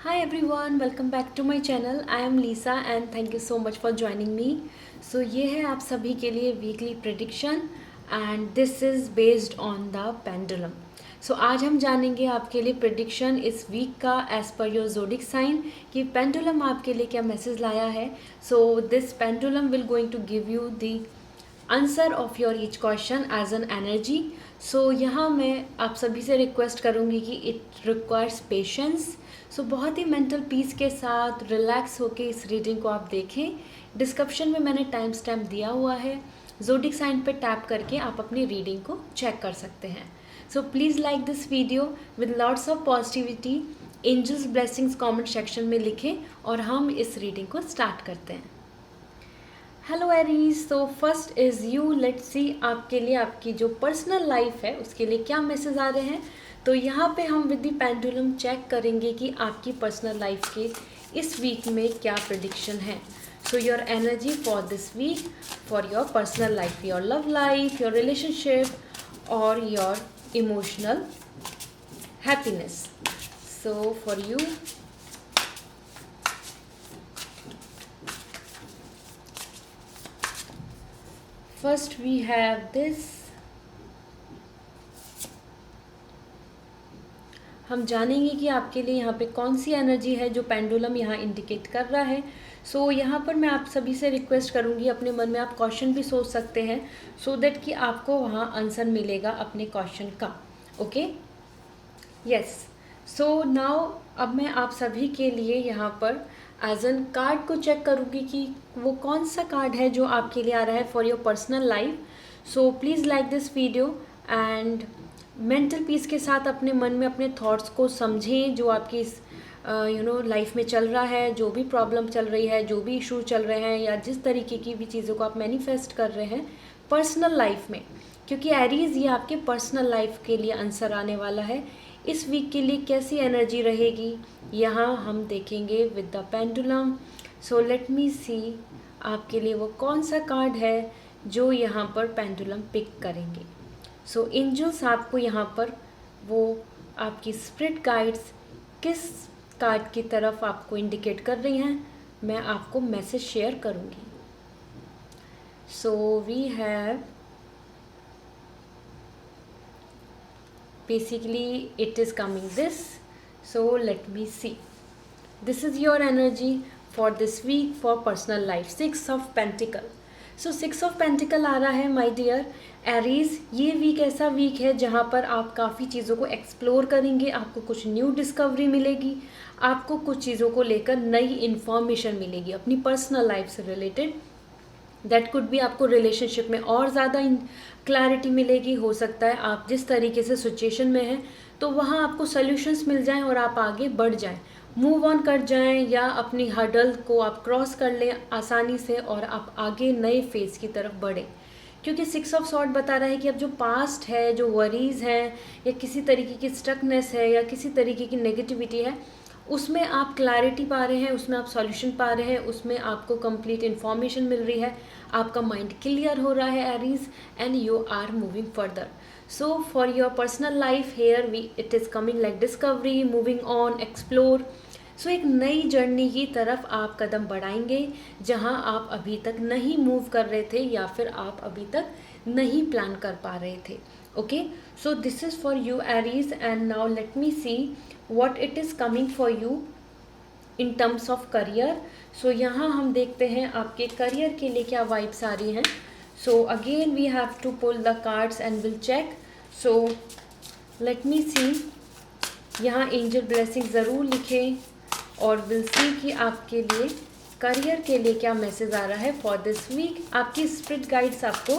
Hi everyone, welcome back to my channel. I am Lisa and thank you so much for joining me. So ये है आप सभी के लिए weekly prediction and this is based on the pendulum. So आज हम जानेंगे आपके लिए प्रेडिक्शन इस वीक का as per your zodiac sign कि पेंडुलम आपके लिए क्या मैसेज लाया है. So this pendulum will going to give you the answer of your each question as an energy. So यहाँ मैं आप सभी से रिक्वेस्ट करूँगी कि इट रिक्वायर्स पेशेंस. सो बहुत ही मेंटल पीस के साथ रिलैक्स होके इस रीडिंग को आप देखें. डिस्क्रिप्शन में मैंने टाइम स्टैम्प दिया हुआ है. ज़ोडिक साइन पे टैप करके आप अपनी रीडिंग को चेक कर सकते हैं. So please like this video with lots of positivity. Angels blessings comment section में लिखें और हम इस रीडिंग को स्टार्ट करते हैं. Hello Aries. So first is you. Let's see आपके लिए आपकी जो पर्सनल लाइफ है उसके लिए क्या मैसेज आ रहे हैं. तो यहाँ पे हम विद द पेंडुलम चेक करेंगे कि आपकी पर्सनल लाइफ के इस वीक में क्या प्रेडिक्शन है. So your energy for this week for your personal life, your love life, your relationship और your emotional happiness. So for you first we have this. हम जानेंगे कि आपके लिए यहाँ पे कौन सी एनर्जी है जो पेंडुलम यहाँ इंडिकेट कर रहा है. सो यहाँ पर मैं आप सभी से रिक्वेस्ट करूँगी, अपने मन में आप क्वेश्चन भी सोच सकते हैं सो दैट कि आपको वहाँ आंसर मिलेगा अपने क्वेश्चन का. Okay, yes. सो नाउ अब मैं आप सभी के लिए यहाँ पर एज एन कार्ड को चेक करूँगी कि वो कौन सा कार्ड है जो आपके लिए आ रहा है for your personal life. So please like this video and mental peace के साथ अपने मन में अपने थॉट्स को समझें जो आपकी इस लाइफ में चल रहा है, जो भी प्रॉब्लम चल रही है, जो भी इशू चल रहे हैं या जिस तरीके की भी चीज़ों को आप मैनिफेस्ट कर रहे हैं पर्सनल लाइफ में, क्योंकि एरीज ये आपके पर्सनल लाइफ के लिए आंसर आने वाला है. इस वीक के लिए कैसी एनर्जी रहेगी यहाँ हम देखेंगे with the pendulum. So let me see आपके लिए वो कौन सा कार्ड है जो यहाँ पर पेंडुलम पिक करेंगे. सो एंजल्स आपको यहाँ पर वो आपकी स्पिरिट गाइड्स किस कार्ड की तरफ आपको इंडिकेट कर रही हैं, मैं आपको मैसेज शेयर करूँगी. So we have basically it is coming this. So let me see, this is your energy for this week for personal life. 6 of Pentacle. So 6 of Pentacle आ रहा है माय डियर एरीज. ये week ऐसा week है जहाँ पर आप काफ़ी चीज़ों को एक्सप्लोर करेंगे, आपको कुछ न्यू डिस्कवरी मिलेगी, आपको कुछ चीज़ों को लेकर नई इन्फॉर्मेशन मिलेगी अपनी पर्सनल लाइफ से रिलेटेड. दैट कुड भी आपको रिलेशनशिप में और ज़्यादा क्लैरिटी मिलेगी. हो सकता है आप जिस तरीके से सिचुएशन में हैं तो वहाँ आपको सॉल्यूशंस मिल जाएं और आप आगे बढ़ जाएं, मूव ऑन कर जाएं या अपनी हर्डल को आप क्रॉस कर लें आसानी से और आप आगे नए फेज़ की तरफ बढ़ें. क्योंकि 6 ऑफ सॉर्ड बता रहा है कि अब जो पास्ट है, जो वरीज़ हैं या किसी तरीके की स्टकनेस है या किसी तरीके की नेगेटिविटी है, उसमें आप क्लैरिटी पा रहे हैं, उसमें आप सॉल्यूशन पा रहे हैं, उसमें आपको कंप्लीट इन्फॉर्मेशन मिल रही है, आपका माइंड क्लियर हो रहा है Aries and you are moving further. So for your personal life here we it is coming like discovery, moving on, explore. So एक नई जर्नी की तरफ आप कदम बढ़ाएंगे जहां आप अभी तक नहीं मूव कर रहे थे या फिर आप अभी तक नहीं प्लान कर पा रहे थे. Okay, so this is for you Aries and now let me see what it is coming for you in terms of career. So यहाँ हम देखते हैं आपके करियर के लिए क्या वाइब्स आ रही हैं. So again we have to pull the cards and we'll check. So let me see. यहाँ एंजल ब्लेसिंग ज़रूर लिखें और we'll see कि आपके लिए करियर के लिए क्या मैसेज आ रहा है फॉर दिस वीक. आपकी स्पिरिट गाइड्स आपको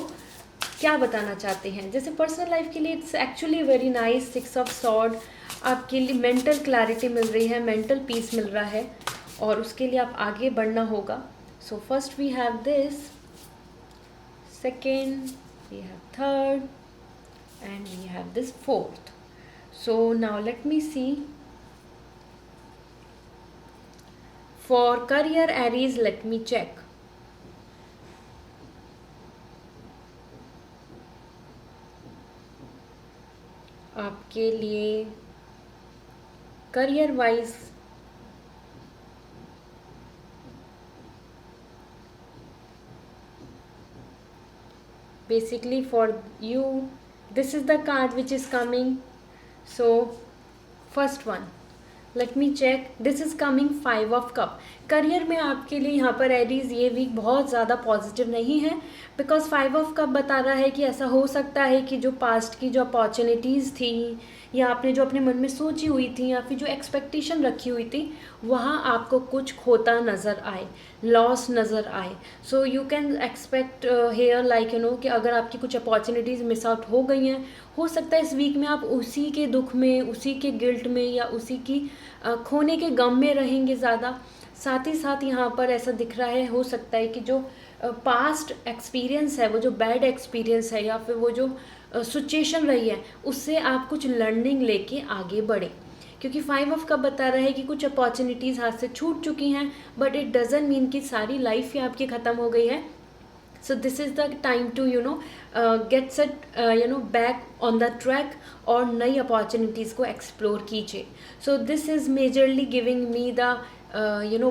क्या बताना चाहते हैं. जैसे पर्सनल लाइफ के लिए it's actually very nice. 6 of sword आपके लिए मेंटल क्लैरिटी मिल रही है, मेंटल पीस मिल रहा है और उसके लिए आप आगे बढ़ना होगा. So first we have this, second we have third and we have this fourth. So now let me see for career Aries. Let me check. आपके लिए career wise basically for you. This is the card which is coming. So first one, let me check. This is coming 5 of cup. Career में आपके लिए यहाँ पर Aries ये week बहुत ज़्यादा पॉजिटिव नहीं है, बिकॉज 5 ऑफ कप बता रहा है कि ऐसा हो सकता है कि जो पास्ट की जो अपॉर्चुनिटीज़ थी या आपने जो अपने मन में सोची हुई थी या फिर जो एक्सपेक्टेशन रखी हुई थी वहाँ आपको कुछ खोता नज़र आए, लॉस नज़र आए. So you can expect here like you know कि अगर आपकी कुछ अपॉर्चुनिटीज़ मिस आउट हो गई हैं, हो सकता है इस वीक में आप उसी के दुख में, उसी के गिल्ट में या उसी की खोने के गम में रहेंगे ज़्यादा. साथ ही साथ यहाँ पर ऐसा दिख रहा है, हो सकता है कि जो पास्ट एक्सपीरियंस है, वो जो बैड एक्सपीरियंस है या फिर वो जो सिचुएशन रही है, उससे आप कुछ लर्निंग लेके आगे बढ़ें. क्योंकि 5 ऑफ कप बता रहा है कि कुछ अपॉर्चुनिटीज़ हाथ से छूट चुकी हैं, बट इट डजंट मीन कि सारी लाइफ ही आपकी ख़त्म हो गई है. So this is the time to get set back on the track और नई opportunities को explore कीजिए. So this is majorly giving me the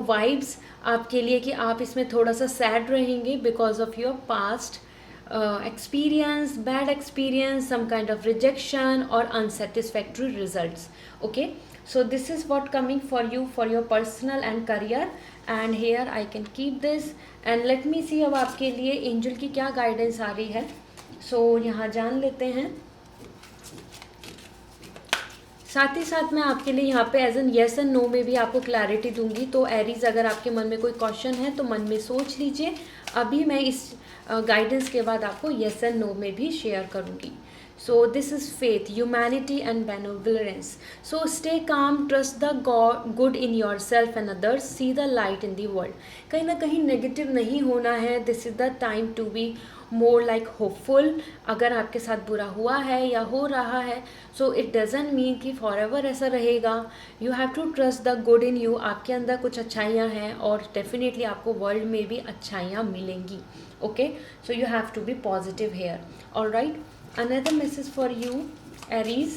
vibes आपके लिए कि आप इसमें थोड़ा सा sad रहेंगे because of your past experience, bad experience, some kind of rejection or unsatisfactory results. Okay, so this is what coming for you for your personal and career. And here I can keep this and let me see अब आपके लिए angel की क्या guidance आ रही है. सो यहाँ जान लेते हैं. साथ ही साथ मैं आपके लिए यहाँ पे as an yes and no में भी आपको क्लैरिटी दूंगी. तो एरीज, अगर आपके मन में कोई क्वेश्चन है तो मन में सोच लीजिए. अभी मैं इस गाइडेंस के बाद आपको येस एंड नो में भी शेयर करूँगी. So this is faith, humanity and benevolence. So stay calm, trust the good in yourself and others, see the light in the world. कहीं ना कहीं नेगेटिव नहीं होना है. This is the time to be more like hopeful. अगर आपके साथ बुरा हुआ है या हो रहा है, so it doesn't mean कि forever ऐसा रहेगा. You have to trust the good in you. आपके अंदर कुछ अच्छाइयाँ हैं और definitely आपको वर्ल्ड में भी अच्छाइयाँ मिलेंगी. Okay, so you have to be positive here. Alright. Another message for you, Aries.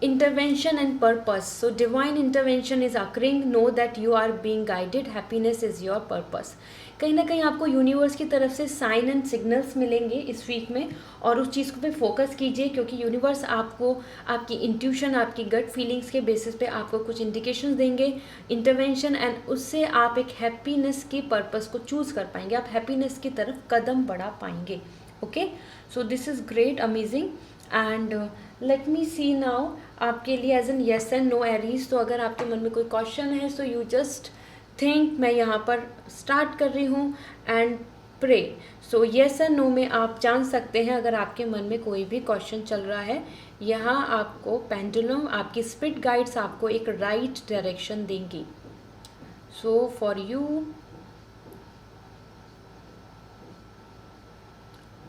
Intervention and purpose. So divine intervention is occurring. Know that you are being guided. Happiness is your purpose. कहीं ना कहीं आपको universe की तरफ से sign and signals मिलेंगे इस week में और उस चीज़ पे फोकस कीजिए, क्योंकि यूनिवर्स आपको आपकी इंट्यूशन, आपकी गट फीलिंग्स के बेसिस पे आपको कुछ इंडिकेशंस देंगे, इंटरवेंशन, एंड उससे आप एक हैप्पीनेस की पर्पस को चूज़ कर पाएंगे. आप हैप्पीनेस की तरफ कदम बढ़ा पाएंगे. Okay, so this is great, amazing. And let me see now आपके लिए as an yes and no Aries. तो अगर आपके मन में कोई क्वेश्चन है सो यू जस्ट थिंक. मैं यहाँ पर स्टार्ट कर रही हूँ and pray. So yes and no में आप जान सकते हैं अगर आपके मन में कोई भी क्वेश्चन चल रहा है. यहाँ आपको पेंडुलम, आपकी स्पिरिट गाइड्स आपको एक राइट डायरेक्शन देंगी. सो फॉर यू,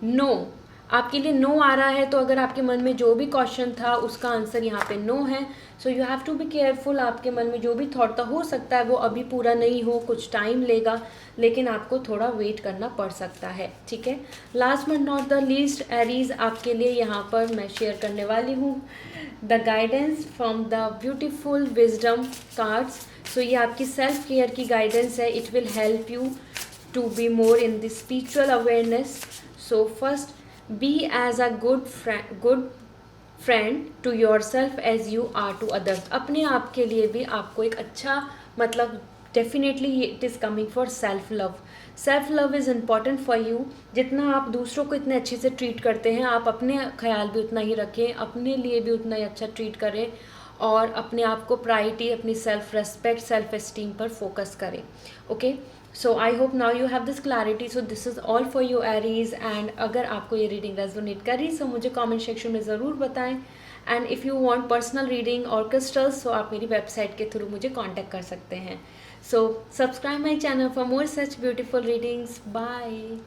नो, आपके लिए नो आ रहा है. तो अगर आपके मन में जो भी क्वेश्चन था उसका आंसर यहाँ पे नो है. So you have to be careful. आपके मन में जो भी थॉट था, हो सकता है वो अभी पूरा नहीं हो, कुछ टाइम लेगा, लेकिन आपको थोड़ा वेट करना पड़ सकता है. ठीक है. Last but not the least, Aries, आपके लिए यहाँ पर मैं शेयर करने वाली हूँ the guidance from the beautiful wisdom cards. So ये आपकी सेल्फ केयर की गाइडेंस है. It will help you to be more in the spiritual awareness. So first, be as a good friend to yourself as you are to others. अपने आप के लिए भी आपको एक अच्छा, मतलब definitely it is coming for self love. Self love is important for you. जितना आप दूसरों को इतने अच्छे से ट्रीट करते हैं, आप अपने ख्याल भी उतना ही रखें, अपने लिए भी उतना ही अच्छा ट्रीट करें और अपने आप को प्रायोरिटी, अपनी सेल्फ रेस्पेक्ट, सेल्फ एस्टीम पर फोकस करें. Okay, so I hope now you have this clarity. So this is all for you Aries. And अगर आपको ये रीडिंग रेजोनेट करी सो मुझे कमेंट सेक्शन में ज़रूर बताएं. And if you want personal reading और क्रिस्टल्स, सो आप मेरी वेबसाइट के थ्रू मुझे कांटेक्ट कर सकते हैं. So subscribe my channel for more such beautiful readings. Bye.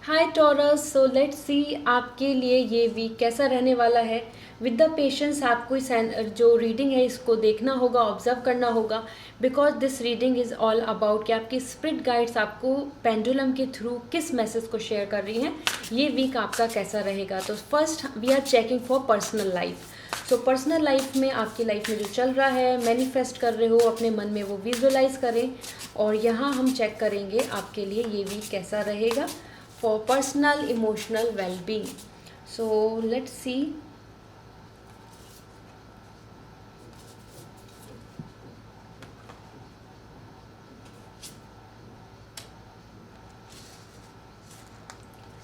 Hi Taurus. So let's see आपके लिए ये वीक कैसा रहने वाला है. विद द पेशेंस आपको इस जो रीडिंग है इसको देखना होगा, ऑब्जर्व करना होगा, because this reading is all about कि आपकी स्पिरिट गाइड्स आपको पेंडुलम के थ्रू किस मैसेज को शेयर कर रही हैं, ये वीक आपका कैसा रहेगा. तो first we are checking for personal life. So personal life में, आपकी लाइफ में जो चल रहा है, मैनिफेस्ट कर रहे हो अपने मन में, वो विजुअलाइज करें। और यहाँ हम चेक करेंगे आपके लिए ये वीक कैसा रहेगा for personal emotional wellbeing. So let's see.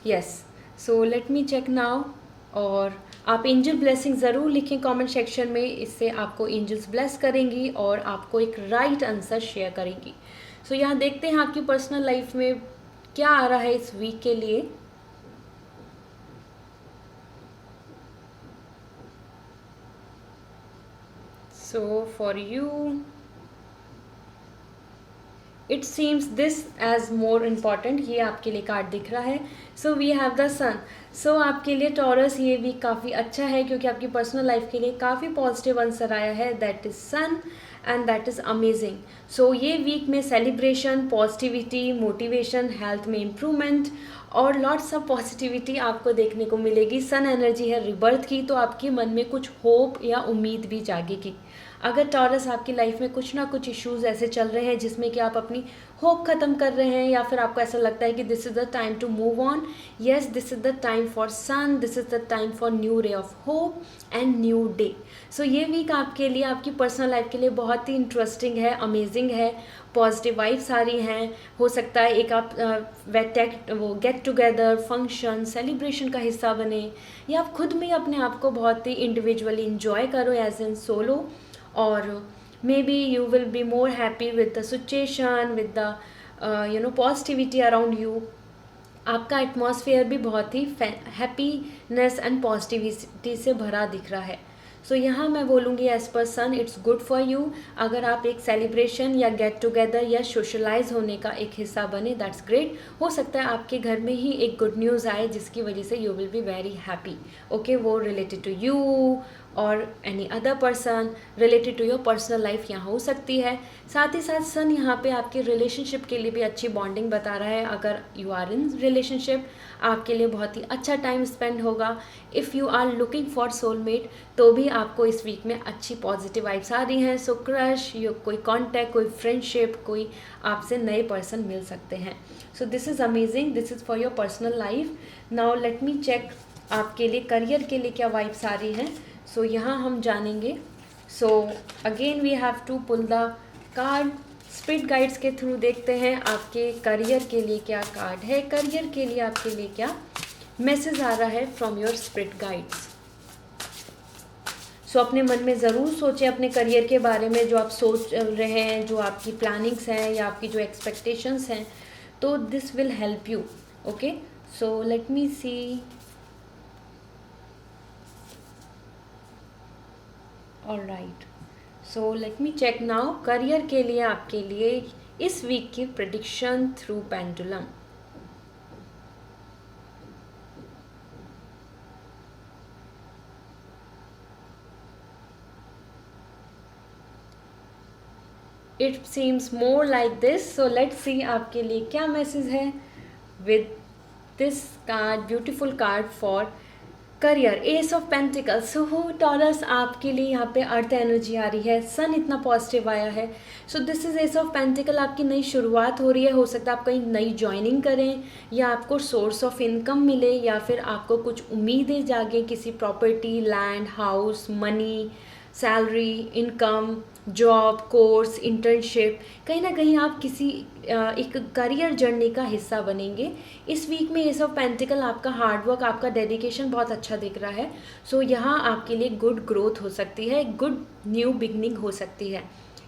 Yes, so let me check now. और आप एंजल ब्लेसिंग ज़रूर लिखें कमेंट सेक्शन में, इससे आपको एंजल्स ब्लेस करेंगी और आपको एक राइट आंसर शेयर करेंगी। सो यहाँ देखते हैं आपकी पर्सनल लाइफ में क्या आ रहा है इस वीक के लिए। So for you it seems this as more important, ये आपके लिए कार्ड दिख रहा है। So we have the sun. So आपके लिए टॉरस ये वीक काफ़ी अच्छा है, क्योंकि आपकी पर्सनल लाइफ के लिए काफ़ी पॉजिटिव आंसर आया है, that is sun and that is amazing. So ये वीक में सेलिब्रेशन, पॉजिटिविटी, मोटिवेशन, हेल्थ में इम्प्रूवमेंट और लॉट्स ऑफ पॉजिटिविटी आपको देखने को मिलेगी। सन एनर्जी है रिबर्थ की, तो आपके मन में कुछ होप या उम्मीद भी जागेगी। अगर टॉरस आपकी लाइफ में कुछ ना कुछ इश्यूज ऐसे चल रहे हैं जिसमें कि आप अपनी होप ख़त्म कर रहे हैं, या फिर आपको ऐसा लगता है कि this is the time to move on, yes this is the time for sun, this is the time for new ray of hope and new day. So ये वीक आपके लिए, आपकी पर्सनल लाइफ के लिए बहुत ही इंटरेस्टिंग है, amazing है, positive vibes आ रही हैं। हो सकता है एक आप वो गेट टुगेदर, फंक्शन, सेलिब्रेशन का हिस्सा बने, या आप खुद में अपने आप को बहुत ही इंडिविजुअली इंजॉय करो एज एन सोलो। और maybe you will be more happy with the situation, with the positivity around you. आपका एटमॉस्फेयर भी बहुत ही हैप्पीनेस एंड पॉजिटिविटी से भरा दिख रहा है। सो यहाँ मैं बोलूँगी as per sun it's good for you. अगर आप एक सेलिब्रेशन या गेट टुगेदर या सोशलाइज होने का एक हिस्सा बने, दैट्स ग्रेट। हो सकता है आपके घर में ही एक गुड न्यूज़ आए जिसकी वजह से you will be very happy. Okay, वो रिलेटेड टू यू और any other person, related to your personal life यहाँ हो सकती है। साथ ही साथ सन यहाँ पे आपके रिलेशनशिप के लिए भी अच्छी बॉन्डिंग बता रहा है। अगर यू आर इन रिलेशनशिप, आपके लिए बहुत ही अच्छा टाइम स्पेंड होगा। If you are looking for soulmate, तो भी आपको इस वीक में अच्छी पॉजिटिव वाइब्स आ रही हैं। सो क्रश, कोई कॉन्टैक्ट, कोई फ्रेंडशिप, कोई आपसे नए पर्सन मिल सकते हैं। So this is amazing, this is for your personal life. Now let me check आपके लिए करियर के लिए क्या वाइब्स आ रही हैं। सो यहाँ हम जानेंगे। So again we have to pull the card. Spirit guides के थ्रू देखते हैं आपके करियर के लिए क्या कार्ड है, करियर के लिए आपके लिए क्या मैसेज आ रहा है फ्रॉम योर स्पिरिट गाइड्स। सो अपने मन में ज़रूर सोचें अपने करियर के बारे में, जो आप सोच रहे हैं, जो आपकी प्लानिंग्स हैं या आपकी जो एक्सपेक्टेशंस हैं, तो this will help you. Okay, so let me see. Alright, so let me check now career के लिए आपके लिए इस वीक की prediction through pendulum. It seems more like this. So let's see आपके लिए क्या मैसेज है with this card, beautiful card for career, ace of pentacles. So Taurus आपके लिए यहाँ पे अर्थ एनर्जी आ रही है, सन इतना पॉजिटिव आया है। So this is ace of pentacle, आपकी नई शुरुआत हो रही है। हो सकता है आप कहीं नई ज्वाइनिंग करें, या आपको सोर्स ऑफ इनकम मिले, या फिर आपको कुछ उम्मीदें जागे किसी property, land, house, money, salary, income, job, course, internship. कहीं ना कहीं आप किसी एक करियर जर्नी का हिस्सा बनेंगे। इस वीक में एस ऑफ पेंटिकल आपका हार्डवर्क, आपका डेडिकेशन बहुत अच्छा दिख रहा है। सो यहाँ आपके लिए गुड ग्रोथ हो सकती है, गुड न्यू बिगनिंग हो सकती है।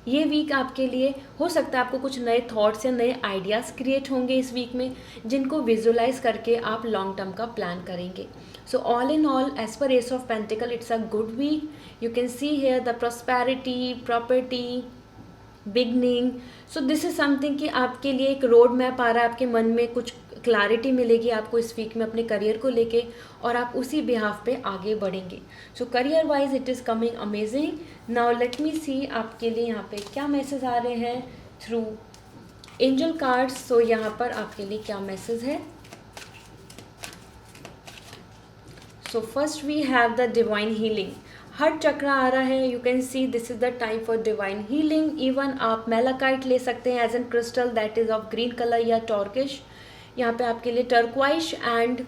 ये वीक आपके लिए हो सकता है आपको कुछ नए थॉट्स या नए आइडियाज़ क्रिएट होंगे इस वीक में, जिनको विजुलाइज करके आप लॉन्ग टर्म का प्लान करेंगे। So all in all, as per ace of pentacle, it's a good week. You can see here the prosperity, property, beginning. So this is something कि आपके लिए एक रोड मैप आ रहा है, आपके मन में कुछ क्लैरिटी मिलेगी आपको इस वीक में अपने करियर को लेके, और आप उसी बिहाफ पे आगे बढ़ेंगे। So career wise it is coming amazing. Now let me see आपके लिए यहाँ पे क्या मैसेज आ रहे हैं थ्रू एंजल कार्ड्स। सो यहाँ पर आपके लिए क्या मैसेज है। So first we have the divine healing. Heart chakra आ रहा है, you can see this is the time for divine healing. Even आप मेलाकाइट ले सकते हैं as an crystal that is of green colour या टॉर्किश। यहाँ पे आपके लिए टर्क्वाइश एंड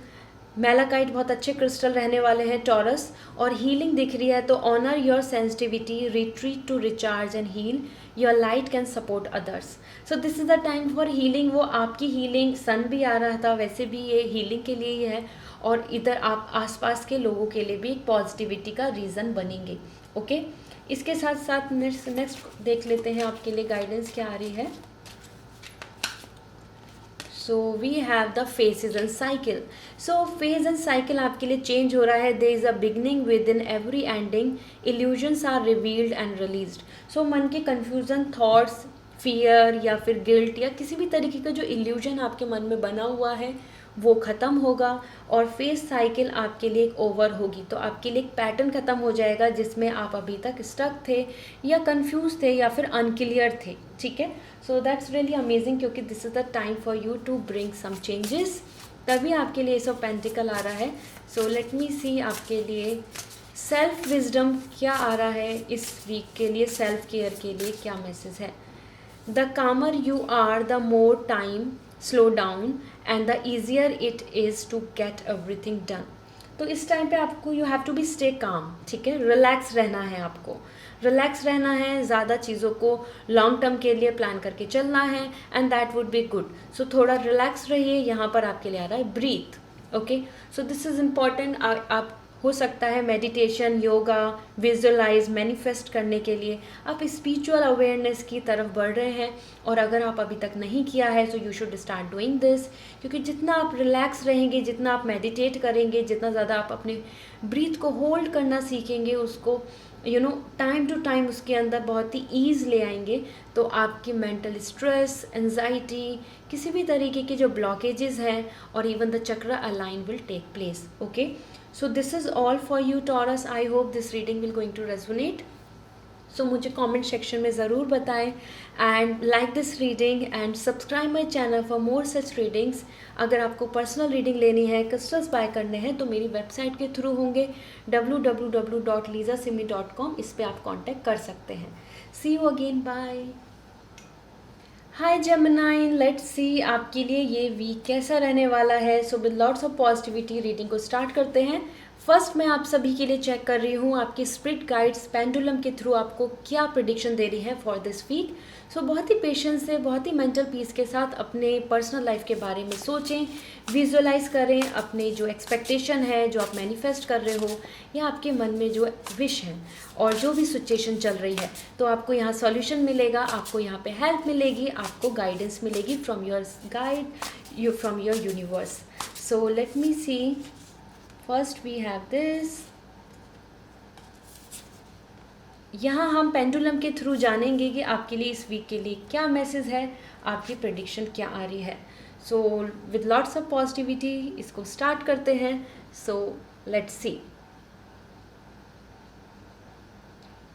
मेलाकाइट बहुत अच्छे क्रिस्टल रहने वाले हैं टॉरस। और हीलिंग दिख रही है तो honour your sensitivity, retreat to recharge and heal, your light can support others. So this is the time for healing. वो आपकी हीलिंग, सन भी आ रहा था, वैसे भी ये हीलिंग के लिए ही है, और इधर आप आसपास के लोगों के लिए भी एक पॉजिटिविटी का रीज़न बनेंगे। ओके, इसके साथ साथ नेक्स्ट देख लेते हैं आपके लिए गाइडेंस क्या आ रही है। So we have the phases and cycle. So phase and cycle आपके लिए चेंज हो रहा है। There is a beginning within every ending, illusions are revealed and released. So मन के कन्फ्यूजन, थॉट्स, फियर या फिर गिल्ट या किसी भी तरीके का जो इल्यूजन आपके मन में बना हुआ है वो ख़त्म होगा, और फेज साइकिल आपके लिए एक ओवर होगी। तो आपके लिए एक पैटर्न ख़त्म हो जाएगा जिसमें आप अभी तक स्टक थे या कंफ्यूज थे या फिर अनक्लियर थे। ठीक है, सो दैट्स रियली अमेजिंग, क्योंकि this is the time for you to bring some changes. तभी आपके लिए सब पेंटिकल आ रहा है। सो लेट मी सी आपके लिए सेल्फ विजडम क्या आ रहा है इस वीक के लिए, सेल्फ केयर के लिए क्या मैसेज है। The calmer you are, the more time slow down and the easier it is to get everything done. तो इस टाइम पे आपको you have to be stay calm. ठीक है, रिलैक्स रहना है, आपको रिलैक्स रहना है, ज़्यादा चीज़ों को लॉन्ग टर्म के लिए प्लान करके चलना है, and that would be good. So थोड़ा रिलैक्स रहिए। यहाँ पर आपके लिए आ रहा है breath. Okay, so this is important. आप हो सकता है मेडिटेशन, योगा, विजुअलाइज, मैनिफेस्ट करने के लिए आप स्पिरिचुअल अवेयरनेस की तरफ बढ़ रहे हैं, और अगर आप अभी तक नहीं किया है so you should start doing this. क्योंकि जितना आप रिलैक्स रहेंगे, जितना आप मेडिटेट करेंगे, जितना ज़्यादा आप अपने ब्रीथ को होल्ड करना सीखेंगे, उसको टाइम टू टाइम उसके अंदर बहुत ही ईज़ ले आएंगे, तो आपकी मेंटल स्ट्रेस, एंजाइटी, किसी भी तरीके के जो ब्लॉकेजेस हैं, और even the chakra align will take place. Okay, so this is all for you Taurus. I hope this reading will going to resonate. So मुझे कमेंट सेक्शन में ज़रूर बताएं, and like this reading and subscribe my channel for more such readings. अगर आपको personal reading लेनी है, crystals bye करने हैं, तो मेरी वेबसाइट के थ्रू होंगे www.lisasimi.com। इस पर आप कांटेक्ट कर सकते हैं। See you again, bye. Hi Gemini, let's see आपके लिए ये वीक कैसा रहने वाला है। So with lots of positivity reading को स्टार्ट करते हैं। फर्स्ट मैं आप सभी के लिए चेक कर रही हूँ आपकी स्पिरिट गाइड्स पेंडुलम के थ्रू आपको क्या प्रेडिक्शन दे रही है फॉर दिस वीक। सो बहुत ही पेशेंस से, बहुत ही मेंटल पीस के साथ अपने पर्सनल लाइफ के बारे में सोचें, विजुअलाइज करें अपने जो एक्सपेक्टेशन है, जो आप मैनिफेस्ट कर रहे हो, या आपके मन में जो विश है, और जो भी सिचुएशन चल रही है, तो आपको यहाँ सॉल्यूशन मिलेगा, आपको यहाँ पे हेल्प मिलेगी, आपको गाइडेंस मिलेगी from your guide, from your universe. So let me see. First we have this. यहाँ हम पेंडुलम के थ्रू जानेंगे कि आपके लिए इस वीक के लिए क्या मैसेज है, आपकी प्रेडिक्शन क्या आ रही है। So with lots of positivity इसको स्टार्ट करते हैं। So let's see.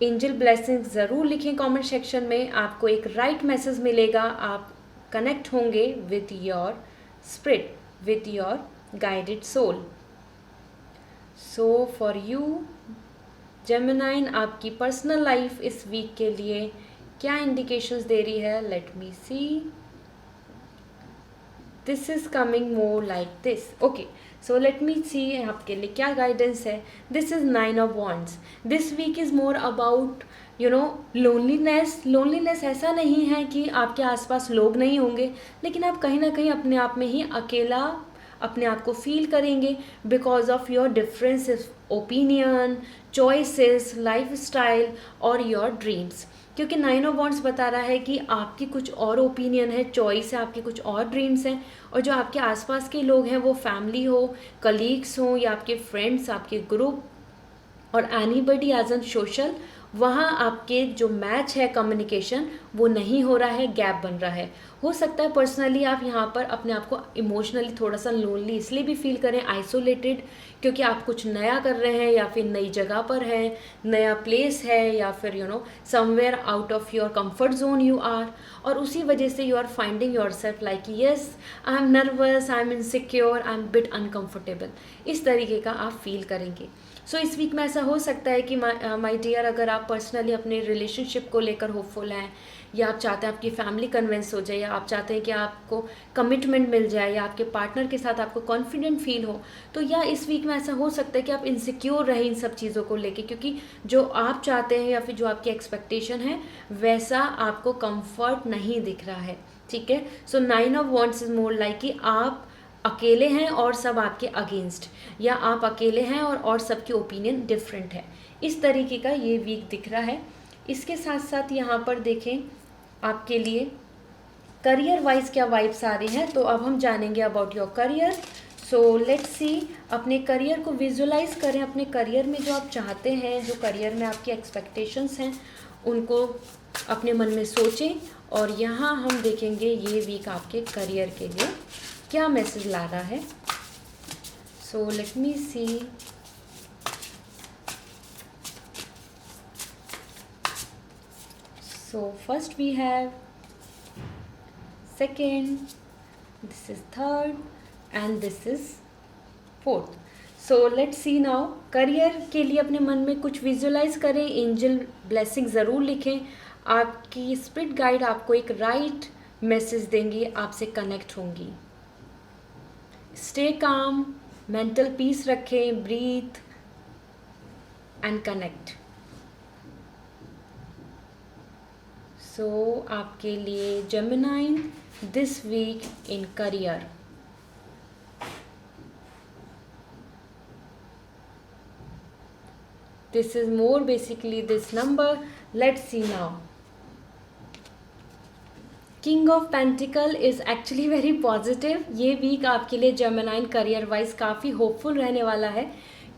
Angel blessings ज़रूर लिखें कमेंट सेक्शन में, आपको एक राइट मैसेज मिलेगा। आप कनेक्ट होंगे with your spirit, with your guided soul. So for you Gemini, आपकी पर्सनल लाइफ इस वीक के लिए क्या इंडिकेशंस दे रही है। Let me see. This is coming more like this. Okay, so let me see आपके लिए क्या गाइडेंस है। This is 9 of wands. This week is more about loneliness. Loneliness ऐसा नहीं है कि आपके आसपास लोग नहीं होंगे, लेकिन आप कहीं ना कहीं अपने आप में ही अकेला अपने आप को फील करेंगे, because of your differences, opinion, choices, life style और योर ड्रीम्स। क्योंकि 9 ऑफ वॉन्ड्स बता रहा है कि आपकी कुछ और ओपिनियन है, चॉइस है, आपकी कुछ और ड्रीम्स हैं, और जो आपके आसपास के लोग हैं, वो फैमिली हो, कलीग्स हो, या आपके फ्रेंड्स, आपके ग्रुप, और एनीबडी एज एन सोशल, वहाँ आपके जो मैच है कम्युनिकेशन वो नहीं हो रहा है, गैप बन रहा है। हो सकता है पर्सनली आप यहाँ पर अपने आप को इमोशनली थोड़ा सा लोनली इसलिए भी फील करें, आइसोलेटेड, क्योंकि आप कुछ नया कर रहे हैं, या फिर नई जगह पर हैं, नया प्लेस है, या फिर somewhere out of your comfort zone you are, और उसी वजह से you are finding yourself like yes I am nervous, I am insecure, I am bit uncomfortable. इस तरीके का आप फील करेंगे। सो इस वीक में ऐसा हो सकता है कि माय डियर, अगर आप पर्सनली अपने रिलेशनशिप को लेकर होपफुल हैं, या आप चाहते हैं आपकी फैमिली कन्विंस हो जाए, या आप चाहते हैं कि आपको कमिटमेंट मिल जाए, या आपके पार्टनर के साथ आपको कॉन्फिडेंट फील हो, तो या इस वीक में ऐसा हो सकता है कि आप इनसिक्योर रहें इन सब चीज़ों को लेके, क्योंकि जो आप चाहते हैं या फिर जो आपकी एक्सपेक्टेशन है वैसा आपको कंफर्ट नहीं दिख रहा है, ठीक है। सो 9 of wants is more like कि आप अकेले हैं और सब आपके अगेंस्ट, या आप अकेले हैं और सबकी ओपिनियन डिफरेंट है, इस तरीके का ये वीक दिख रहा है। इसके साथ साथ यहाँ पर देखें आपके लिए करियर वाइज क्या वाइब्स आ रही हैं, तो अब हम जानेंगे about your career. So let's सी, अपने करियर को विजुलाइज करें, अपने करियर में जो आप चाहते हैं, जो करियर में आपकी एक्सपेक्टेशंस हैं, उनको अपने मन में सोचें, और यहाँ हम देखेंगे ये वीक आपके करियर के लिए क्या मैसेज ला रहा है। So let me see, so first we have second, this is third, and this is fourth. So let's see now, career के लिए अपने मन में कुछ विजुलाइज करें, एंजल ब्लेसिंग ज़रूर लिखें, आपकी स्पिरिट गाइड आपको एक राइट मैसेज देंगी, आपसे कनेक्ट होंगी। स्टे काम, मेंटल पीस रखें, ब्रीथ एंड कनेक्ट। सो आपके लिए Gemini this week in career, this is more basically this number. Let's see now, king of pentacle is actually very positive. ये week आपके लिए Gemini career wise काफ़ी hopeful रहने वाला है,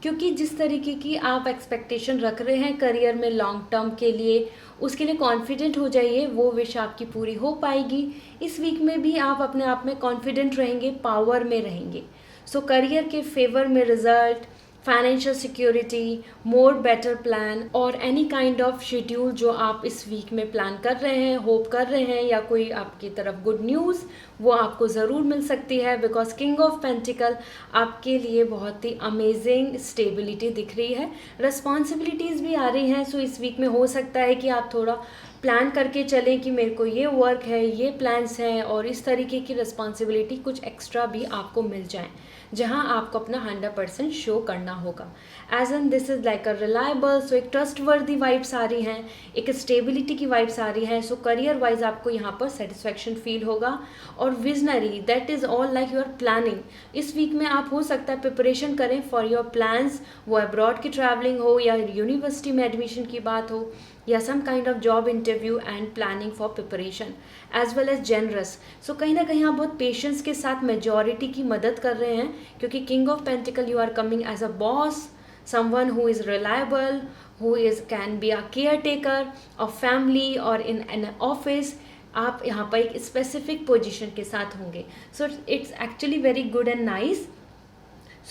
क्योंकि जिस तरीके की आप एक्सपेक्टेशन रख रहे हैं करियर में लॉन्ग टर्म के लिए, उसके लिए कॉन्फिडेंट हो जाइए, वो विश आपकी पूरी हो पाएगी। इस वीक में भी आप अपने आप में कॉन्फिडेंट रहेंगे, पावर में रहेंगे। सो करियर के फेवर में result, financial security, more better plan, और एनी काइंड ऑफ शेड्यूल जो आप इस वीक में प्लान कर रहे हैं, होप कर रहे हैं, या कोई आपकी तरफ गुड न्यूज़, वो आपको ज़रूर मिल सकती है, बिकॉज किंग ऑफ पेंटिकल आपके लिए बहुत ही अमेजिंग स्टेबिलिटी दिख रही है। रिस्पॉन्सिबिलिटीज़ भी आ रही हैं, सो इस वीक में हो सकता है कि आप थोड़ा प्लान करके चलें कि मेरे को ये वर्क है, ये प्लान्स हैं, और इस तरीके की रिस्पॉन्सिबिलिटी कुछ एक्स्ट्रा भी आपको मिल जाएं, जहां आपको अपना 100% शो करना होगा। As an this is like a reliable, so एक ट्रस्टवर्दी वाइब्स आ रही हैं, एक स्टेबिलिटी की वाइब्स आ रही हैं। सो करियर वाइज आपको यहाँ पर सेटिस्फैक्शन फील होगा, और visionary, that is all like your planning. इस वीक में आप हो सकता है प्रिपरेशन करें फॉर योर प्लान्स, वो अब्रॉड की ट्रैवलिंग हो, या यूनिवर्सिटी में एडमिशन की बात हो, या some kind of job interview and planning for preparation, as well as generous. So कहीं ना कहीं आप बहुत पेशेंस के साथ मेजॉरिटी की मदद कर रहे हैं, क्योंकि king of pentacle you are coming as a boss, someone who is reliable, who is can be a caretaker of family or in an office. आप यहाँ पर एक स्पेसिफिक पोजीशन के साथ होंगे। So it's actually very good and nice.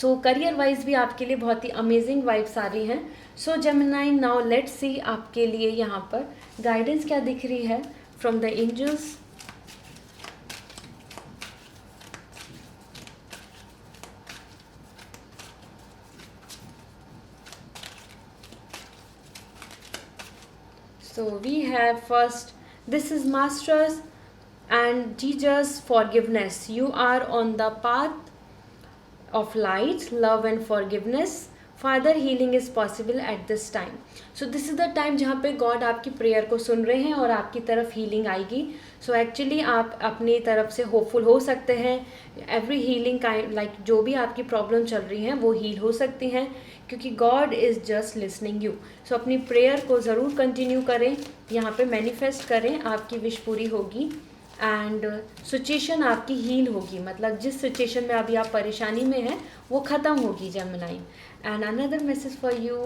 So career wise भी आपके लिए बहुत ही अमेजिंग वाइब्स आ रही हैं। So Gemini, now let's see आपके लिए यहाँ पर गाइडेंस क्या दिख रही है from the angels. So we have first, this is Masters and Jesus forgiveness. You are on the path of light, love and forgiveness. Father, healing is possible at this time. So this is the time जहाँ पे God आपकी prayer को सुन रहे हैं और आपकी तरफ healing आएगी। सो एक्चुअली आप अपनी तरफ से होपफुल हो सकते हैं। एवरी हीलिंग काइंड, लाइक जो भी आपकी प्रॉब्लम चल रही हैं वो हील हो सकती हैं, क्योंकि god is just listening you. So अपनी प्रेयर को ज़रूर कंटिन्यू करें, यहाँ पे मैनिफेस्ट करें, आपकी विश पूरी होगी एंड सिचुएशन आपकी हील होगी। मतलब जिस सिचुएशन में अभी आप परेशानी में हैं वो ख़त्म होगी Gemini. And another message for you,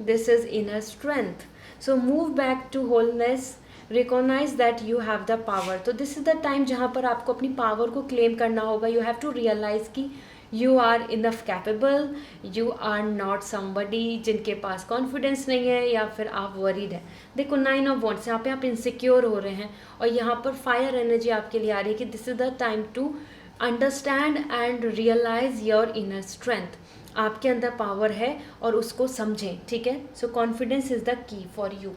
this is inner strength. So move back to wholeness, recognise that you have the power. तो दिस इज़ द टाइम जहाँ पर आपको अपनी पावर को क्लेम करना होगा। यू हैव टू रियलाइज़ कि you are enough capable, you are not somebody जिनके पास कॉन्फिडेंस नहीं है या फिर आप वरीड है। देखो 9 ऑफ वॉन्ड्स, यहाँ पे आप इनसिक्योर हो रहे हैं और यहाँ पर फायर एनर्जी आपके लिए आ रही है कि this is the time to understand and realise your inner strength. आपके अंदर पावर है और उसको समझें, ठीक है। So confidence is the key for you.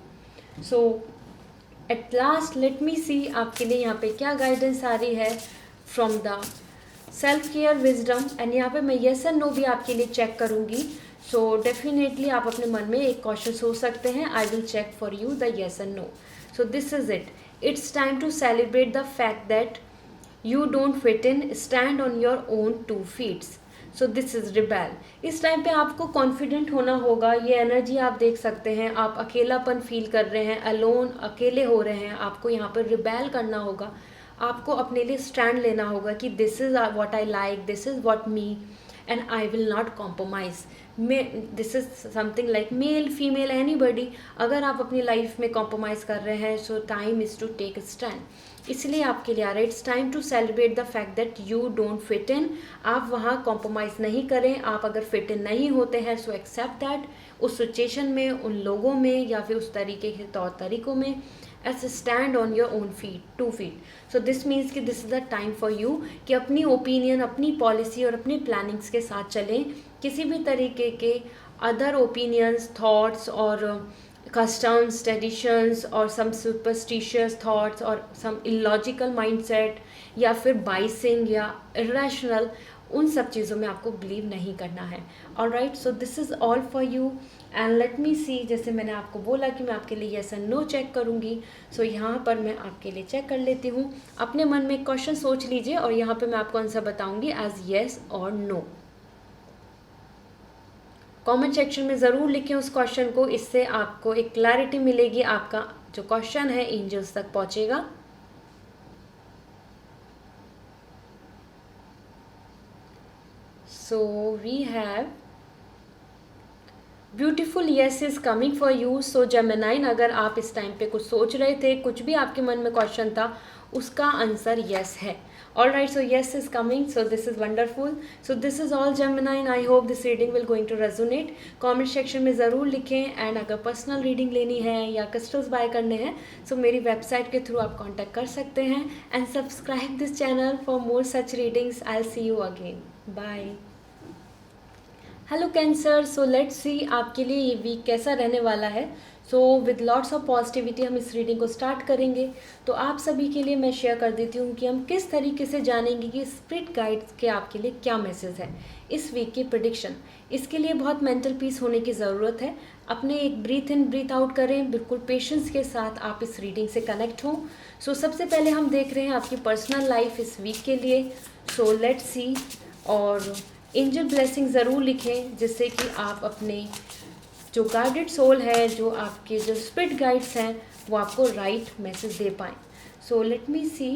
So at last let me see आपके लिए यहाँ पे क्या गाइडेंस आ रही है from the self care wisdom. And यहाँ पे मैं येस एंड नो भी आपके लिए चेक करूँगी। सो डेफिनेटली आप अपने मन में एक क्वेश्चन सोच सकते हैं, I will check for you the yes and no. So this is it, it's time to celebrate the fact that you don't fit in, stand on your own 2 feet। So this is rebel. इस time पे आपको confident होना होगा। ये energy आप देख सकते हैं, आप अकेलापन फील कर रहे हैं, अलोन, अकेले हो रहे हैं, आपको यहाँ पर रिबेल करना होगा। आपको अपने लिए स्टैंड लेना होगा कि this is what I like, this is what me, and I will not compromise. This is something like male female anybody, अगर आप अपनी लाइफ में कॉम्प्रोमाइज़ कर रहे हैं, so time is to take stand. इसलिए आपके लिए आ रहा है, it's time to celebrate the fact that you don't fit in. आप वहाँ कॉम्प्रोमाइज़ नहीं करें। आप अगर फिट इन नहीं होते हैं, सो एक्सेप्ट दैट, उस सिचुएशन में, उन लोगों में, या फिर उस तरीके के तौर तरीक़ों में, as stand on your own feet 2 feet। So this means कि this is the time for you कि अपनी ओपिनियन, अपनी पॉलिसी और अपनी प्लानिंग्स के साथ चलें। किसी भी तरीके के अदर ओपिनियंस, थॉट्स और customs, traditions और some superstitious thoughts और some illogical mindset या फिर बाइसिंग या irrational, उन सब चीज़ों में आपको बिलीव नहीं करना है। Alright, so this is all for you and let me see. जैसे मैंने आपको बोला कि मैं आपके लिए येस एंड नो चेक करूँगी, सो यहाँ पर मैं आपके लिए चेक कर लेती हूँ। अपने मन में एक क्वेश्चन सोच लीजिए और यहाँ पर मैं आपको आंसर बताऊँगी एज येस और नो। कमेंट सेक्शन में ज़रूर लिखें उस क्वेश्चन को, इससे आपको एक क्लैरिटी मिलेगी, आपका जो क्वेश्चन है एंजल्स तक पहुँचेगा। So we have beautiful yes is coming for you. So Geminian, अगर आप इस टाइम पे कुछ सोच रहे थे, कुछ भी आपके मन में क्वेश्चन था, उसका आंसर येस है। All right, so yes is coming, so this is wonderful. So this is all Gemini and I hope this reading will going to resonate. Comment section में ज़रूर लिखें एंड अगर पर्सनल रीडिंग लेनी है या crystals bye करने हैं, सो मेरी वेबसाइट के थ्रू आप कांटेक्ट कर सकते हैं and subscribe this channel for more such readings. I see you again, bye. Hello Cancer, so let's see आपके लिए ये वीक कैसा रहने वाला है। So with lots of positivity हम इस रीडिंग को स्टार्ट करेंगे। तो आप सभी के लिए मैं शेयर कर देती हूँ कि हम किस तरीके से जानेंगे कि स्पिरिट गाइड्स के आपके लिए क्या मैसेज है इस वीक की प्रेडिक्शन। इसके लिए बहुत मेंटल पीस होने की ज़रूरत है। अपने एक ब्रीथ इन ब्रीथ आउट करें, बिल्कुल पेशेंस के साथ आप इस रीडिंग से कनेक्ट हों। सो सबसे पहले हम देख रहे हैं आपकी पर्सनल लाइफ इस वीक के लिए। सो लेट्स सी, और एंजल ब्लेसिंग ज़रूर लिखें जिससे कि आप अपने जो गाइडेड सोल है, जो आपके जो स्पिरिट गाइड्स हैं, वो आपको राइट मैसेज दे पाएँ। So let me see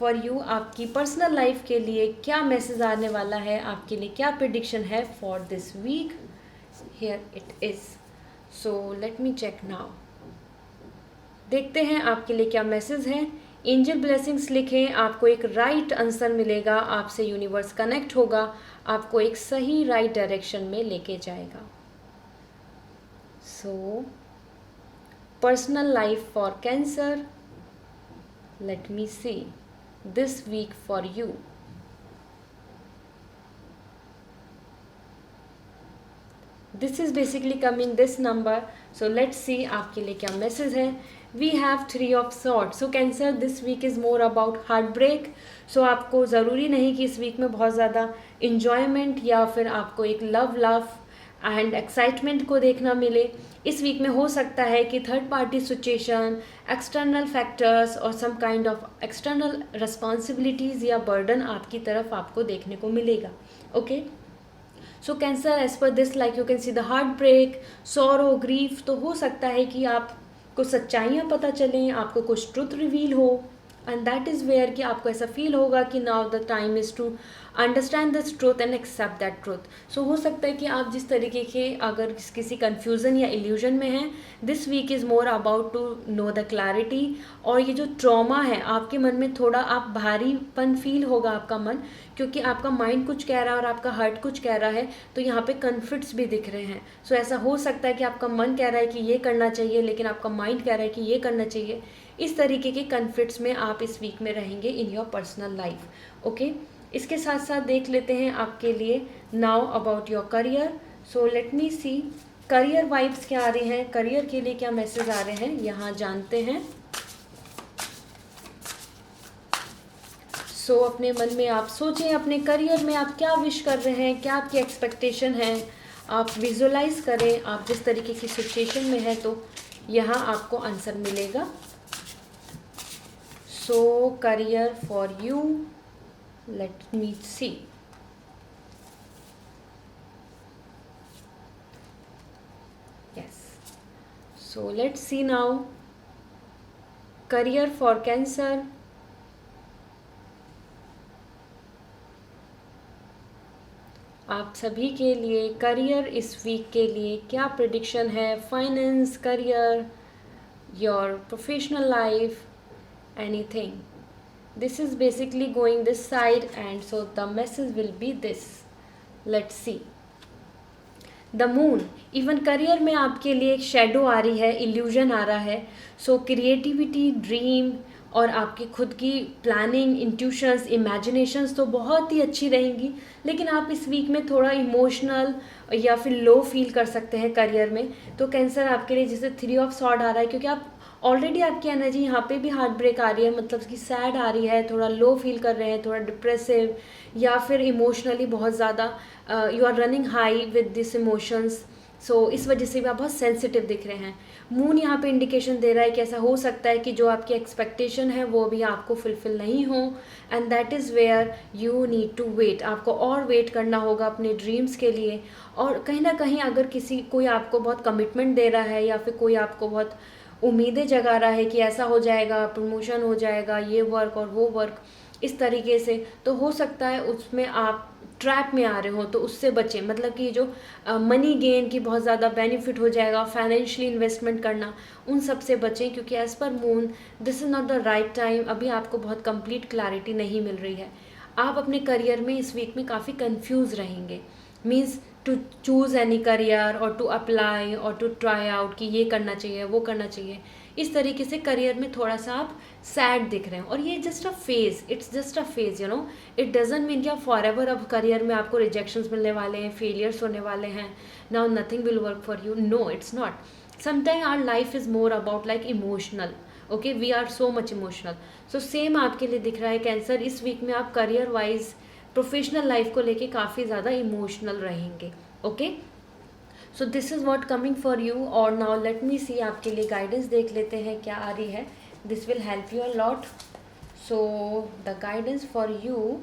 for you आपकी पर्सनल लाइफ के लिए क्या मैसेज आने वाला है, आपके लिए क्या प्रेडिक्शन है for this week. Here it is. So let me check now. देखते हैं आपके लिए क्या मैसेज है। एंजल ब्लेसिंग्स लिखें, आपको एक राइट आंसर मिलेगा, आपसे यूनिवर्स कनेक्ट होगा, आपको एक सही राइट डायरेक्शन में लेके जाएगा। So personal life for Cancer, let me see this week for you. This is basically coming this number. So let's see आपके लिए क्या मैसेज है। We have 3 of Swords। So Cancer, this week is more about heart break. So आपको ज़रूरी नहीं कि इस week में बहुत ज़्यादा इन्जॉयमेंट या फिर आपको एक लव एंड एक्साइटमेंट को देखना मिले। इस वीक में हो सकता है कि third party situation, external factors और some kind of external responsibilities या बर्डन आपकी तरफ आपको देखने को मिलेगा। Okay, so Cancer, as per this like you can see the heart break, sorrow, grief. तो हो सकता है कि आपको सच्चाइयाँ पता चलें, आपको कुछ ट्रुथ रिवील हो, एंड दैट इज़ वेयर कि आपको ऐसा फील होगा कि now the time is to understand this truth and accept that truth. So हो सकता है कि आप जिस तरीके के अगर किसी कन्फ्यूज़न या इल्यूजन में हैं, this week is more about to know the clarity. और ये जो ट्रॉमा है आपके मन में, थोड़ा आप भारीपन फील होगा आपका मन, क्योंकि आपका माइंड कुछ कह रहा है और आपका हार्ट कुछ कह रहा है। तो यहाँ पे कन्फ्लिक्ट्स भी दिख रहे हैं। सो ऐसा हो सकता है कि आपका मन कह रहा है कि ये करना चाहिए, लेकिन आपका माइंड कह रहा है कि ये करना चाहिए। इस तरीके के कन्फ्लिक्ट्स में आप इस वीक में रहेंगे in your personal life. Okay, इसके साथ साथ देख लेते हैं आपके लिए now about your career. So let me see career vibes क्या आ रही हैं, करियर के लिए क्या मैसेज आ रहे हैं, यहाँ जानते हैं। सो अपने मन में आप सोचें, अपने करियर में आप क्या विश कर रहे हैं, क्या आपकी एक्सपेक्टेशन है, आप विजुलाइज करें आप जिस तरीके की सिचुएशन में है, तो यहाँ आपको आंसर मिलेगा। So career for you, let me see. Yes, so let's see now career for Cancer. आप सभी के लिए करियर इस वीक के लिए क्या प्रेडिक्शन है, finance, career, your professional life, anything. This is basically going this side and so the message will be this. Let's see the moon. Even career में आपके लिए एक शेडो आ रही है, इल्यूजन आ रहा है। सो क्रिएटिविटी, ड्रीम और आपकी खुद की प्लानिंग, इंट्यूशंस, इमेजिनेशंस तो बहुत ही अच्छी रहेंगी, लेकिन आप इस वीक में थोड़ा इमोशनल या फिर लो फील कर सकते हैं करियर में। तो कैंसर आपके लिए जैसे 3 ऑफ सॉर्ड आ रहा है, क्योंकि आप ऑलरेडी आपकी एनर्जी यहाँ पे भी हार्ट ब्रेक आ रही है, मतलब कि सैड आ रही है, थोड़ा लो फील कर रहे हैं, थोड़ा डिप्रेसिव या फिर इमोशनली बहुत ज़्यादा you are running high with this emotions. So इस वजह से भी आप बहुत सेंसिटिव दिख रहे हैं। मून यहाँ पे इंडिकेशन दे रहा है कि ऐसा हो सकता है कि जो आपकी एक्सपेक्टेशन है वो भी आपको फुलफिल नहीं हो, and that is where you need to wait. आपको और वेट करना होगा अपने ड्रीम्स के लिए। और कहीं ना कहीं अगर कोई आपको बहुत कमिटमेंट दे रहा है या फिर कोई आपको बहुत उम्मीदें जगा रहा है कि ऐसा हो जाएगा, प्रमोशन हो जाएगा, ये वर्क और वो वर्क, इस तरीके से, तो हो सकता है उसमें आप ट्रैप में आ रहे हो, तो उससे बचें। मतलब कि जो मनी गेन की बहुत ज़्यादा बेनिफिट हो जाएगा, फाइनेंशियली इन्वेस्टमेंट करना, उन सब से बचें, क्योंकि as per moon this is not the right time. अभी आपको बहुत कंप्लीट क्लैरिटी नहीं मिल रही है। आप अपने करियर में इस वीक में काफ़ी कंफ्यूज रहेंगे। Means to choose any career और टू अप्लाई और टू ट्राई आउट कि ये करना चाहिए, वो करना चाहिए। इस तरीके से करियर में थोड़ा सा आप सैड दिख रहे हैं, और ये just a phase, it's just a phase, you know. It doesn't mean कि आप फॉर एवर अब करियर में आपको रिजेक्शंस मिलने वाले हैं, फेलियर्स होने वाले हैं, now nothing will work for you. No, it's not. Sometime our life is more about like emotional, okay, we are so much emotional. So same आपके लिए दिख रहा है कैंसर, इस वीक में आप करियर वाइज प्रोफेशनल लाइफ को लेके काफ़ी ज़्यादा इमोशनल रहेंगे, okay. So this is what coming for you. और नाउ लेट मी सी आपके लिए गाइडेंस देख लेते हैं क्या आ रही है। This will help you a lot. So the guidance for you,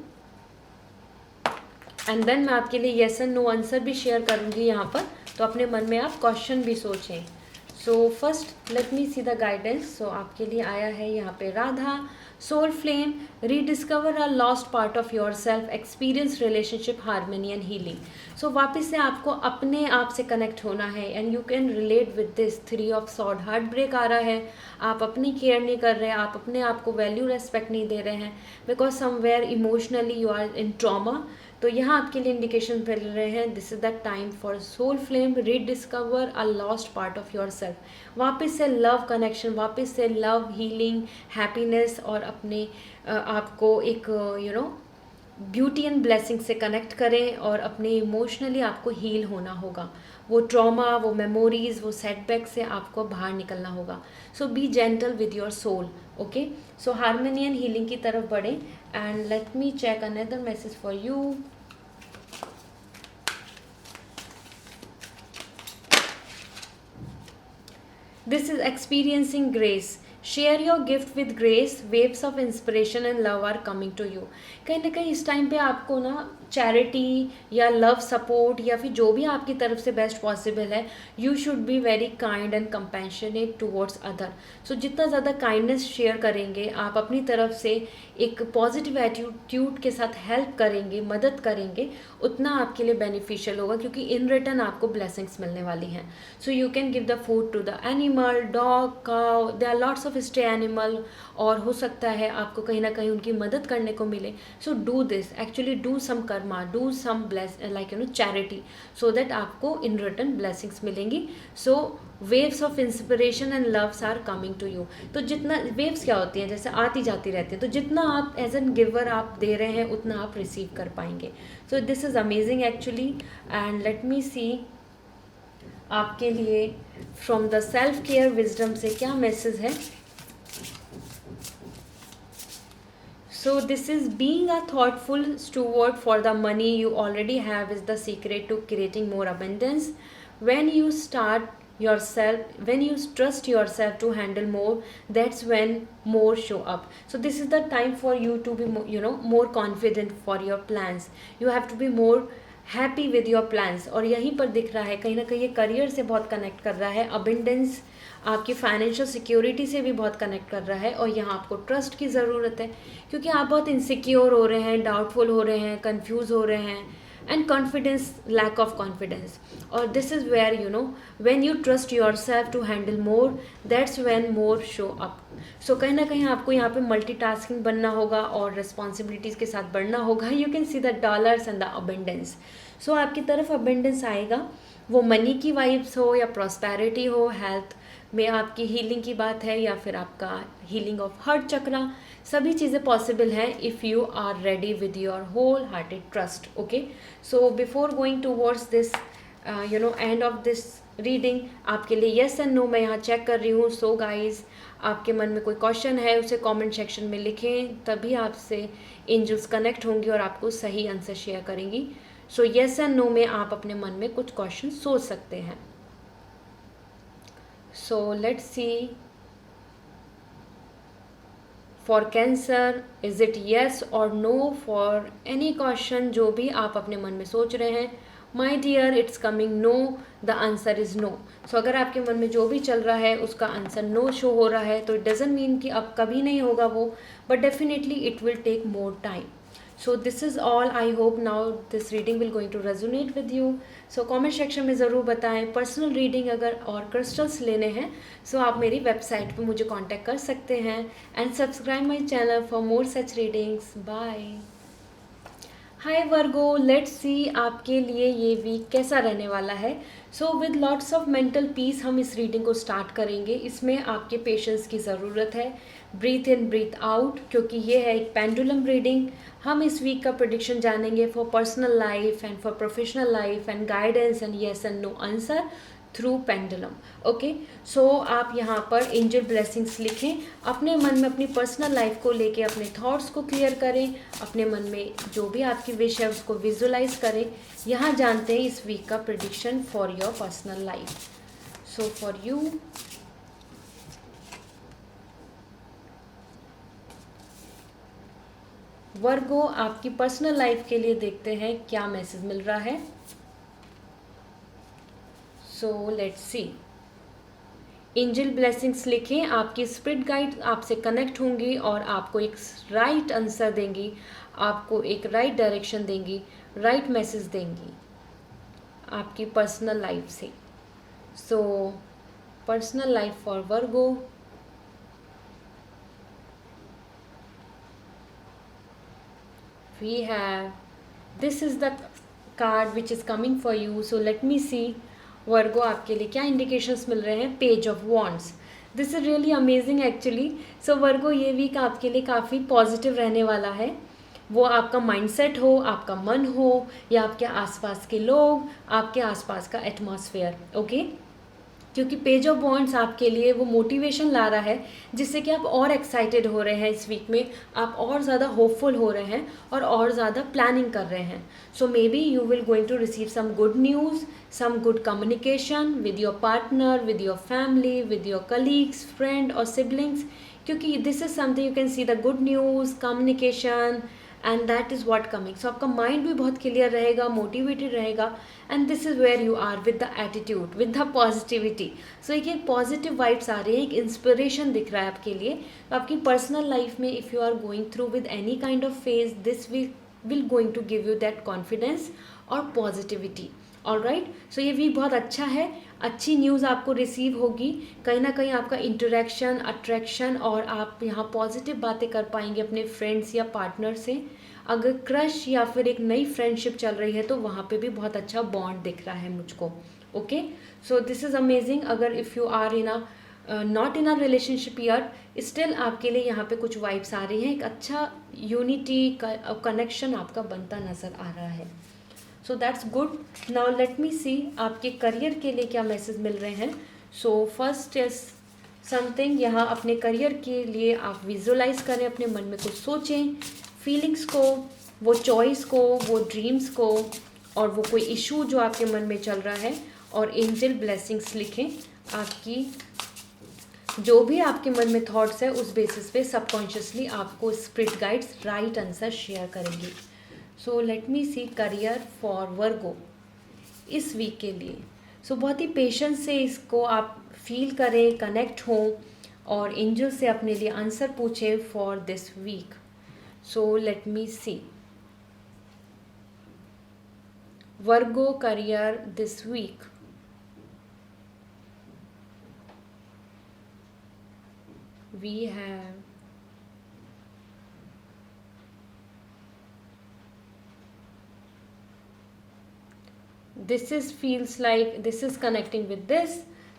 and then मैं आपके लिए येस एंड नो आंसर भी शेयर करूँगी यहाँ पर, तो अपने मन में आप क्वेश्चन भी सोचें। So first let me see the guidance. So आपके लिए आया है यहाँ पे Radha, soul flame, rediscover a lost part of yourself, experience relationship harmony and healing. So वापस से आपको अपने आप से कनेक्ट होना है, and you can relate with this 3 of sword. Heart break आ रहा है, आप अपनी केयर नहीं कर रहे हैं, आप अपने आप को वैल्यू रेस्पेक्ट नहीं दे रहे हैं, because somewhere emotionally you are in trauma. तो यहाँ आपके लिए इंडिकेशन मिल रहे हैं, this is the time for soul flame, rediscover a lost part of yourself. वापस से लव कनेक्शन, वापस से लव, हीलिंग, हैप्पीनेस, और अपने आपको एक you know beauty and blessing से कनेक्ट करें, और अपने इमोशनली आपको हील होना होगा। वो ट्रॉमा, वो मेमोरीज, वो सेटबैक से आपको बाहर निकलना होगा। So be gentle with your soul, okay. So harmony and healing की तरफ बढ़ें, and let me check another message for you. This is experiencing grace. Share your gift with grace. Waves of inspiration and love are coming to you. कहीं ना कहीं इस time पे आपको ना चैरिटी या लव सपोर्ट या फिर जो भी आपकी तरफ से बेस्ट पॉसिबल है, you should be very kind and compassionate towards other. So जितना ज़्यादा काइंडनेस शेयर करेंगे, आप अपनी तरफ से एक पॉजिटिव एटीट्यूड के साथ हेल्प करेंगे, मदद करेंगे, उतना आपके लिए बेनिफिशियल होगा, क्योंकि इन रिटर्न आपको ब्लेसिंग्स मिलने वाली हैं। So you can give the food to the animal, dog, cow, there are lots of of stray animal, और हो सकता है आपको कहीं ना कहीं उनकी मदद करने को मिले. So do this, actually do some karma, do some bless like charity, so that आपको इन रिटर्न ब्लेसिंग्स मिलेंगी. So waves of inspiration and loves are coming to you. तो जितना वेव्स क्या होती हैं, जैसे आती जाती रहती हैं, तो जितना आप एज एन गिवर आप दे रहे हैं उतना आप रिसीव कर पाएंगे. So this is amazing actually. And let me see आपके लिए from the self care wisdom से क्या मैसेज है. So this is being a thoughtful steward for the money you already have is the secret to creating more abundance. When you trust yourself to handle more, that's when more show up. So this is the time for you to be more confident for your plans. You have to be more happy with your plans. और यहीं पर दिख रहा है कहीं ना कहीं ये करियर से बहुत कनेक्ट कर रहा है, अबेंडेंस आपकी फाइनेंशियल सिक्योरिटी से भी बहुत कनेक्ट कर रहा है. और यहाँ आपको ट्रस्ट की ज़रूरत है क्योंकि आप बहुत इनसिक्योर हो रहे हैं, डाउटफुल हो रहे हैं, कंफ्यूज हो रहे हैं, and confidence, lack of confidence. और this is where when you trust yourself to handle more, that's when more show up. So कहीं ना कहीं आपको यहाँ पे मल्टीटास्किंग बनना होगा और रिस्पॉन्सिबिलिटीज़ के साथ बढ़ना होगा. You can see the dollars and the abundance. So आपकी तरफ अबेंडेंस आएगा, वो मनी की वाइब्स हो या प्रॉस्पेरिटी हो, हेल्थ में आपकी हीलिंग की बात है या फिर आपका हीलिंग ऑफ हार्ट चक्रा, सभी चीज़ें पॉसिबल हैं if you are ready with your whole hearted trust. Okay, so before going towards this end of this reading, आपके लिए येस एंड नो मैं यहाँ चेक कर रही हूँ. सो गाइज, आपके मन में कोई क्वेश्चन है उसे कमेंट सेक्शन में लिखें, तभी आपसे एंजल्स कनेक्ट होंगी और आपको सही आंसर शेयर करेंगी. सो येस एंड नो में आप अपने मन में कुछ क्वेश्चन सोच सकते हैं. So let's see for Cancer, is it yes और नो फॉर एनी क्वेश्चन जो भी आप अपने मन में सोच रहे हैं. My dear, it's coming no, the answer is no. So अगर आपके मन में जो भी चल रहा है उसका आंसर नो शो हो रहा है तो इट डजेंट मीन कि अब कभी नहीं होगा वो, but definitely it will take more time. So this is all. I hope now this reading will going to resonate with you. So comment section में ज़रूर बताएं. पर्सनल रीडिंग अगर और क्रिस्टल्स लेने हैं सो आप मेरी वेबसाइट पे मुझे कांटेक्ट कर सकते हैं. And subscribe my channel for more such readings. Bye. Hi Virgo, let's see आपके लिए ये वीक कैसा रहने वाला है. So with lots of mental peace हम इस रीडिंग को स्टार्ट करेंगे. इसमें आपके पेशेंस की ज़रूरत है. ब्रीथ इन ब्रीथ आउट, क्योंकि ये है एक पेंडुलम रीडिंग. हम इस वीक का प्रेडिक्शन जानेंगे for personal life and for professional life and guidance and yes and no answer through pendulum. Okay, so आप यहाँ पर एंजल ब्लेसिंग्स लिखें. अपने मन में अपनी पर्सनल लाइफ को लेके अपने थॉट्स को क्लियर करें. अपने मन में जो भी आपकी विश है उसको विजुलाइज करें. यहाँ जानते हैं इस वीक का prediction for your personal life. So for you, Virgo, आपकी पर्सनल लाइफ के लिए देखते हैं क्या मैसेज मिल रहा है. सो लेट्स सी. एंजल ब्लेसिंग्स लिखें. आपकी स्पिरिट गाइड आपसे कनेक्ट होंगी और आपको एक राइट आंसर देंगी, आपको एक राइट डायरेक्शन देंगी, राइट मैसेज देंगी आपकी पर्सनल लाइफ से. सो personal life for Virgo. We have, this is the card which is coming for you. So let me see Virgo आपके लिए क्या इंडिकेशंस मिल रहे हैं. Page of wands. This is really amazing actually. So Virgo, ये week आपके लिए काफ़ी पॉजिटिव रहने वाला है. वो आपका माइंडसेट हो, आपका मन हो, या आपके आसपास के लोग, आपके आसपास का एटमॉस्फेयर. ओके, क्योंकि पेज ऑफ वॉन्ड्स आपके लिए वो मोटिवेशन ला रहा है जिससे कि आप और एक्साइटेड हो रहे हैं इस वीक में, आप और ज़्यादा होपफुल हो रहे हैं और ज़्यादा प्लानिंग कर रहे हैं. So maybe you will going to receive some good news, some good communication with your partner, with your family, with your colleagues, friend और सिबलिंग्स, क्योंकि this is something you can see the good news, communication, and that is what coming. So आपका mind भी बहुत clear रहेगा, motivated रहेगा, and this is where you are with the attitude, with the positivity. So एक positive vibes आ रही है, एक इंस्पिरेशन दिख रहा है आपके लिए. तो आपकी पर्सनल लाइफ में if you are going through with any kind of phase, this will going to give you that confidence और पॉजिटिविटी. ऑल राइट, सो ये वीक बहुत अच्छा है. अच्छी न्यूज़ आपको रिसीव होगी, कहीं ना कहीं आपका इंटरेक्शन, अट्रैक्शन, और आप यहाँ पॉजिटिव बातें कर पाएंगे अपने फ्रेंड्स या पार्टनर से। अगर क्रश या फिर एक नई फ्रेंडशिप चल रही है तो वहाँ पे भी बहुत अच्छा बॉन्ड दिख रहा है मुझको। Okay, so this is amazing. अगर if you are in a not in a relationship year, still आपके लिए यहाँ पे कुछ वाइब्स आ रही हैं, एक अच्छा यूनिटी कनेक्शन आपका बनता नज़र आ रहा है। So that's good. Now let me see आपके करियर के लिए क्या मैसेज मिल रहे हैं। सो फर्स्ट इज समथिंग, यहाँ अपने करियर के लिए आप विजुअलाइज करें, अपने मन में कुछ सोचें, फीलिंग्स को, वो चॉइस को, वो ड्रीम्स को, और वो कोई इशू जो आपके मन में चल रहा है, और एंजल ब्लेसिंग्स लिखें। आपकी जो भी आपके मन में थॉट्स है उस बेसिस पे सबकॉन्शियसली आपको spirit guides right answer share करेंगे। So let me see career for Virgo इस वीक के लिए। सो बहुत ही पेशेंस से इसको आप फील करें, कनेक्ट हों, और एंजल से अपने लिए आंसर पूछें for this week. So let me see Virgo career this week. We have this is feels like this is connecting with this.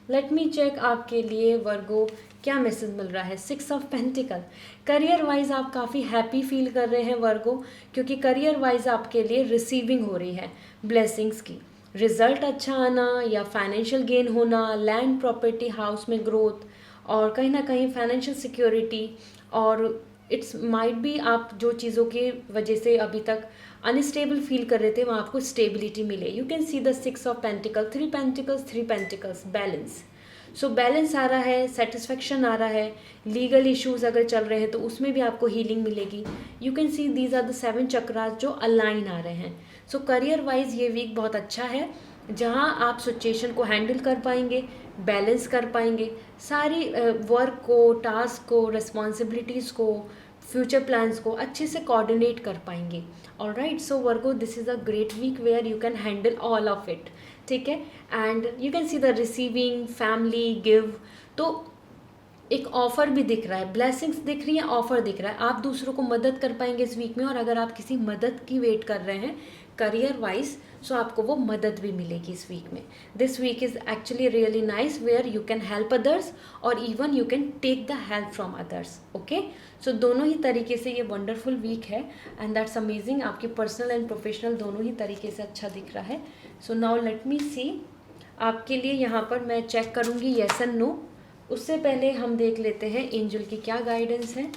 Let me check आपके लिए वर्गो क्या मैसेज मिल रहा है। 6 ऑफ पेंटिकल, करियर वाइज आप काफ़ी happy feel कर रहे हैं वर्गो, क्योंकि करियर वाइज आपके लिए रिसीविंग हो रही है ब्लेसिंग्स की, रिजल्ट अच्छा आना या फाइनेंशियल गेन होना, लैंड प्रॉपर्टी हाउस में ग्रोथ, और कहीं ना कहीं फाइनेंशियल सिक्योरिटी, और इट्स माइट बी आप जो चीज़ों की वजह से अभी तक अनस्टेबल फील कर रहे थे वहाँ आपको स्टेबिलिटी मिले। You can see the 6 of pentacle, 3 pentacles, 3 pentacles, balance. So balance आ रहा है, सेटिस्फेक्शन आ रहा है, लीगल इश्यूज अगर चल रहे हैं तो उसमें भी आपको हीलिंग मिलेगी। You can see these are the 7 chakras जो अलाइन आ रहे हैं। सो करियर वाइज ये वीक बहुत अच्छा है, जहाँ आप सिचुएशन को हैंडल कर पाएंगे, बैलेंस कर पाएंगे, सारी वर्क को, टास्क को, रिस्पॉन्सिबिलिटीज़ को, फ्यूचर प्लान्स को अच्छे से कोऑर्डिनेट कर पाएंगे। Alright, so Virgo this is a great week where you can handle all of it. ठीक है, and you can see the receiving, family, give, तो एक ऑफ़र भी दिख रहा है, ब्लेसिंग्स दिख रही है, ऑफ़र दिख रहा है, आप दूसरों को मदद कर पाएंगे इस वीक में। और अगर आप किसी मदद की वेट कर रहे हैं करियर वाइज, सो आपको वो मदद भी मिलेगी इस वीक में। This week is actually really nice where you can help others और even you can take the help from others. Okay, so दोनों ही तरीके से ये वंडरफुल वीक है, एंड दैट्स अमेजिंग। आपकी पर्सनल एंड प्रोफेशनल दोनों ही तरीके से अच्छा दिख रहा है। सो नाउ लेट मी सी आपके लिए यहाँ पर मैं चेक करूँगी येस एंड नो। उससे पहले हम देख लेते हैं एंजल की क्या गाइडेंस है।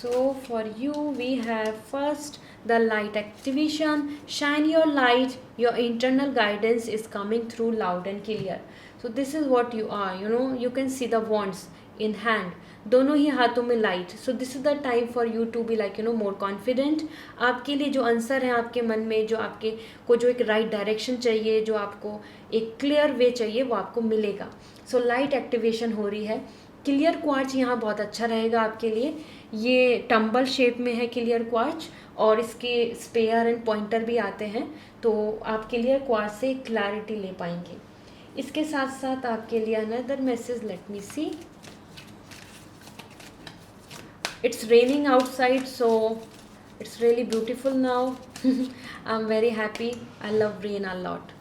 So for you we have first the light activation. Shine your light, your internal guidance is coming through loud and clear. So this is what you are, you know, you can see the wands in hand, दोनों ही हाथों में light. So this is the time for you to be like more confident. आपके लिए जो answer है आपके मन में, जो आपके को जो एक राइट डायरेक्शन चाहिए, जो आपको एक क्लियर वे चाहिए, वो आपको मिलेगा। सो लाइट एक्टिवेशन हो रही है। क्लियर क्वार्ट्ज यहाँ बहुत अच्छा रहेगा आपके लिए। ये टम्बल शेप में है क्लियर क्वार्ट्ज, और इसके स्पेयर एंड पॉइंटर भी आते हैं, तो आप क्लियर क्वार्ट्ज से क्लैरिटी ले पाएंगे। इसके साथ साथ आपके लिए another message, let me see. It's raining outside, so it's really beautiful now. I'm very happy. I love rain a lot.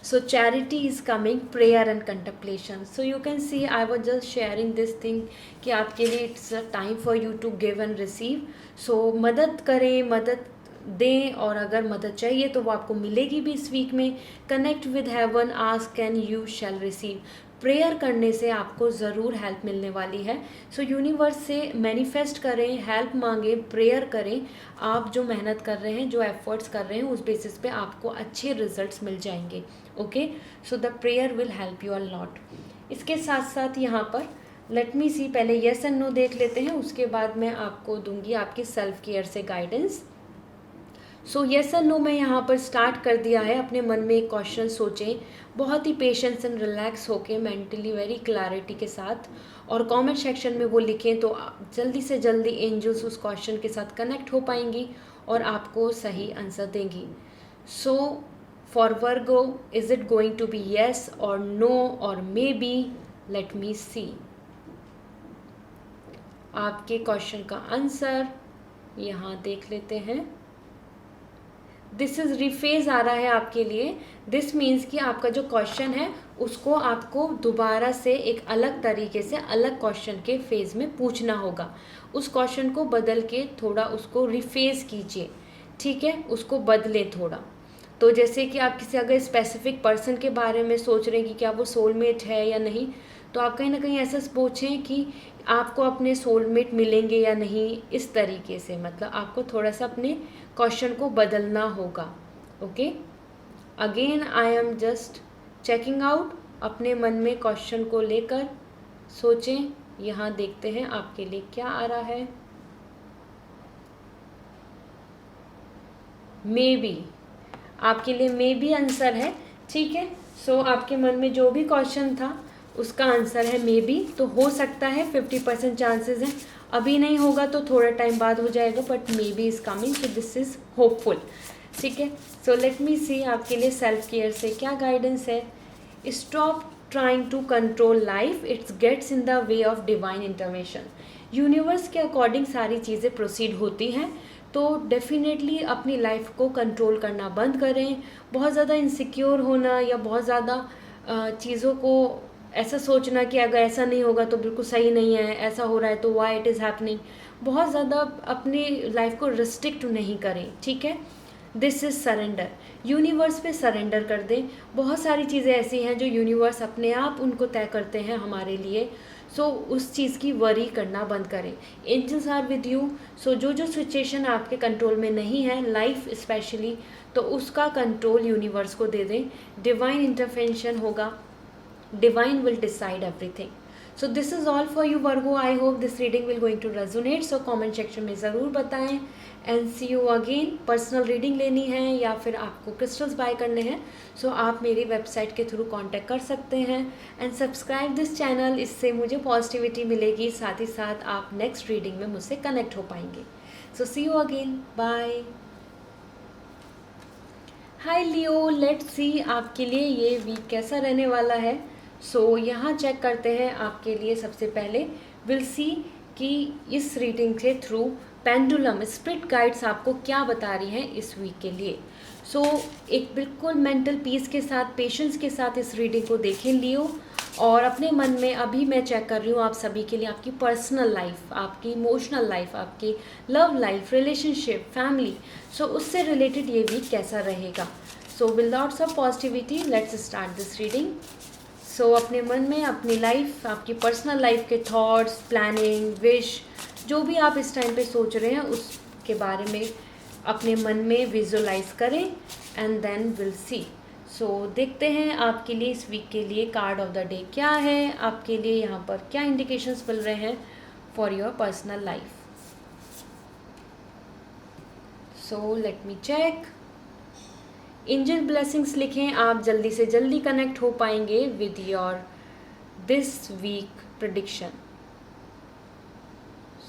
So charity is coming, prayer and contemplation. So you can see I was just sharing this thing कि आपके लिए it's a time for you to give and receive. So मदद करें, मदद दें, और अगर मदद चाहिए तो वो आपको मिलेगी भी इस वीक में। Connect with heaven, ask and you shall receive. Prayer करने से आपको ज़रूर हेल्प मिलने वाली है। सो यूनिवर्स से मैनिफेस्ट करें, हेल्प मांगें, प्रेयर करें। आप जो मेहनत कर रहे हैं, जो एफर्ट्स कर रहे हैं, उस बेसिस पे आपको अच्छे रिजल्ट्स मिल जाएंगे। Okay, so the prayer will help you a lot. इसके साथ साथ यहाँ पर लेट मी सी, पहले येस एंड नो देख लेते हैं, उसके बाद मैं आपको दूंगी आपकी सेल्फ केयर से guidance. So yes and no मैं यहाँ पर स्टार्ट कर दिया है। अपने मन में एक क्वेश्चन सोचें, बहुत ही पेशेंस एंड रिलैक्स होके, मेंटली वेरी क्लैरिटी के साथ, और कमेंट सेक्शन में वो लिखें तो जल्दी से जल्दी एंजल्स उस क्वेश्चन के साथ कनेक्ट हो पाएंगी और आपको सही आंसर देंगी। So for Virgo, is it going to be yes और नो और may be? Late me see. आपके क्वेश्चन का आंसर यहाँ देख लेते हैं। दिस इज रिफेज आ रहा है आपके लिए। दिस मीन्स कि आपका जो क्वेश्चन है उसको आपको दोबारा से एक अलग तरीके से अलग क्वेश्चन के फेज में पूछना होगा। उस क्वेश्चन को बदल के थोड़ा उसको रिफेज कीजिए, ठीक है, उसको बदले थोड़ा। तो जैसे कि आप किसी अगर स्पेसिफिक पर्सन के बारे में सोच रहे हैं कि क्या वो सोलमेट है या नहीं, तो आप कहीं ना कहीं ऐसा पूछें कि आपको अपने सोलमेट मिलेंगे या नहीं, इस तरीके से। मतलब आपको थोड़ा सा अपने क्वेश्चन को बदलना होगा। Okay, again I am just checking out. अपने मन में क्वेश्चन को लेकर सोचें। यहाँ देखते हैं आपके लिए क्या आ रहा है। मे बी, आपके लिए मे बी आंसर है, ठीक है। सो आपके मन में जो भी क्वेश्चन था उसका आंसर है मे बी। तो हो सकता है 50% चांसेस हैं, अभी नहीं होगा तो थोड़ा टाइम बाद हो जाएगा, but may be is coming, so this is hopeful, ठीक है। सो लेट मी सी आपके लिए सेल्फ केयर से क्या गाइडेंस है। Stop trying to control life, it's gets in the way of divine intervention. Universe के अकॉर्डिंग सारी चीज़ें प्रोसीड होती हैं, तो डेफिनेटली अपनी लाइफ को कंट्रोल करना बंद करें। बहुत ज़्यादा इनसिक्योर होना या बहुत ज़्यादा चीज़ों को ऐसा सोचना कि अगर ऐसा नहीं होगा तो बिल्कुल सही नहीं है, ऐसा हो रहा है तो वाई इट इज़ हैपनिंग, बहुत ज़्यादा अपनी लाइफ को रिस्ट्रिक्ट नहीं करें, ठीक है। दिस इज़ सरेंडर, यूनिवर्स पे सरेंडर कर दें। बहुत सारी चीज़ें ऐसी हैं जो यूनिवर्स अपने आप उनको तय करते हैं हमारे लिए। सो उस चीज़ की वरी करना बंद करें। Angels are with you. So जो सिचुएशन आपके कंट्रोल में नहीं है, लाइफ स्पेशली, तो उसका कंट्रोल यूनिवर्स को दे दें। डिवाइन इंटरवेंशन होगा, divine will decide everything. So this is all for you Virgo. I hope this reading will going to resonate. So comment section में ज़रूर बताएं and see you again. Personal reading लेनी है या फिर आपको क्रिस्टल्स बाय करने हैं, सो आप मेरी वेबसाइट के थ्रू कांटेक्ट कर सकते हैं। एंड सब्सक्राइब दिस चैनल, इससे मुझे पॉजिटिविटी मिलेगी, साथ ही साथ आप नेक्स्ट रीडिंग में मुझसे कनेक्ट हो पाएंगे। So see you again, bye. Hi Leo, let's see आपके लिए ये वीक कैसा रहने वाला है। सो यहाँ चेक करते हैं आपके लिए। सबसे पहले विल सी कि इस रीडिंग के थ्रू पेंडुलम स्पिरिट गाइड्स आपको क्या बता रही हैं इस वीक के लिए। सो एक बिल्कुल मेंटल पीस के साथ, पेशेंस के साथ इस रीडिंग को देखें लियो, और अपने मन में अभी मैं चेक कर रही हूँ आप सभी के लिए आपकी पर्सनल लाइफ, आपकी इमोशनल लाइफ, आपकी love life, relationship, family, so उससे रिलेटेड ये वीक कैसा रहेगा। So with lots of positivity let's start this reading. So अपने मन में अपनी लाइफ, आपकी पर्सनल लाइफ के थॉट्स, प्लानिंग, विश, जो भी आप इस टाइम पे सोच रहे हैं उसके बारे में अपने मन में विजुअलाइज करें एंड देन विल सी। सो देखते हैं आपके लिए इस वीक के लिए कार्ड ऑफ द डे क्या है, आपके लिए यहाँ पर क्या इंडिकेशंस मिल रहे हैं for your personal life. So let me check. Angel blessings लिखें, आप जल्दी से जल्दी कनेक्ट हो पाएंगे with your this week prediction.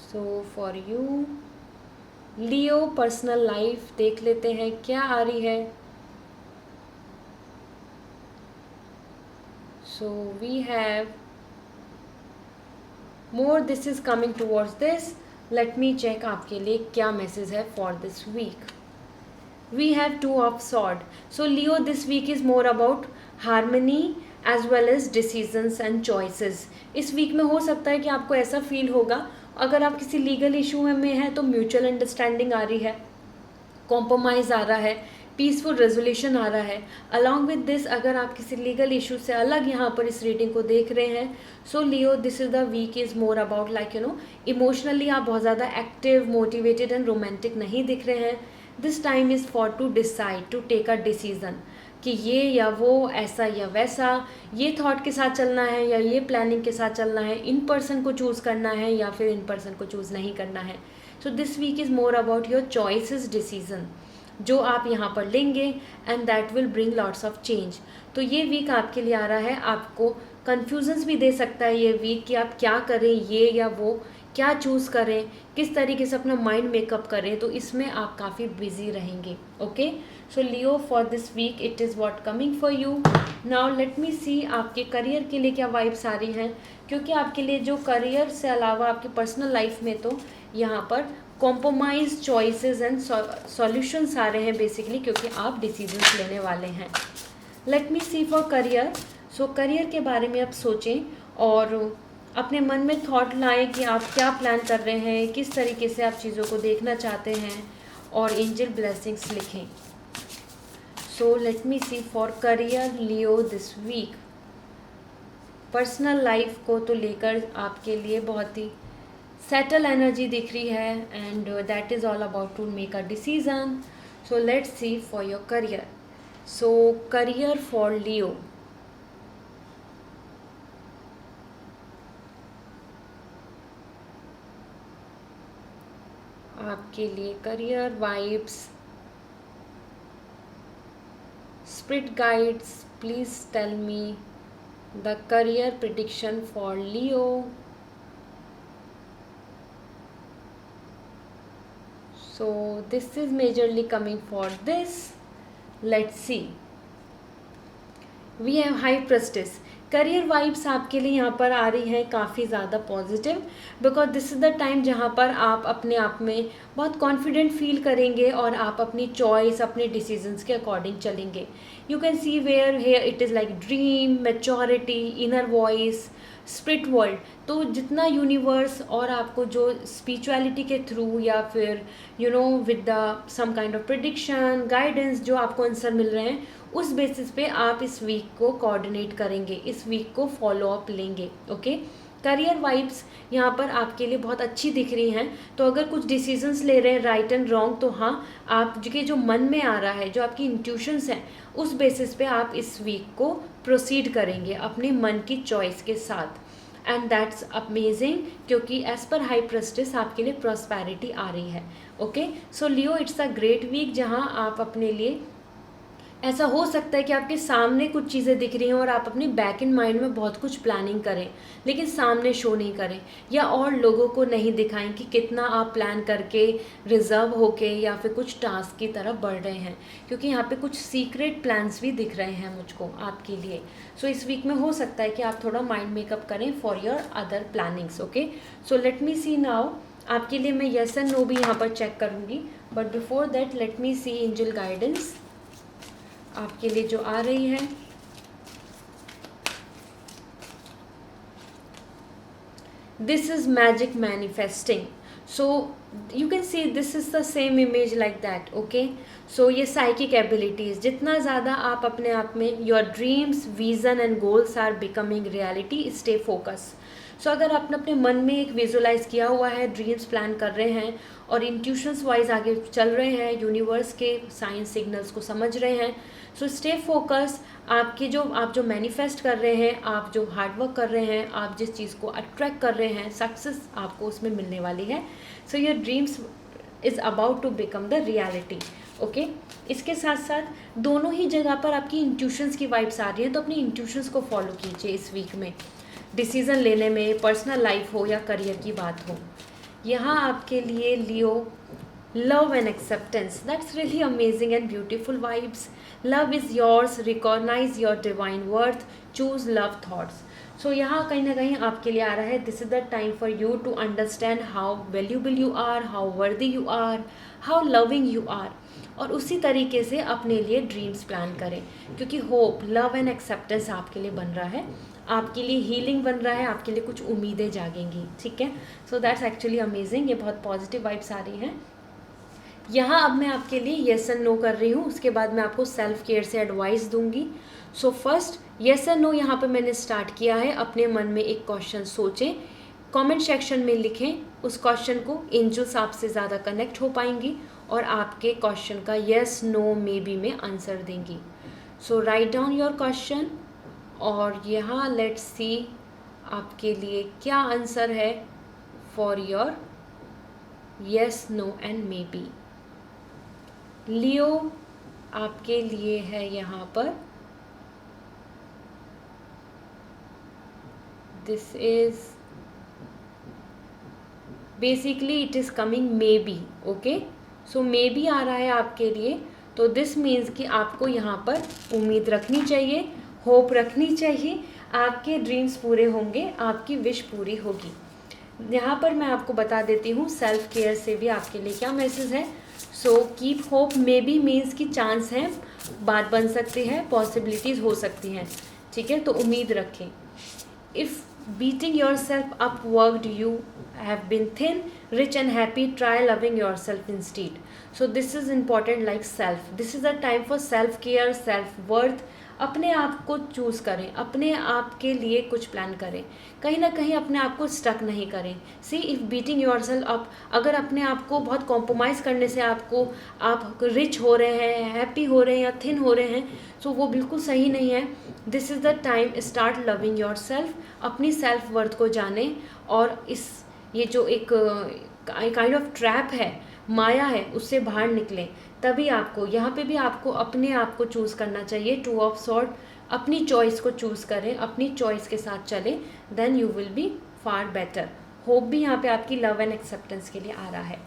So for you Leo, personal life देख लेते हैं क्या आ रही है। So we have more, this is coming towards this. Let me check आपके लिए क्या मैसेज है for this week. We have two of sword. So Leo, this week is more about harmony as well as decisions and choices. इस week में हो सकता है कि आपको ऐसा फील होगा, अगर आप किसी लीगल इशू में हैं तो म्यूचुअल अंडरस्टैंडिंग आ रही है, कॉम्प्रोमाइज़ आ रहा है, पीसफुल रेजोल्यूशन आ रहा है। अलॉन्ग विद दिस, अगर आप किसी लीगल इशू से अलग यहाँ पर इस रीडिंग को देख रहे हैं, so Leo this is the week is more about like emotionally आप बहुत ज़्यादा एक्टिव, मोटिवेटेड एंड रोमांटिक नहीं दिख रहे हैं। This time is for to decide, to take a decision कि ये या वो, ऐसा या वैसा, ये थॉट के साथ चलना है या ये प्लानिंग के साथ चलना है, इन पर्सन को चूज़ करना है या फिर इन पर्सन को चूज़ नहीं करना है। So this week is more about your choices, decision जो आप यहाँ पर लेंगे and that will bring lots of change. तो ये वीक आपके लिए आ रहा है, आपको कन्फ्यूजन्स भी दे सकता है ये वीक कि आप क्या करें, ये या वो, क्या चूज़ करें, किस तरीके से अपना माइंड मेकअप करें, तो इसमें आप काफ़ी बिजी रहेंगे. Okay, so Leo for this week it is what coming for you. Now let me see आपके करियर के लिए क्या वाइब्स आ रही हैं, क्योंकि आपके लिए जो करियर से अलावा आपकी पर्सनल लाइफ में तो यहाँ पर कॉम्प्रोमाइज चॉइसेस एंड सॉल्यूशंस आ रहे हैं बेसिकली, क्योंकि आप डिसीजंस लेने वाले हैं. Let me see for career. So career के बारे में आप सोचें और अपने मन में थॉट लाएं कि आप क्या प्लान कर रहे हैं, किस तरीके से आप चीज़ों को देखना चाहते हैं, और एंजल ब्लेसिंग्स लिखें. So let me see for career Leo this week. Personal life को तो लेकर आपके लिए बहुत ही सेटल एनर्जी दिख रही है, and that is all about to make a decision. So let's see for your career. So career for Leo. आपके लिए career vibes, spirit guides, please tell me the career prediction for Leo. So this is majorly coming for this. Let's see. We have High Priestess. Career vibes आपके लिए यहाँ पर आ रही हैं काफ़ी ज़्यादा positive, because this is the time जहाँ पर आप अपने आप में बहुत कॉन्फिडेंट फील करेंगे और आप अपनी चॉइस, अपने डिसीजंस के अकॉर्डिंग चलेंगे. You can see where here it is like dream, maturity, inner voice, spirit world. तो जितना यूनिवर्स और आपको जो स्पिरिचुअलिटी के थ्रू या फिर with the some kind of prediction guidance जो आपको आंसर मिल रहे हैं, उस बेसिस पे आप इस वीक को कोऑर्डिनेट करेंगे, इस वीक को फॉलो अप लेंगे. ओके, करियर वाइब्स यहाँ पर आपके लिए बहुत अच्छी दिख रही हैं. तो अगर कुछ डिसीजंस ले रहे हैं राइट एंड रॉन्ग, तो हाँ, आपके जो मन में आ रहा है, जो आपकी इंट्यूशंस हैं, उस बेसिस पे आप इस वीक को प्रोसीड करेंगे अपने मन की चॉइस के साथ. एंड दैट्स अमेजिंग, क्योंकि एज पर हाई प्रेस्टिस आपके लिए प्रॉस्पेरिटी आ रही है. Okay, so Leo it's a great week जहाँ आप अपने लिए, ऐसा हो सकता है कि आपके सामने कुछ चीज़ें दिख रही हैं और आप अपनी बैक इन माइंड में बहुत कुछ प्लानिंग करें, लेकिन सामने शो नहीं करें या और लोगों को नहीं दिखाएं कि कितना आप प्लान करके रिजर्व होके या फिर कुछ टास्क की तरफ बढ़ रहे हैं, क्योंकि यहाँ पे कुछ सीक्रेट प्लान्स भी दिख रहे हैं मुझको आपके लिए. सो इस वीक में हो सकता है कि आप थोड़ा माइंड मेकअप करें for your other plannings. Okay, so let me see now. आपके लिए मैं येस एंड नो भी यहाँ पर चेक करूँगी, but before that let me see angel guidance आपके लिए जो आ रही है. This is magic manifesting. So you can see this is the same image like that. Okay, so ये साइकिक एबिलिटीज, जितना ज़्यादा आप अपने आप में your dreams, vision and goals are becoming reality, stay focus. So अगर आपने अपने मन में एक विजुलाइज किया हुआ है, ड्रीम्स प्लान कर रहे हैं और इंट्यूशंस वाइज आगे चल रहे हैं, यूनिवर्स के साइंस सिग्नल्स को समझ रहे हैं, सो स्टे फोकस. आपके जो आप जो मैनिफेस्ट कर रहे हैं, आप जो हार्डवर्क कर रहे हैं, आप जिस चीज़ को अट्रैक्ट कर रहे हैं, सक्सेस आपको उसमें मिलने वाली है. So your dreams is about to become the reality. Okay, इसके साथ साथ दोनों ही जगह पर आपकी इंट्यूशंस की वाइब्स आ रही हैं, तो अपनी इंट्यूशंस को फॉलो कीजिए इस वीक में, डिसीज़न लेने में, पर्सनल लाइफ हो या करियर की बात हो. यहाँ आपके लिए लियो love and acceptance. That's really amazing and beautiful vibes. Love is yours. Recognize your divine worth. Choose love thoughts. So यहाँ कहीं ना कहीं आपके लिए आ रहा है, this is the time for you to understand how valuable you are, how worthy you are, how loving you are. और उसी तरीके से अपने लिए ड्रीम्स प्लान करें, क्योंकि होप, लव एंड एक्सेप्टेंस आपके लिए बन रहा है, आपके लिए हीलिंग बन रहा है, आपके लिए कुछ उम्मीदें जागेंगी. ठीक है, सो दैट्स एक्चुअली अमेजिंग. ये बहुत पॉजिटिव वाइब्स आ रही हैं. यहाँ अब मैं आपके लिए येस एंड नो कर रही हूँ, उसके बाद मैं आपको सेल्फ केयर से एडवाइस दूंगी. So first yes and no यहाँ पे मैंने स्टार्ट किया है. अपने मन में एक क्वेश्चन सोचें, कमेंट सेक्शन में लिखें उस क्वेश्चन को. एंजल्स आपसे ज़्यादा कनेक्ट हो पाएंगी और आपके क्वेश्चन का येस नो मे बी में आंसर देंगी. So write down your question और यहाँ लेट्स सी आपके लिए क्या आंसर है for your yes no and maybe. Leo आपके लिए है यहाँ पर, this is basically it is coming maybe, okay. So maybe आ रहा है आपके लिए, तो दिस मीन्स कि आपको यहाँ पर उम्मीद रखनी चाहिए, होप रखनी चाहिए, आपके ड्रीम्स पूरे होंगे, आपकी विश पूरी होगी। यहाँ पर मैं आपको बता देती हूँ सेल्फ केयर से भी आपके लिए क्या मैसेज है। So keep hope, may be means की चांस है, बात बन सकती है, पॉसिबिलिटीज़ हो सकती हैं, ठीक है। तो उम्मीद रखें। If beating yourself up worked, you have been thin, rich and happy, try loving yourself instead. So this is important, like self, this is the time for self care, self worth। अपने आप को choose करें, अपने आप के लिए कुछ plan करें, कहीं ना कहीं अपने आप को स्टक नहीं करें। सी if beating yourself up, अगर अपने आप को बहुत कॉम्प्रोमाइज़ करने से आपको, आप रिच हो रहे हैं, हैप्पी हो रहे हैं या थिन हो रहे हैं, सो वो बिल्कुल सही नहीं है। This is the time, start loving your self, अपनी सेल्फ वर्थ को जानें, और इस ये जो एक काइंड ऑफ ट्रैप है, माया है, उससे बाहर निकलें। तभी आपको यहाँ पे भी आपको अपने आप को चूज़ करना चाहिए। टू ऑफ सॉर्ड, अपनी चॉइस को चूज़ करें, अपनी चॉइस के साथ चलें, then you will be far better. Hope भी यहाँ पे आपकी लव एंड एक्सेप्टेंस के लिए आ रहा है।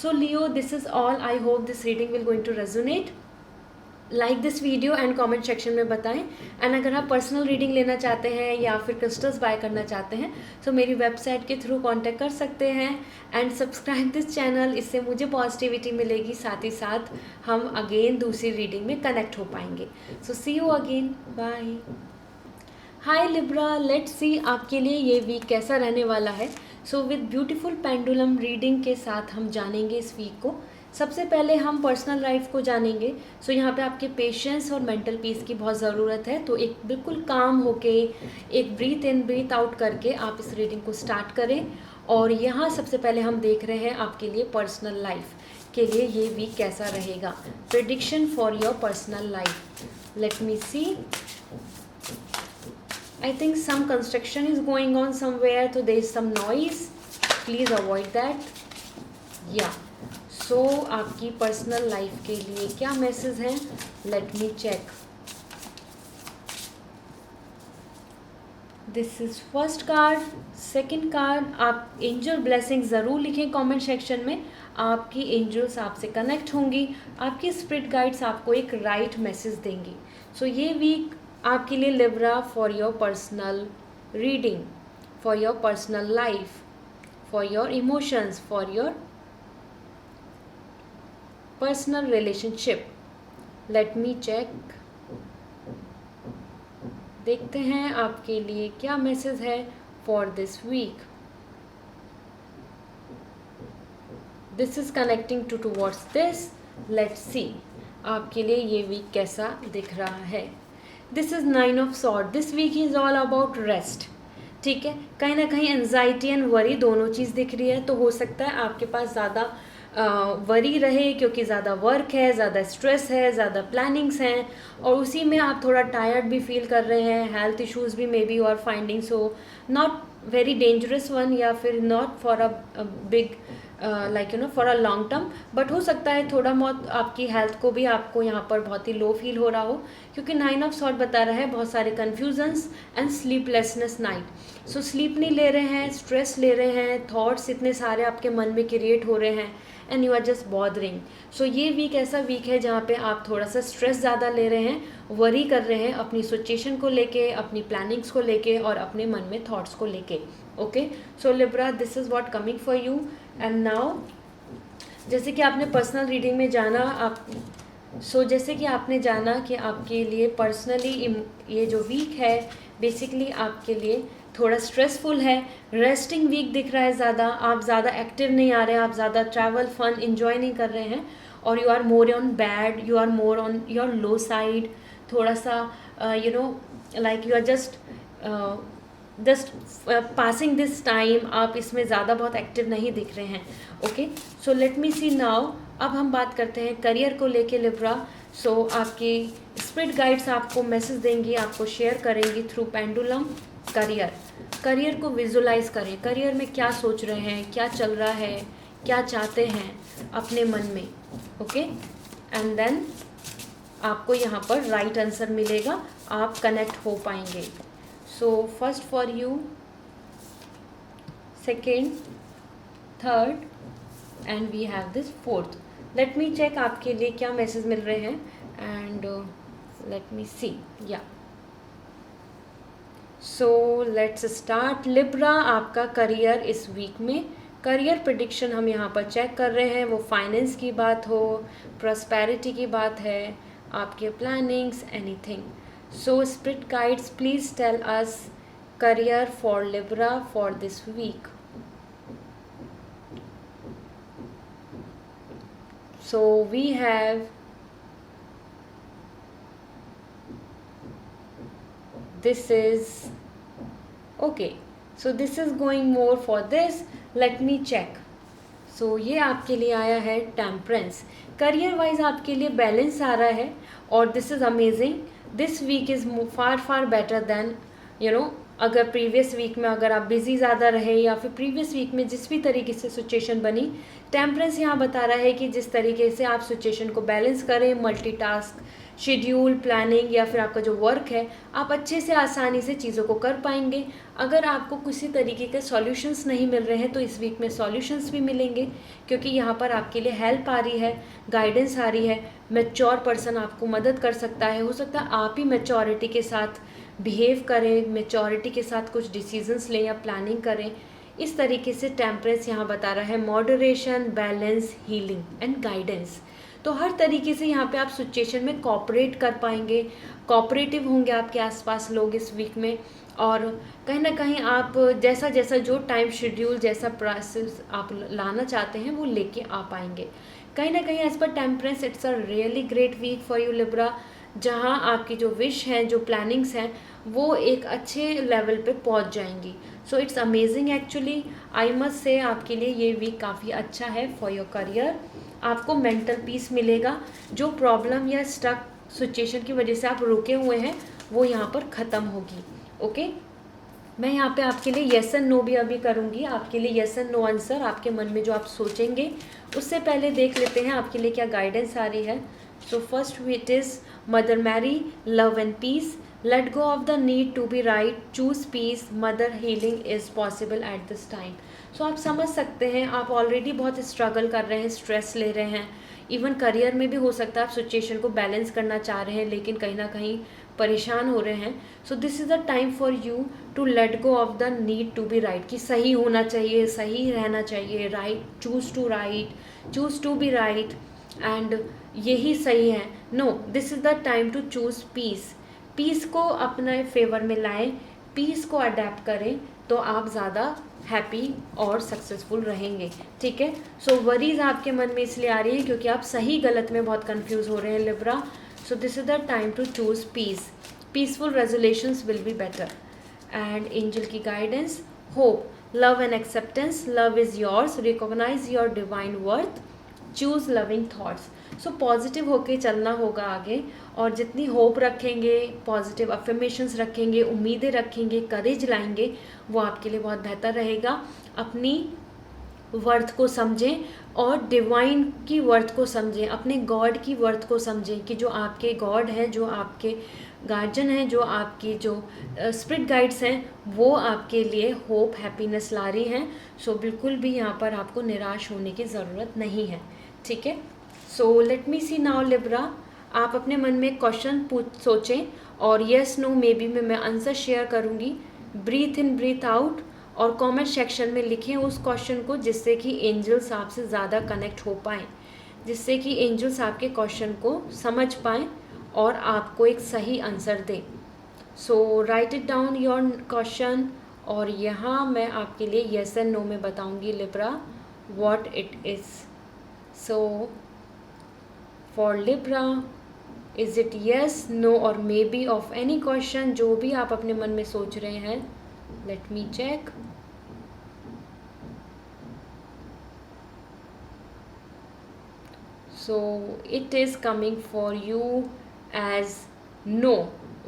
So Leo, this is all. I hope this reading will going to resonate. Like this video and comment section में बताएं। एंड अगर आप पर्सनल रीडिंग लेना चाहते हैं या फिर क्रिस्टल्स बाय करना चाहते हैं, तो मेरी वेबसाइट के थ्रू कांटेक्ट कर सकते हैं। एंड सब्सक्राइब दिस चैनल, इससे मुझे पॉजिटिविटी मिलेगी, साथ ही साथ हम अगेन दूसरी रीडिंग में कनेक्ट हो पाएंगे। So see you again, bye. Hi Libra, let's see आपके लिए ये वीक कैसा रहने वाला है। So with beautiful pendulum reading के साथ हम जानेंगे इस वीक को। सबसे पहले हम पर्सनल लाइफ को जानेंगे। सो यहाँ पे आपके पेशेंस और मेंटल पीस की बहुत ज़रूरत है, तो एक बिल्कुल काम होके, एक ब्रीथ इन ब्रीथ आउट करके आप इस रीडिंग को स्टार्ट करें। और यहाँ सबसे पहले हम देख रहे हैं आपके लिए पर्सनल लाइफ के लिए ये वीक कैसा रहेगा। Prediction for your personal life, let me see. I think some construction is going on somewhere, so there is some noise. Please avoid that. Yeah. So आपकी पर्सनल लाइफ के लिए क्या message है, let me check. This is first card, second card. आप angel blessing ज़रूर लिखें comment section में। आपकी एंजल्स आपसे कनेक्ट होंगी, आपकी स्पिरिट गाइड्स आपको एक राइट मैसेज देंगी। सो ये वीक आपके लिए Libra, for your personal reading, for your personal life, for your emotions, for your personal relationship. Let me check. देखते हैं आपके लिए क्या मैसेज है for this week. This is connecting towards this. Let's see आपके लिए ये वीक कैसा दिख रहा है। This is 9 of sword. This week is all about rest, ठीक है। कहीं ना कहीं एनजाइटी एंड वरी दोनों चीज़ दिख रही है, तो हो सकता है आपके पास ज़्यादा वरी रहे, क्योंकि ज़्यादा वर्क है, ज़्यादा स्ट्रेस है, ज़्यादा प्लानिंग्स हैं, और उसी में आप थोड़ा टायर्ड भी फील कर रहे हैं। हेल्थ इश्यूज़ भी maybe you are finding, so not very dangerous one, या फिर not for a big like you know for a long term, but हो सकता है थोड़ा बहुत आपकी हेल्थ को भी आपको यहाँ पर बहुत ही लो फील हो रहा हो, क्योंकि 9 ऑफ सॉर्ड बता रहा है बहुत सारे confusions and sleeplessness night. So sleep नहीं ले रहे हैं, स्ट्रेस ले रहे हैं, थॉट्स इतने सारे आपके मन में क्रिएट हो रहे हैं, and you are just bothering. So ये वीक ऐसा वीक है जहाँ पे आप थोड़ा सा स्ट्रेस ज़्यादा ले रहे हैं, वरी कर रहे हैं अपनी सिचुएशन को लेके, अपनी प्लानिंग्स को लेके, और अपने मन में थॉट्स को लेके। Okay, so Libra, this is what coming for you. And now, जैसे कि आपने पर्सनल रीडिंग में जाना, आप जैसे कि आपने जाना कि आपके लिए पर्सनली ये जो वीक है बेसिकली आपके लिए थोड़ा स्ट्रेसफुल है, रेस्टिंग वीक दिख रहा है ज़्यादा, आप ज़्यादा एक्टिव नहीं आ रहे हैं, आप ज़्यादा ट्रैवल फन इन्जॉय नहीं कर रहे हैं, और you are more on bad, you are more on your low side, थोड़ा सा you know like you are just passing this time, आप इसमें ज़्यादा बहुत एक्टिव नहीं दिख रहे हैं। Okay, so let me see now. अब हम बात करते हैं करियर को लेके लिब्रा। सो आपकी स्पिरिट गाइड्स आपको मैसेज देंगी, आपको शेयर करेंगी थ्रू पेंडुलम। करियर को विजुलाइज करें, करियर में क्या सोच रहे हैं, क्या चल रहा है, क्या चाहते हैं अपने मन में। ओके, एंड देन आपको यहाँ पर राइट आंसर मिलेगा, आप कनेक्ट हो पाएंगे। So first for you, second, third and we have this fourth. Let me check आपके लिए क्या मैसेज मिल रहे हैं एंड लेट मी सी. या सो लेट्स स्टार्ट. लिब्रा, आपका करियर इस वीक में, करियर प्रिडिक्शन हम यहाँ पर चेक कर रहे हैं. वो फाइनेंस की बात हो, प्रॉस्पेरिटी की बात है, आपके plannings, anything. So spirit guides, please tell us career for Libra for this week. So we have this is okay. So this is going more for this. Let me check. So ये आपके लिए आया है temperance. Career wise आपके लिए balance आ रहा है और this is amazing. This week is far better than अगर प्रीवियस वीक में अगर आप बिजी ज़्यादा रहे या फिर प्रीवियस वीक में जिस भी तरीके से सिचुएशन बनी, टेम्परेंस यहाँ बता रहा है कि जिस तरीके से आप सिचुएशन को बैलेंस करें, मल्टीटास्क, शेड्यूल, प्लानिंग या फिर आपका जो वर्क है, आप अच्छे से आसानी से चीज़ों को कर पाएंगे. अगर आपको किसी तरीके के सॉल्यूशंस नहीं मिल रहे हैं तो इस वीक में सॉल्यूशंस भी मिलेंगे, क्योंकि यहाँ पर आपके लिए हेल्प आ रही है, गाइडेंस आ रही है. मैच्योर पर्सन आपको मदद कर सकता है. हो सकता है आप ही मैच्योरिटी के साथ बिहेव करें, मैच्योरिटी के साथ कुछ डिसीजंस लें या प्लानिंग करें. इस तरीके से टेम्परेंस यहाँ बता रहा है moderation, balance, healing and guidance. तो हर तरीके से यहाँ पे आप सिचुएशन में कोऑपरेट कर पाएंगे, कोऑपरेटिव होंगे आपके आसपास लोग इस वीक में. और कहीं ना कहीं आप जैसा जैसा जो टाइम शेड्यूल, जैसा प्रोसेस आप लाना चाहते हैं वो लेके आ पाएंगे. कहीं ना कहीं as per temperance it's a really great week for you Libra, जहाँ आपकी जो विश हैं, जो प्लानिंग्स हैं, वो एक अच्छे लेवल पे पहुंच जाएंगी. सो it's amazing actually. I must say आपके लिए ये वीक काफ़ी अच्छा है फॉर योर करियर. आपको मेंटल पीस मिलेगा. जो प्रॉब्लम या स्टक सिचुएशन की वजह से आप रुके हुए हैं वो यहाँ पर ख़त्म होगी. ओके मैं यहाँ पे आपके लिए येस एंड नो भी अभी करूँगी. आपके लिए येस एंड नो आंसर आपके मन में जो आप सोचेंगे. उससे पहले देख लेते हैं आपके लिए क्या गाइडेंस आ रही है. So first it is Mother Mary, love and peace. Let go of the need to be right, choose peace, mother healing is possible at this time. So आप समझ सकते हैं आप ऑलरेडी बहुत स्ट्रगल कर रहे हैं, स्ट्रेस ले रहे हैं. इवन करियर में भी हो सकता है आप सिचुएशन को बैलेंस करना चाह रहे हैं लेकिन कहीं ना कहीं परेशान हो रहे हैं. So this is the time for you to let go of the need to be right, कि सही होना चाहिए, सही रहना चाहिए, right, choose to right, choose to be right and यही सही है. No, this is the time to choose peace. Peace को अपने फेवर में लाएं, पीस को अडेप्ट करें तो आप ज़्यादा हैप्पी और सक्सेसफुल रहेंगे. ठीक है. सो वरीज आपके मन में इसलिए आ रही है क्योंकि आप सही गलत में बहुत कंफ्यूज हो रहे हैं Libra. So this is the time to choose peace. Peaceful resolutions will be better. And angel की guidance, hope, love and acceptance. Love is yours, recognize your divine worth, choose loving thoughts. So positive होके चलना होगा आगे और जितनी hope रखेंगे, positive affirmations रखेंगे, उम्मीदें रखेंगे, करेज लाएंगे, वो आपके लिए बहुत बेहतर रहेगा. अपनी वर्थ को समझें और डिवाइन की वर्थ को समझें, अपने गॉड की वर्थ को समझें कि जो आपके गॉड हैं, जो आपके गार्जियन हैं, जो आपकी जो स्पिरिट गाइड्स हैं, वो आपके लिए होप, हैप्पीनेस ला रही हैं. सो बिल्कुल भी यहाँ पर आपको निराश होने की ज़रूरत नहीं है. ठीक है. So let me see now Libra. आप अपने मन में क्वेश्चन सोचें और येस नो मे बी में मैं आंसर शेयर करूँगी. ब्रीथ इन ब्रीथ आउट और कमेंट सेक्शन में लिखें उस क्वेश्चन को जिससे कि एंजल्स आपसे ज़्यादा कनेक्ट हो पाएँ, जिससे कि एंजल्स आपके क्वेश्चन को समझ पाएँ और आपको एक सही आंसर दें. So write it down your question और यहाँ मैं आपके लिए येस एंड नो में बताऊँगी Libra what it is. So for Libra, is it yes, no और maybe of any question, जो भी आप अपने मन में सोच रहे हैं. Let me check. So it is coming for you as no.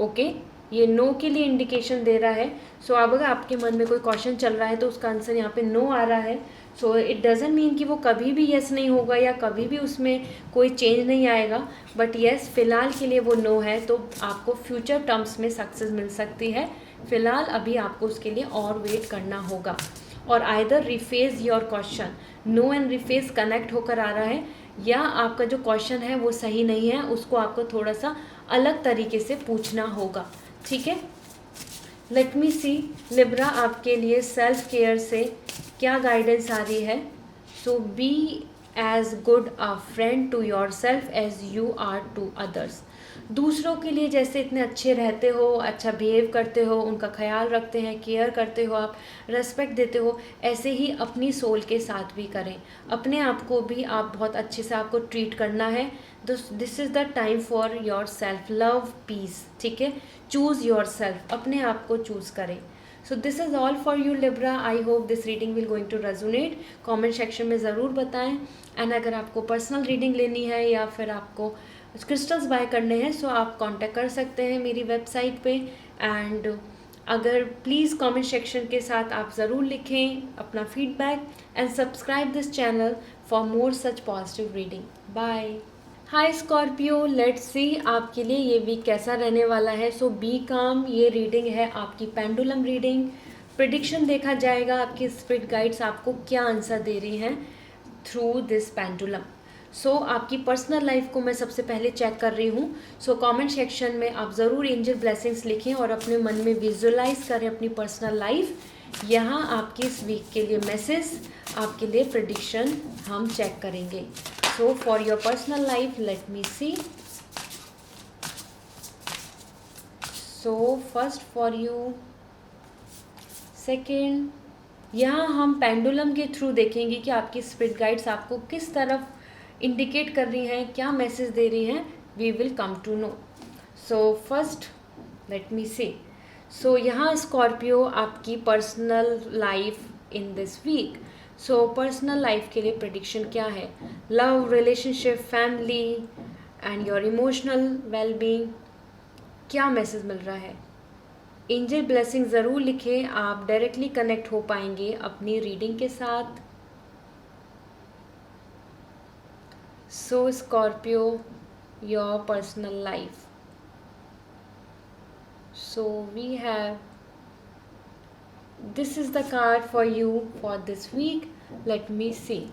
Okay, ये नो के लिए इंडिकेशन दे रहा है. सो अब अगर आपके मन में कोई क्वेश्चन चल रहा है तो उसका आंसर यहाँ पे नो आ रहा है. सो इट डजेंट मीन कि वो कभी भी येस नहीं होगा या कभी भी उसमें कोई चेंज नहीं आएगा. बट येस, फ़िलहाल के लिए वो नो है. तो आपको फ्यूचर टर्म्स में सक्सेस मिल सकती है. फ़िलहाल अभी आपको उसके लिए और वेट करना होगा. और either rephrase your question, no and rephrase connect होकर आ रहा है, या आपका जो क्वेश्चन है वो सही नहीं है, उसको आपको थोड़ा सा अलग तरीके से पूछना होगा, ठीक है। लेट मी सी लिब्रा आपके लिए सेल्फ केयर से क्या गाइडेंस आ रही है। So be as good a friend to yourself as you are to others. दूसरों के लिए जैसे इतने अच्छे रहते हो, अच्छा बिहेव करते हो, उनका ख्याल रखते हैं, केयर करते हो, आप रेस्पेक्ट देते हो, ऐसे ही अपनी सोल के साथ भी करें। अपने आप को भी आप बहुत अच्छे से आपको ट्रीट करना है। This is the time for your self love piece, ठीक है। चूज़ योर सेल्फ, अपने आप को चूज़ करें। So this is all for you Libra. I hope this reading will going to resonate. Comment section में ज़रूर बताएं। एंड अगर आपको पर्सनल रीडिंग लेनी है या फिर आपको क्रिस्टल्स बाय करने हैं, सो आप कांटेक्ट कर सकते हैं मेरी वेबसाइट पे। एंड अगर प्लीज़ कमेंट सेक्शन के साथ आप ज़रूर लिखें अपना feedback and subscribe this channel for more such positive reading. Bye. Hi Scorpio, let's see आपके लिए ये वीक कैसा रहने वाला है। सो बी काम, ये रीडिंग है आपकी पेंडुलम रीडिंग। प्रिडिक्शन देखा जाएगा आपकी स्पिरिट गाइड्स आपको क्या आंसर दे रही हैं थ्रू दिस पेंडुलम। सो आपकी पर्सनल लाइफ को मैं सबसे पहले चेक कर रही हूँ। सो कमेंट सेक्शन में आप ज़रूर एंजल ब्लेसिंग्स लिखें और अपने मन में विजुअलाइज करें अपनी पर्सनल लाइफ। यहाँ आपकी इस वीक के लिए मैसेज, आपके लिए प्रेडिक्शन हम चेक करेंगे। So for your personal life let me see. So first for you, second, यहाँ हम पेंडुलम के थ्रू देखेंगे कि आपकी स्पिरिट गाइड्स आपको किस तरफ इंडिकेट कर रही हैं, क्या मैसेज दे रही हैं। We will come to know. So first let me see. So यहाँ स्कॉर्पियो आपकी personal life in this week. So personal life के लिए प्रेडिक्शन क्या है। Love, relationship, family and your emotional wellbeing, क्या मैसेज मिल रहा है। एंजल ब्लेसिंग ज़रूर लिखें, आप डायरेक्टली कनेक्ट हो पाएंगे अपनी रीडिंग के साथ। So Scorpio, your personal life. So we have, this is the card for you for this week. Let me see.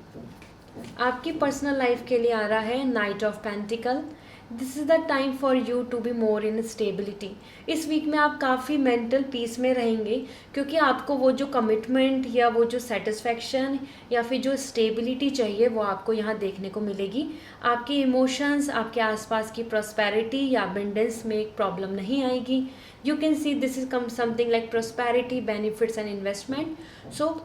आपकी पर्सनल लाइफ के लिए आ रहा है knight of pentacles. This is the time for you to be more in stability. इस week में आप काफ़ी मेंटल पीस में रहेंगे, क्योंकि आपको वो जो कमिटमेंट या वो जो सेटिस्फैक्शन या फिर जो स्टेबिलिटी चाहिए वो आपको यहाँ देखने को मिलेगी। आपके इमोशंस, आपके आसपास की प्रॉस्पेरिटी या अबंडेंस में एक प्रॉब्लम नहीं आएगी। You can see this is come something like prosperity, benefits and investment. So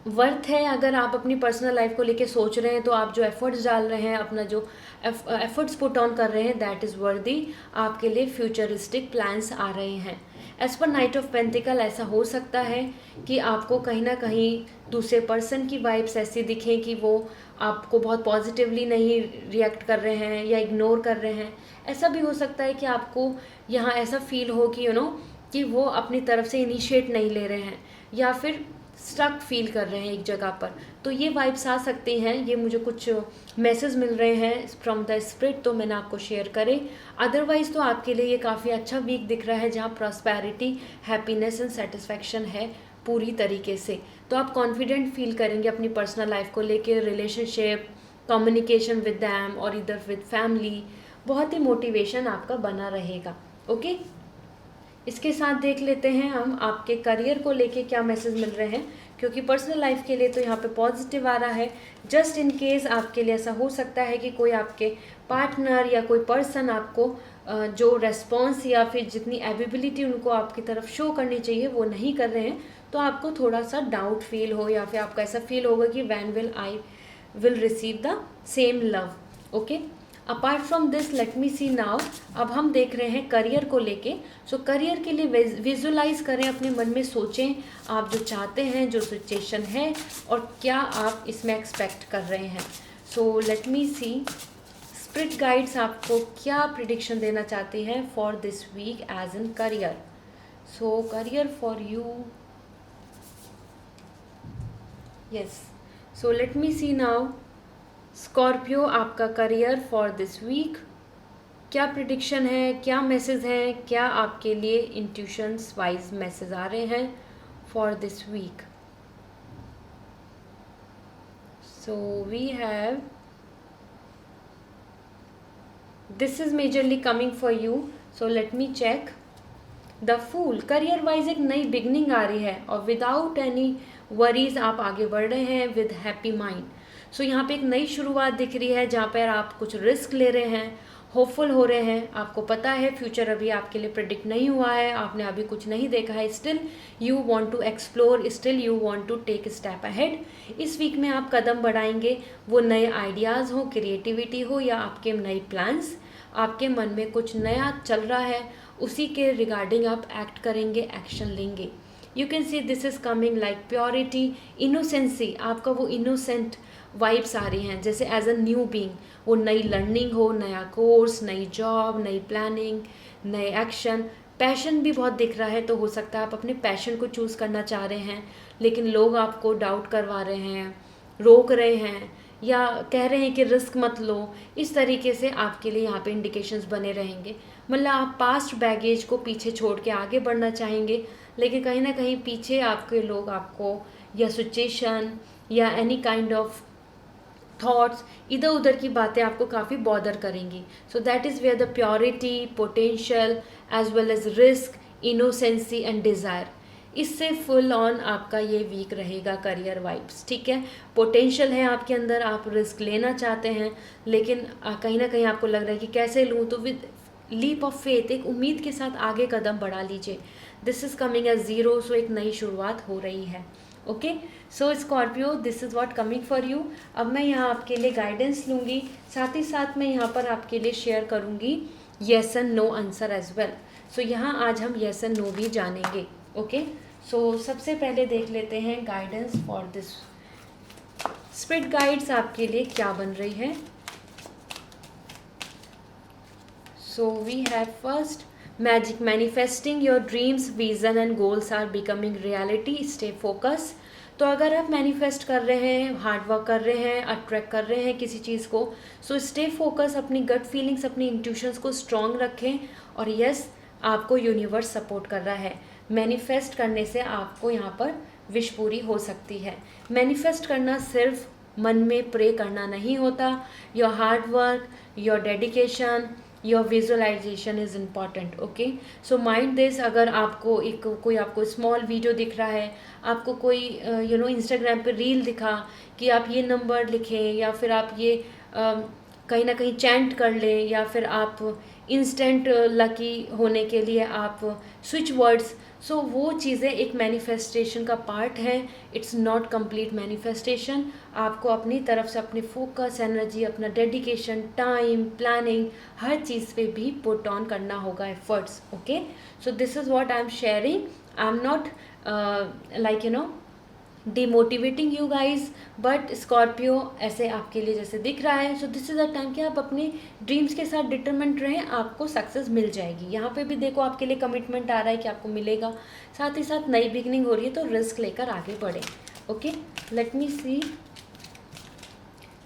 worth है, अगर आप अपनी पर्सनल लाइफ को लेके सोच रहे हैं तो आप जो एफर्ट्स डाल रहे हैं, अपना जो एफर्ट्स पुट ऑन कर रहे हैं, दैट इज़ वर्दी। आपके लिए फ्यूचरिस्टिक प्लान्स आ रहे हैं। As per night of pentacle ऐसा हो सकता है कि आपको कहीं ना कहीं दूसरे पर्सन की वाइब्स ऐसी दिखें कि वो आपको बहुत पॉजिटिवली नहीं रिएक्ट कर रहे हैं या इग्नोर कर रहे हैं। ऐसा भी हो सकता है कि आपको यहाँ ऐसा फील हो कि कि वो अपनी तरफ से इनिशिएट नहीं ले रहे हैं या फिर स्टक फील कर रहे हैं एक जगह पर। तो ये वाइब्स आ सकती हैं, ये मुझे कुछ मैसेज मिल रहे हैं फ्रॉम द स्पिरिट, तो मैंने आपको शेयर करे। अदरवाइज़ तो आपके लिए ये काफ़ी अच्छा वीक दिख रहा है, जहाँ प्रॉस्पेरिटी, हैप्पीनेस एंड सेटिस्फैक्शन है पूरी तरीके से। तो आप कॉन्फिडेंट फील करेंगे अपनी पर्सनल लाइफ को लेकर, रिलेशनशिप, कम्युनिकेशन विद दैम और इधर विद फैमिली, बहुत ही मोटिवेशन आपका बना रहेगा। ओके, इसके साथ देख लेते हैं हम आपके करियर को लेके क्या मैसेज मिल रहे हैं, क्योंकि पर्सनल लाइफ के लिए तो यहाँ पे पॉजिटिव आ रहा है। जस्ट इन केस आपके लिए ऐसा हो सकता है कि कोई आपके पार्टनर या कोई पर्सन आपको जो रेस्पॉन्स या फिर जितनी एबिलिटी उनको आपकी तरफ शो करनी चाहिए वो नहीं कर रहे हैं, तो आपको थोड़ा सा डाउट फील हो या फिर आपको ऐसा फील होगा कि when will I will receive the same love. Okay, apart from this let me see now. अब हम देख रहे हैं करियर को लेके। सो करियर के लिए विजुलाइज करें, अपने मन में सोचें आप जो चाहते हैं, जो सिचुएशन है और क्या आप इसमें एक्सपेक्ट कर रहे हैं। So let me see spirit guides आपको क्या प्रिडिक्शन देना चाहती हैं for this week as in career. So career for you, yes. So let me see now Scorpio, आपका करियर फॉर दिस वीक क्या प्रिडिक्शन है, क्या मैसेज है, क्या आपके लिए इंट्यूशंस वाइज मैसेज आ रहे हैं for this week. So we have this is majorly coming for you. So let me check. The fool career wise एक नई बिगनिंग आ रही है और विदाउट एनी वरीज आप आगे बढ़ रहे हैं विद हैप्पी माइंड. सो यहाँ पे एक नई शुरुआत दिख रही है जहाँ पर आप कुछ रिस्क ले रहे हैं, होपफुल हो रहे हैं. आपको पता है फ्यूचर अभी आपके लिए प्रिडिक्ट नहीं हुआ है, आपने अभी कुछ नहीं देखा है, still you want to explore, still you want to take step ahead. इस वीक में आप कदम बढ़ाएंगे, वो नए आइडियाज़ हो, क्रिएटिविटी हो या आपके नए प्लान्स, आपके मन में कुछ नया चल रहा है उसी के रिगार्डिंग आप एक्ट करेंगे, एक्शन लेंगे. You can see this is coming like purity, innocency. आपका वो इनोसेंट वाइब्स आ रही हैं जैसे एज अ न्यू बीइंग. वो नई लर्निंग हो, नया कोर्स, नई जॉब, नई प्लानिंग, नए एक्शन. पैशन भी बहुत दिख रहा है, तो हो सकता है आप अपने पैशन को चूज़ करना चाह रहे हैं लेकिन लोग आपको डाउट करवा रहे हैं, रोक रहे हैं या कह रहे हैं कि रिस्क मत लो. इस तरीके से आपके लिए यहाँ पे इंडिकेशंस बने रहेंगे. मतलब आप पास्ट बैगेज को पीछे छोड़ के आगे बढ़ना चाहेंगे लेकिन कहीं ना कहीं पीछे आपके लोग आपको या सिचुएशन या एनी काइंड ऑफ थॉट्स, इधर उधर की बातें आपको काफ़ी बॉदर करेंगी. So that is where the purity, potential as well as risk, innocency and desire, इससे फुल ऑन आपका ये वीक रहेगा करियर वाइब्स. ठीक है, पोटेंशियल है आपके अंदर, आप रिस्क लेना चाहते हैं लेकिन कहीं ना कहीं आपको लग रहा है कि कैसे लूँ, तो विद लीप ऑफ फेथ, एक उम्मीद के साथ आगे कदम बढ़ा लीजिए. This is coming as zero. So एक नई शुरुआत हो रही है. Okay, so Scorpio, this is what coming for you. अब मैं यहाँ आपके लिए गाइडेंस लूँगी, साथ ही साथ मैं यहाँ पर आपके लिए शेयर करूँगी yes and no answer as well. So यहाँ आज हम येस एंड नो भी जानेंगे. ओके, सो सबसे पहले देख लेते हैं guidance for this. Spirit guides आपके लिए क्या बन रही है. So we have first magic, manifesting your dreams, vision and goals are becoming reality, stay focus. तो अगर आप मैनिफेस्ट कर रहे हैं, हार्डवर्क कर रहे हैं, अट्रैक्ट कर रहे हैं किसी चीज़ को, सो स्टे फोकस, अपनी गट फीलिंग्स, अपनी इंट्यूशंस को स्ट्रॉन्ग रखें. और यस, आपको यूनिवर्स सपोर्ट कर रहा है. मैनिफेस्ट करने से आपको यहाँ पर विश पूरी हो सकती है. मैनिफेस्ट करना सिर्फ मन में प्रे करना नहीं होता. Your hard work, your dedication, your visualisation is important. Okay, so mind this. अगर आपको कोई आपको स्मॉल वीडियो दिख रहा है, आपको कोई इंस्टाग्राम पे रील दिखा कि आप ये नंबर लिखें या फिर आप ये कहीं ना कहीं चैंट कर लें या फिर आप इंस्टेंट लकी होने के लिए आप स्विच वर्ड्स, सो वो चीज़ें एक मैनिफेस्टेशन का पार्ट है. It's not complete manifestation. आपको अपनी तरफ से अपनी फोकस, एनर्जी, अपना डेडिकेशन, टाइम, प्लानिंग, हर चीज़ पे भी पुट ऑन करना होगा efforts. Okay, so this is what I am sharing. I am not like demotivating you guys, but Scorpio ऐसे आपके लिए जैसे दिख रहा है. So this is a time कि आप अपने ड्रीम्स के साथ डिटरमेंट रहें, आपको सक्सेस मिल जाएगी. यहाँ पे भी देखो आपके लिए कमिटमेंट आ रहा है कि आपको मिलेगा. साथ ही साथ नई बिगनिंग हो रही है, तो रिस्क लेकर आगे बढ़े. ओके, लेट मी सी.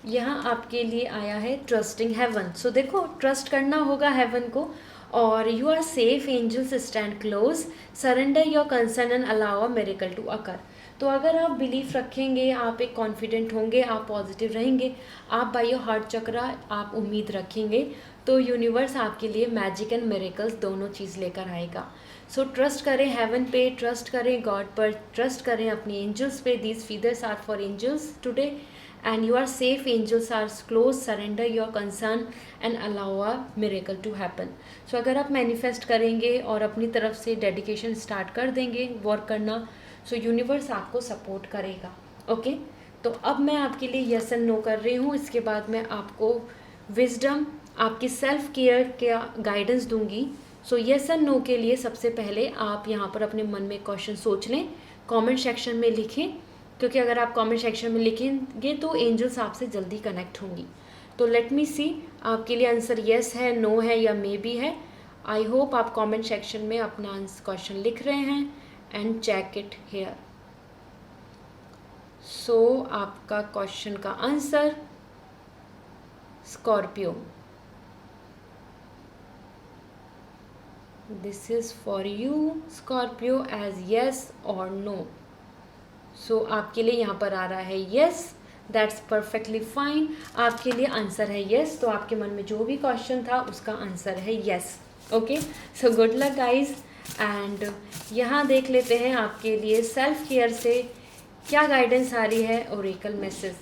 यहाँ आपके लिए आया है ट्रस्टिंग हेवन. सो देखो, ट्रस्ट करना होगा हेवन को. और you are safe, angels stand close, surrender your concern and allow a miracle to occur. तो अगर आप बिलीफ रखेंगे, आप एक कॉन्फिडेंट होंगे, आप पॉजिटिव रहेंगे, आप बाय योर हार्ट चक्रा आप उम्मीद रखेंगे, तो यूनिवर्स आपके लिए मैजिक एंड मिरेकल्स दोनों चीज़ लेकर आएगा. सो ट्रस्ट करें हेवन पे, ट्रस्ट करें गॉड पर, ट्रस्ट करें अपनी एंजल्स पे. These feathers are for angels today and you are safe, angels are close, surrender your concern and allow a miracle to happen. So अगर आप मैनिफेस्ट करेंगे और अपनी तरफ से डेडिकेशन स्टार्ट कर देंगे वर्क करना, सो यूनिवर्स आपको सपोर्ट करेगा. ओके, तो अब मैं आपके लिए यस एंड नो कर रही हूँ. इसके बाद मैं आपको विजडम, आपकी सेल्फ केयर का गाइडेंस दूंगी. सो यस एंड नो के लिए सबसे पहले आप यहाँ पर अपने मन में क्वेश्चन सोच लें, कमेंट सेक्शन में लिखें, क्योंकि अगर आप कमेंट सेक्शन में लिखेंगे तो एंजल्स आपसे जल्दी कनेक्ट होंगी. तो लेट मी सी, आपके लिए आंसर येस है, नो है या मे बी है. आई होप आप कमेंट सेक्शन में अपना क्वेश्चन लिख रहे हैं and check it here. So आपका क्वेश्चन का answer Scorpio, this is for you Scorpio as yes और नो. सो आपके लिए यहाँ पर आ रहा है येस, दैट्स परफेक्टली फाइन, आपके लिए आंसर है येस। तो आपके मन में जो भी क्वेश्चन था उसका आंसर है yes. Okay, so good luck guys. And यहाँ देख लेते हैं आपके लिए सेल्फ केयर से क्या गाइडेंस आ रही है। Oracle message,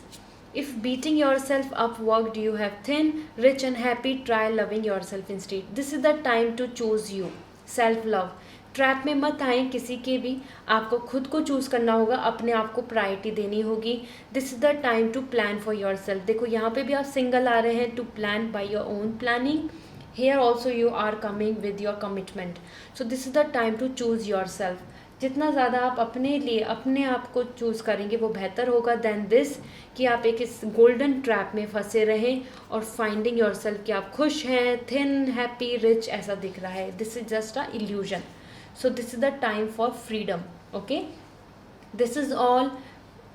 if beating yourself up work do you have thin rich and happy, try loving yourself instead. This is the time to choose you. Self love, trap में मत आए किसी के भी, आपको खुद को चूज़ करना होगा, अपने आप को प्रायोरिटी देनी होगी। This is the time to plan for your self. देखो यहाँ पे भी आप सिंगल आ रहे हैं, to plan by your own planning. Here also you are coming with your commitment. So this is the time to choose yourself. जितना ज़्यादा आप अपने लिए अपने आप को चूज़ करेंगे वो बेहतर होगा देन दिस कि आप एक इस गोल्डन ट्रैप में फंसे रहें और फाइंडिंग योर सेल्फ कि आप खुश हैं, थिन, हैप्पी, रिच ऐसा दिख रहा है। This is just a illusion. So this is the time for freedom. Okay, this is all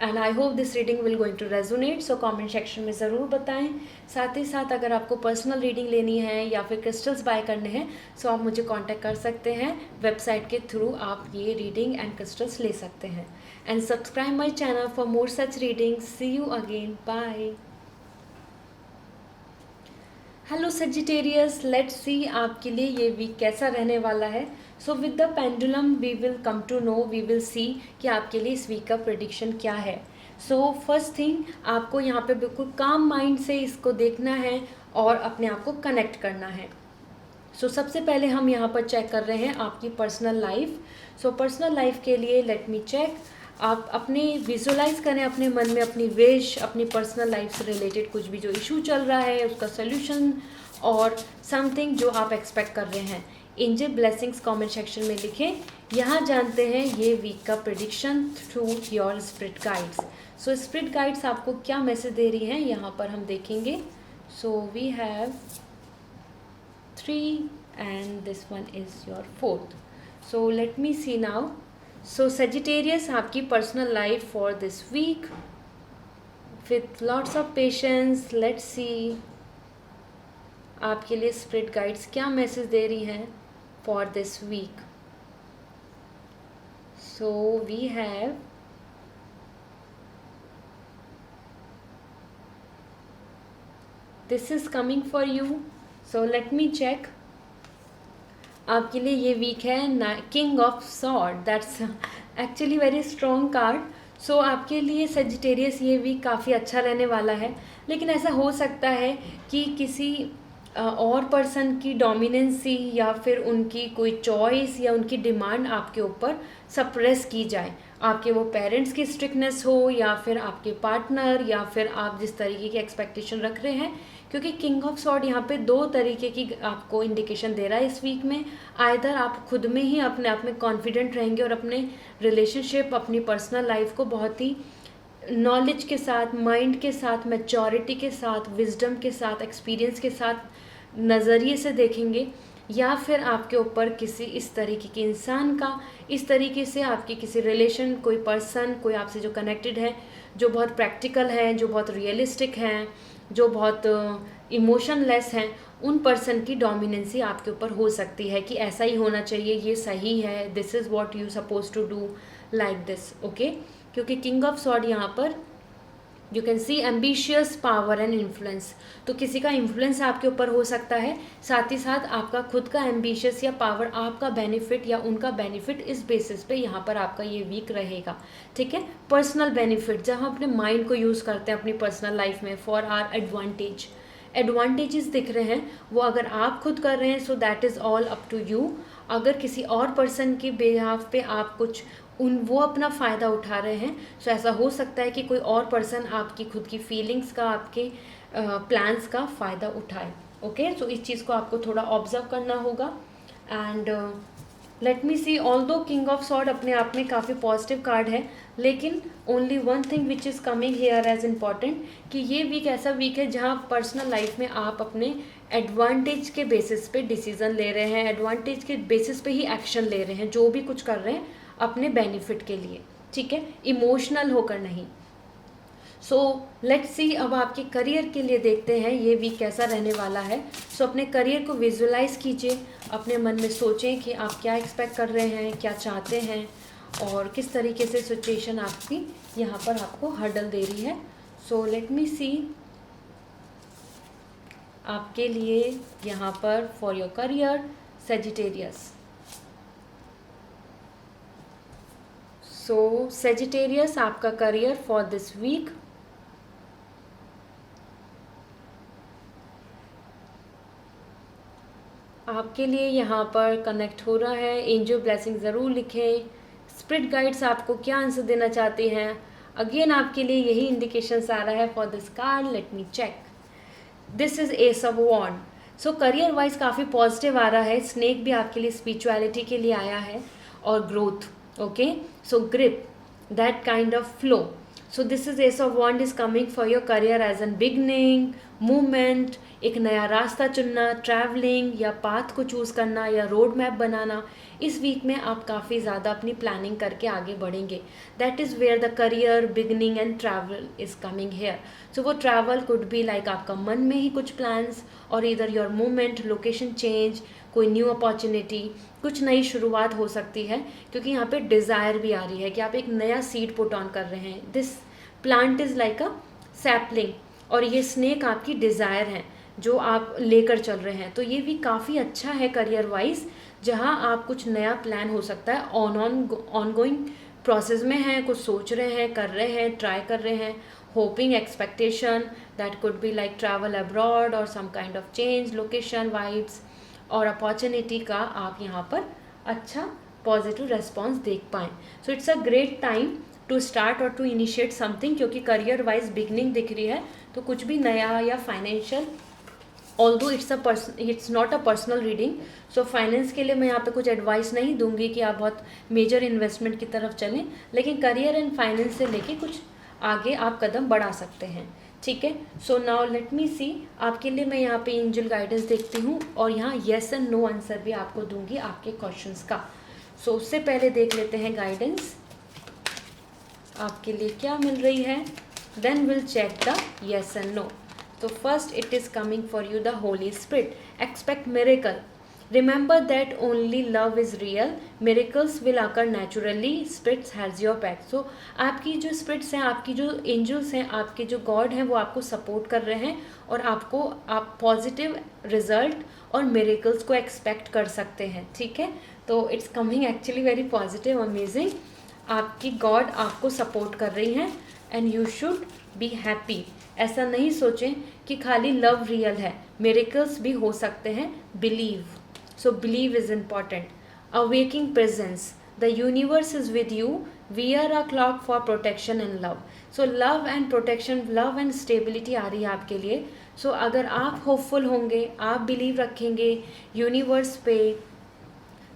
and I hope this reading will going to resonate. So comment section में ज़रूर बताएं। साथ ही साथ अगर आपको पर्सनल रीडिंग लेनी है या फिर क्रिस्टल्स बाय करने हैं सो आप मुझे कांटेक्ट कर सकते हैं। वेबसाइट के थ्रू आप ये रीडिंग एंड क्रिस्टल्स ले सकते हैं। And subscribe my channel for more such reading. See you again, bye. Hello Sagittarius, let's see आपके लिए ये वीक कैसा रहने वाला है। So with the pendulum we will come to know, we will see कि आपके लिए इस वीक का प्रेडिक्शन क्या है। सो फर्स्ट थिंग, आपको यहाँ पे बिल्कुल काम माइंड से इसको देखना है और अपने आप को कनेक्ट करना है। सो सबसे पहले हम यहाँ पर चेक कर रहे हैं आपकी personal life. So personal life के लिए लेट मी चेक, आप अपने विजुलाइज करें अपने मन में अपनी विश, अपनी पर्सनल लाइफ से रिलेटेड कुछ भी जो इशू चल रहा है उसका सोल्यूशन और समथिंग जो आप एक्सपेक्ट कर रहे हैं। एंजल ब्लेसिंग्स कमेंट सेक्शन में लिखें। यहाँ जानते हैं ये वीक का prediction through your spirit guides. So spirit guides आपको क्या मैसेज दे रही हैं यहाँ पर हम देखेंगे। So we have 3 and this one is your 4th. So let me see now. So Sagittarius, आपकी personal life for this week with lots of patience. Let's see आपके लिए स्पिरिट गाइड्स क्या मैसेज दे रही हैं for this week. So we have this is coming for you. So let me check, आपके लिए ये वीक है king of sword. That's actually very strong card. So आपके लिए सजिटेरियस ये वीक काफ़ी अच्छा रहने वाला है, लेकिन ऐसा हो सकता है कि किसी और पर्सन की डोमिनेंसी या फिर उनकी कोई चॉइस या उनकी डिमांड आपके ऊपर सप्रेस की जाए। आपके वो पेरेंट्स की स्ट्रिक्टनेस हो या फिर आपके पार्टनर या फिर आप जिस तरीके की एक्सपेक्टेशन रख रहे हैं, क्योंकि किंग ऑफ सॉर्ड यहाँ पे 2 तरीके की आपको इंडिकेशन दे रहा है इस वीक में। आइदर आप खुद में ही अपने आप में कॉन्फिडेंट रहेंगे और अपने रिलेशनशिप, अपनी पर्सनल लाइफ को बहुत ही नॉलेज के साथ, माइंड के साथ, मैच्योरिटी के साथ, विजडम के साथ, एक्सपीरियंस के साथ नज़रिए से देखेंगे, या फिर आपके ऊपर किसी इस तरीके के इंसान का, इस तरीके से आपकी किसी रिलेशन, कोई पर्सन, कोई आपसे जो कनेक्टेड है, जो बहुत प्रैक्टिकल है, जो बहुत रियलिस्टिक हैं, जो बहुत इमोशनलेस हैं, उन पर्सन की डोमिनेंसी आपके ऊपर हो सकती है कि ऐसा ही होना चाहिए, ये सही है, this is what you suppose to do like this. Okay, क्योंकि किंग ऑफ सॉर्ड यहाँ पर you can see ambitious power and influence, तो किसी का इन्फ्लुएंस आपके ऊपर हो सकता है, साथ ही साथ आपका खुद का एम्बिशियस या पावर, आपका बेनिफिट या उनका बेनिफिट, इस बेसिस पे यहाँ पर आपका ये वीक रहेगा। ठीक है, पर्सनल बेनिफिट, जब हम अपने माइंड को यूज़ करते हैं अपनी पर्सनल लाइफ में फॉर आर एडवांटेजेस दिख रहे हैं, वो अगर आप खुद कर रहे हैं so that is all up to you. अगर किसी और पर्सन के बिहाफ पे आप कुछ वो अपना फ़ायदा उठा रहे हैं, सो ऐसा हो सकता है कि कोई और पर्सन आपकी खुद की फीलिंग्स का, आपके प्लान्स का फ़ायदा उठाए। ओके, सो इस चीज़ को आपको थोड़ा ऑब्जर्व करना होगा। And let me see, although king of sword अपने आप में काफ़ी पॉजिटिव कार्ड है, लेकिन only one thing which is coming here as important कि ये वीक ऐसा वीक है जहाँ पर्सनल लाइफ में आप अपने एडवांटेज के बेसिस पे डिसीज़न ले रहे हैं, एडवांटेज के बेसिस पे ही एक्शन ले रहे हैं, जो भी कुछ कर रहे हैं अपने बेनिफिट के लिए। ठीक है, इमोशनल होकर नहीं। सो लेट्स सी, अब आपके करियर के लिए देखते हैं ये वीक कैसा रहने वाला है। सो अपने करियर को विजुलाइज कीजिए, अपने मन में सोचें कि आप क्या एक्सपेक्ट कर रहे हैं, क्या चाहते हैं और किस तरीके से सिचुएशन आपकी यहाँ पर आपको हर्डल दे रही है। सो लेट मी सी आपके लिए यहाँ पर for your career Sagittarius. So Sagittarius आपका करियर फॉर दिस वीक, आपके लिए यहाँ पर कनेक्ट हो रहा है। एंजल ब्लेसिंग ज़रूर लिखें। स्पिरिट गाइड्स आपको क्या आंसर देना चाहते हैं? अगेन आपके लिए यही इंडिकेशंस आ रहा है for this card. Let me check. This is ace of wand. So career wise काफ़ी पॉजिटिव आ रहा है। स्नेक भी आपके लिए स्पिरिचुअलिटी के लिए आया है और growth. Okay, so grip that kind of flow. So this is ace of wand is coming for your career as an beginning, movement, एक नया रास्ता चुनना, ट्रैवलिंग या पाथ को चूज़ करना या रोड मैप बनाना। इस वीक में आप काफ़ी ज़्यादा अपनी प्लानिंग करके आगे बढ़ेंगे। That is where the career beginning and travel is coming here. So वो ट्रैवल कुड बी लाइक आपका मन में ही कुछ प्लान्स, और इधर योर मूवमेंट, लोकेशन चेंज, कोई न्यू अपॉर्चुनिटी, कुछ नई शुरुआत हो सकती है, क्योंकि यहाँ पे डिज़ायर भी आ रही है कि आप एक नया सीड पुट ऑन कर रहे हैं। This plant is like a sapling, और ये स्नेक आपकी डिज़ायर है जो आप लेकर चल रहे हैं। तो ये भी काफ़ी अच्छा है करियर वाइज, जहाँ आप कुछ नया प्लान हो सकता है, ऑन गोइंग प्रोसेस में हैं, कुछ सोच रहे हैं, कर रहे हैं, ट्राई कर रहे हैं। Hoping, expectation, that could be like travel abroad और some kind of change, location vibes और अपॉर्चुनिटी का आप यहाँ पर अच्छा पॉजिटिव रेस्पॉन्स देख पाएँ। So it's a great time to start और टू इनिशिएट समथिंग, क्योंकि करियर वाइज बिगनिंग दिख रही है। तो कुछ भी नया या financial, although it's not a personal reading, so finance के लिए मैं यहाँ पे कुछ एडवाइस नहीं दूंगी कि आप बहुत मेजर इन्वेस्टमेंट की तरफ चलें, लेकिन करियर एंड फाइनेंस से लेके कुछ आगे आप कदम बढ़ा सकते हैं। ठीक है, सो नाउ लेट मी सी आपके लिए मैं यहाँ पे एंजल गाइडेंस देखती हूँ, और यहाँ येस एंड नो आंसर भी आपको दूंगी आपके क्वेश्चंस का। सो उससे पहले देख लेते हैं गाइडेंस आपके लिए क्या मिल रही है, then will check the yes and no. So first it is coming for you the Holy Spirit. Expect miracle. Remember that only love is real. Miracles will occur naturally. Spirits has your back. So आपकी जो spirits हैं, आपकी जो angels हैं, आपके जो God हैं, वो आपको support कर रहे हैं, और आपको आप positive result और miracles को expect कर सकते हैं। ठीक है, तो it's coming actually very positive, amazing. आपकी गॉड आपको सपोर्ट कर रही हैं, and you should be happy. ऐसा नहीं सोचें कि खाली लव रियल है, मिरेकल्स भी हो सकते हैं। Believe, so believe is important. Awakening presence, the universe is with you, we are a cloak for protection and love. So love and protection, love and stability आ रही है आपके लिए। सो अगर आप होपफुल होंगे, आप बिलीव रखेंगे यूनिवर्स पे,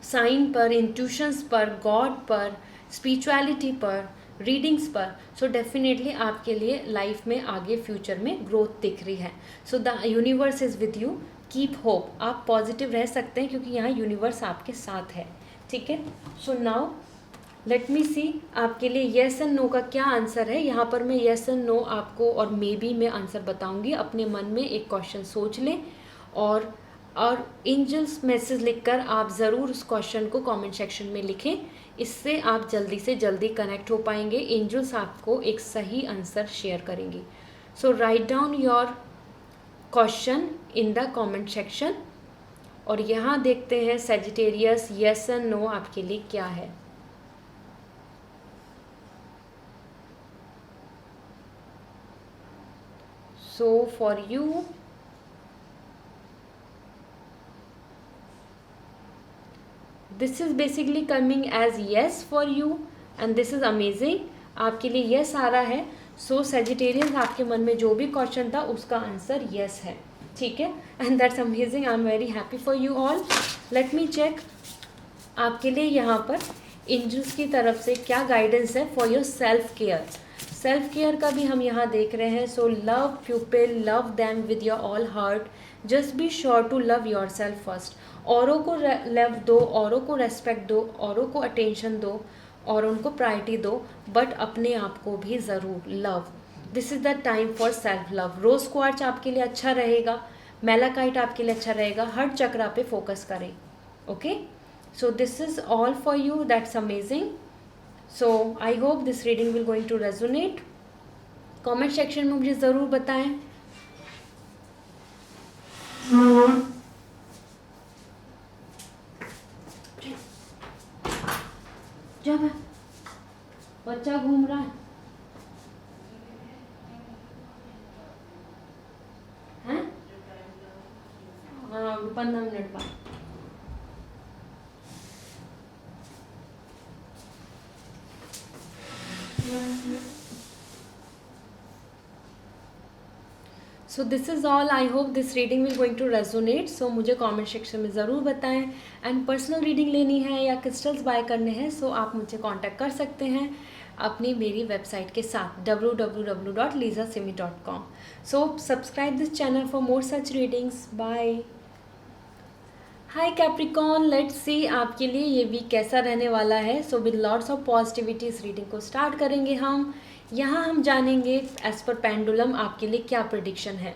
साइन पर, इंट्यूशंस पर, गॉड पर, स्पिरिचुअलिटी पर, रीडिंग्स पर, सो डेफिनेटली आपके लिए लाइफ में आगे फ्यूचर में ग्रोथ दिख रही है। So the universe is with you, keep hope. आप पॉजिटिव रह सकते हैं क्योंकि यहाँ यूनिवर्स आपके साथ है। ठीक है, सो नाउ लेट मी सी आपके लिए येस एंड नो का क्या आंसर है। यहाँ पर मैं येस एंड नो आपको और मे बी में आंसर बताऊँगी। अपने मन में एक क्वेश्चन सोच लें, और एंजल्स मैसेज लिखकर आप ज़रूर उस क्वेश्चन को कमेंट सेक्शन में लिखें। इससे आप जल्दी से जल्दी कनेक्ट हो पाएंगे। एंजल्स आपको एक सही आंसर शेयर करेंगे। So write down your question in the comment section, और यहाँ देखते हैं सेजिटेरियस येस एंड नो आपके लिए क्या है। So for you this is basically coming as yes for you, and this is amazing. आपके लिए येस आ रहा है। सो सेजिटेरियन, आपके मन में जो भी क्वेश्चन था उसका आंसर येस है। ठीक है, and that's amazing. I am very happy for you all. Let me check आपके लिए यहाँ पर एंजल्स की तरफ से क्या गाइडेंस है for your self care. Self care का भी हम यहाँ देख रहे हैं। So love people, love them with your all heart, just be sure to love your self first. औरों को लव दो, औरों को रेस्पेक्ट दो, औरों को अटेंशन दो, और उनको प्रायोरिटी दो, बट अपने आप को भी ज़रूर love. This is the time for self love. Rose quartz आपके लिए अच्छा रहेगा, मेलाकाइट आपके लिए अच्छा रहेगा। हर चक्रा पे फोकस करें। Okay, so this is all for you. That's amazing. So I hope this reading will going to resonate. Comment section में मुझे ज़रूर बताएं। जब बच्चा घूम रहा है हैं? हाँ 15 मिनट बाद। So this is all. I hope this reading will going to resonate. So मुझे कमेंट सेक्शन में ज़रूर बताएं। एंड पर्सनल रीडिंग लेनी है या क्रिस्टल्स बाय करने हैं सो आप मुझे कांटेक्ट कर सकते हैं अपनी मेरी वेबसाइट के साथ www.lisasimi.com। So subscribe this channel for more such readings. Bye. Hi Capricorn, let's see आपके लिए ये वीक कैसा रहने वाला है। So with lots of positivity इस रीडिंग को स्टार्ट करेंगे हम। यहाँ हम जानेंगे एज पर पेंडुलम आपके लिए क्या प्रेडिक्शन है।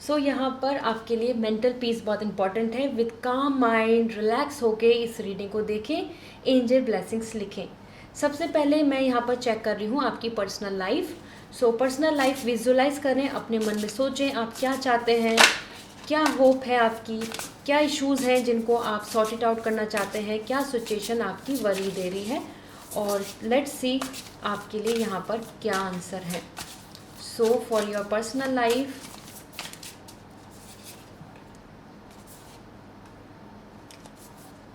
सो यहाँ पर आपके लिए मेंटल पीस बहुत इंपॉर्टेंट है। विद काम माइंड रिलैक्स होके इस रीडिंग को देखें, एंजल ब्लेसिंग्स लिखें। सबसे पहले मैं यहाँ पर चेक कर रही हूँ आपकी personal life. So personal life visualize करें, अपने मन में सोचें आप क्या चाहते हैं, क्या होप है आपकी, क्या इश्यूज़ हैं जिनको आप सॉर्ट इट आउट करना चाहते हैं, क्या सिचुएशन आपकी वरी दे रही है, और लेट्स सी आपके लिए यहाँ पर क्या आंसर है। So for your personal life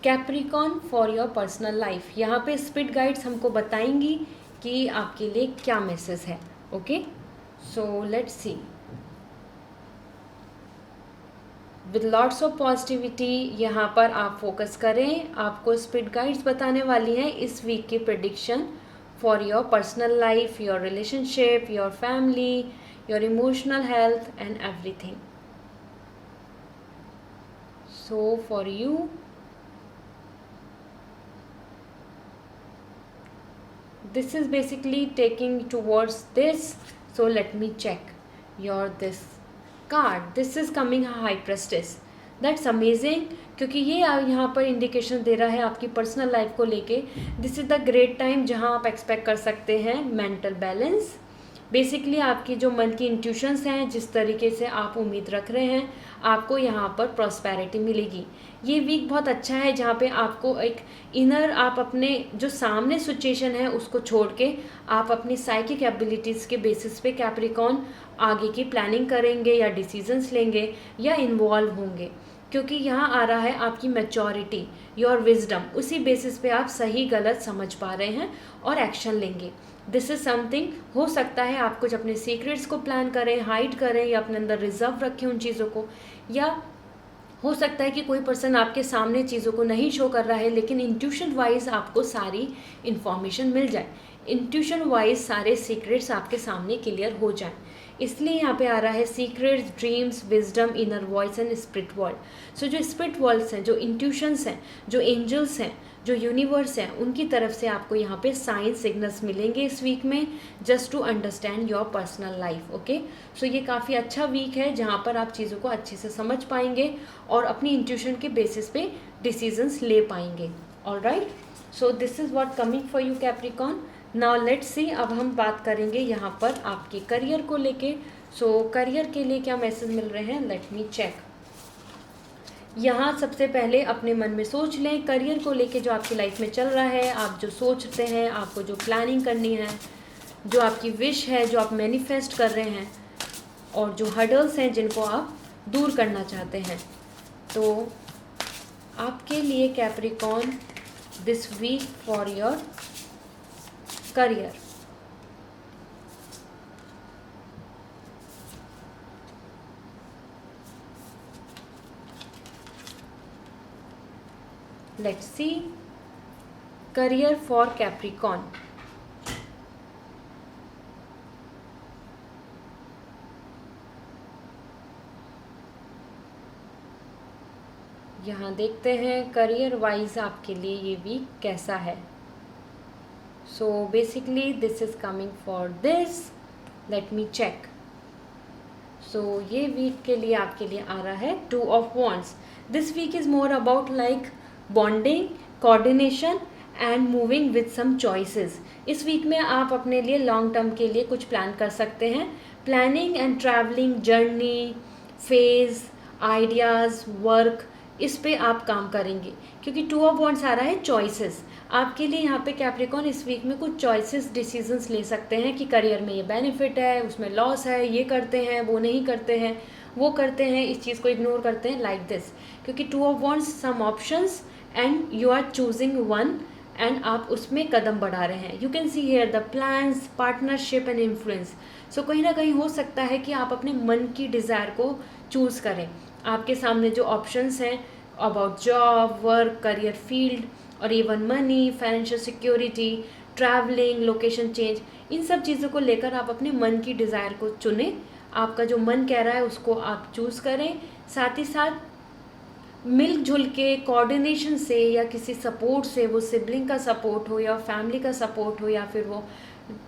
Capricorn, for your personal life, यहाँ पे स्पिरिट गाइड्स हमको बताएंगी कि आपके लिए क्या मैसेज है। Okay, so let's C. With lots of positivity यहाँ पर आप फोकस करें। आपको स्पिरिट गाइड्स बताने वाली हैं इस वीक की prediction for your personal life, your relationship, your family, your emotional health and everything. So for you this is basically taking towards this. So let me check your this card. This is coming a high priestess. That's amazing, क्योंकि ये यहाँ पर indication दे रहा है आपकी personal life को लेके। This is the great time जहाँ आप एक्सपेक्ट कर सकते हैं मेंटल बैलेंस। बेसिकली आपकी जो मन की इंट्यूशंस हैं, जिस तरीके से आप उम्मीद रख रहे हैं, आपको यहाँ पर प्रॉस्पेरिटी मिलेगी। ये वीक बहुत अच्छा है जहाँ पे आपको एक इनर, आप अपने जो सामने सिचुएशन है उसको छोड़ के आप अपनी साइकिक एबिलिटीज़ के बेसिस पे कैप्रिकॉन आगे की प्लानिंग करेंगे या डिसीजंस लेंगे या इन्वॉल्व होंगे, क्योंकि यहाँ आ रहा है आपकी मैच्योरिटी, योर विजडम। उसी बेसिस पे आप सही गलत समझ पा रहे हैं और एक्शन लेंगे। दिस इज़ समथिंग, हो सकता है आप कुछ अपने सीक्रेट्स को प्लान करें, हाइड करें या अपने अंदर रिजर्व रखें उन चीज़ों को, या हो सकता है कि कोई पर्सन आपके सामने चीज़ों को नहीं शो कर रहा है लेकिन इंट्यूशन वाइज आपको सारी इन्फॉर्मेशन मिल जाए, इंट्यूशन वाइज सारे सीक्रेट्स आपके सामने क्लियर हो जाएं। इसलिए यहाँ पे आ रहा है secrets, dreams, wisdom, inner voice and spirit world. So जो स्पिरिट वर्ल्ड्स हैं, जो इंट्यूशंस हैं, जो एंजल्स हैं, जो यूनिवर्स हैं, उनकी तरफ से आपको यहाँ पे साइन सिग्नल्स मिलेंगे इस वीक में, just to understand your personal life. Okay, so ये काफ़ी अच्छा वीक है जहाँ पर आप चीज़ों को अच्छे से समझ पाएंगे और अपनी इंट्यूशन के बेसिस पे डिसीजंस ले पाएंगे। Alright, so this is what coming for you Capricorn. Now let's सी, अब हम बात करेंगे यहाँ पर आपके करियर को लेके। सो करियर के लिए क्या मैसेज मिल रहे हैं, लेट मी चेक। यहाँ सबसे पहले अपने मन में सोच लें करियर को लेके जो आपकी लाइफ में चल रहा है, आप जो सोचते हैं, आपको जो प्लानिंग करनी है, जो आपकी विश है, जो आप मैनिफेस्ट कर रहे हैं, और जो हर्डल्स हैं जिनको आप दूर करना चाहते हैं। तो आपके लिए Capricorn this week for your career, let's see career for Capricorn। यहाँ देखते हैं करियर वाइज आपके लिए ये वीक कैसा है। So basically this is coming for this, let me check. So ये वीक के लिए आपके लिए आ रहा है 2 of Wands। This week is more about like bonding, coordination and moving with some choices. इस वीक में आप अपने लिए लॉन्ग टर्म के लिए कुछ प्लान कर सकते हैं। Planning and travelling, journey, phase, ideas, work, इस पे आप काम करेंगे, क्योंकि 2 ऑफ वॉन्ड्स आ रहा है चॉइसेस। आपके लिए यहाँ पे कैप्रिकॉन इस वीक में कुछ चॉइसेस डिसीजंस ले सकते हैं कि करियर में ये बेनिफिट है, उसमें लॉस है, ये करते हैं, वो नहीं करते हैं, वो करते हैं, इस चीज़ को इग्नोर करते हैं, लाइक दिस। क्योंकि 2 of wands, some options and you are choosing one, and आप उसमें कदम बढ़ा रहे हैं। You can see here the plans, partnership and influence. So कहीं ना कहीं हो सकता है कि आप अपने मन की डिज़ायर को चूज़ करें। आपके सामने जो ऑप्शंस हैं about job, work, career field और even money, financial security, travelling, location change, इन सब चीज़ों को लेकर आप अपने मन की डिज़ायर को चुनें। आपका जो मन कह रहा है उसको आप चूज़ करें। साथ ही साथ मिलजुल के कोऑर्डिनेशन से या किसी सपोर्ट से, वो सिबलिंग का सपोर्ट हो या फैमिली का सपोर्ट हो या फिर वो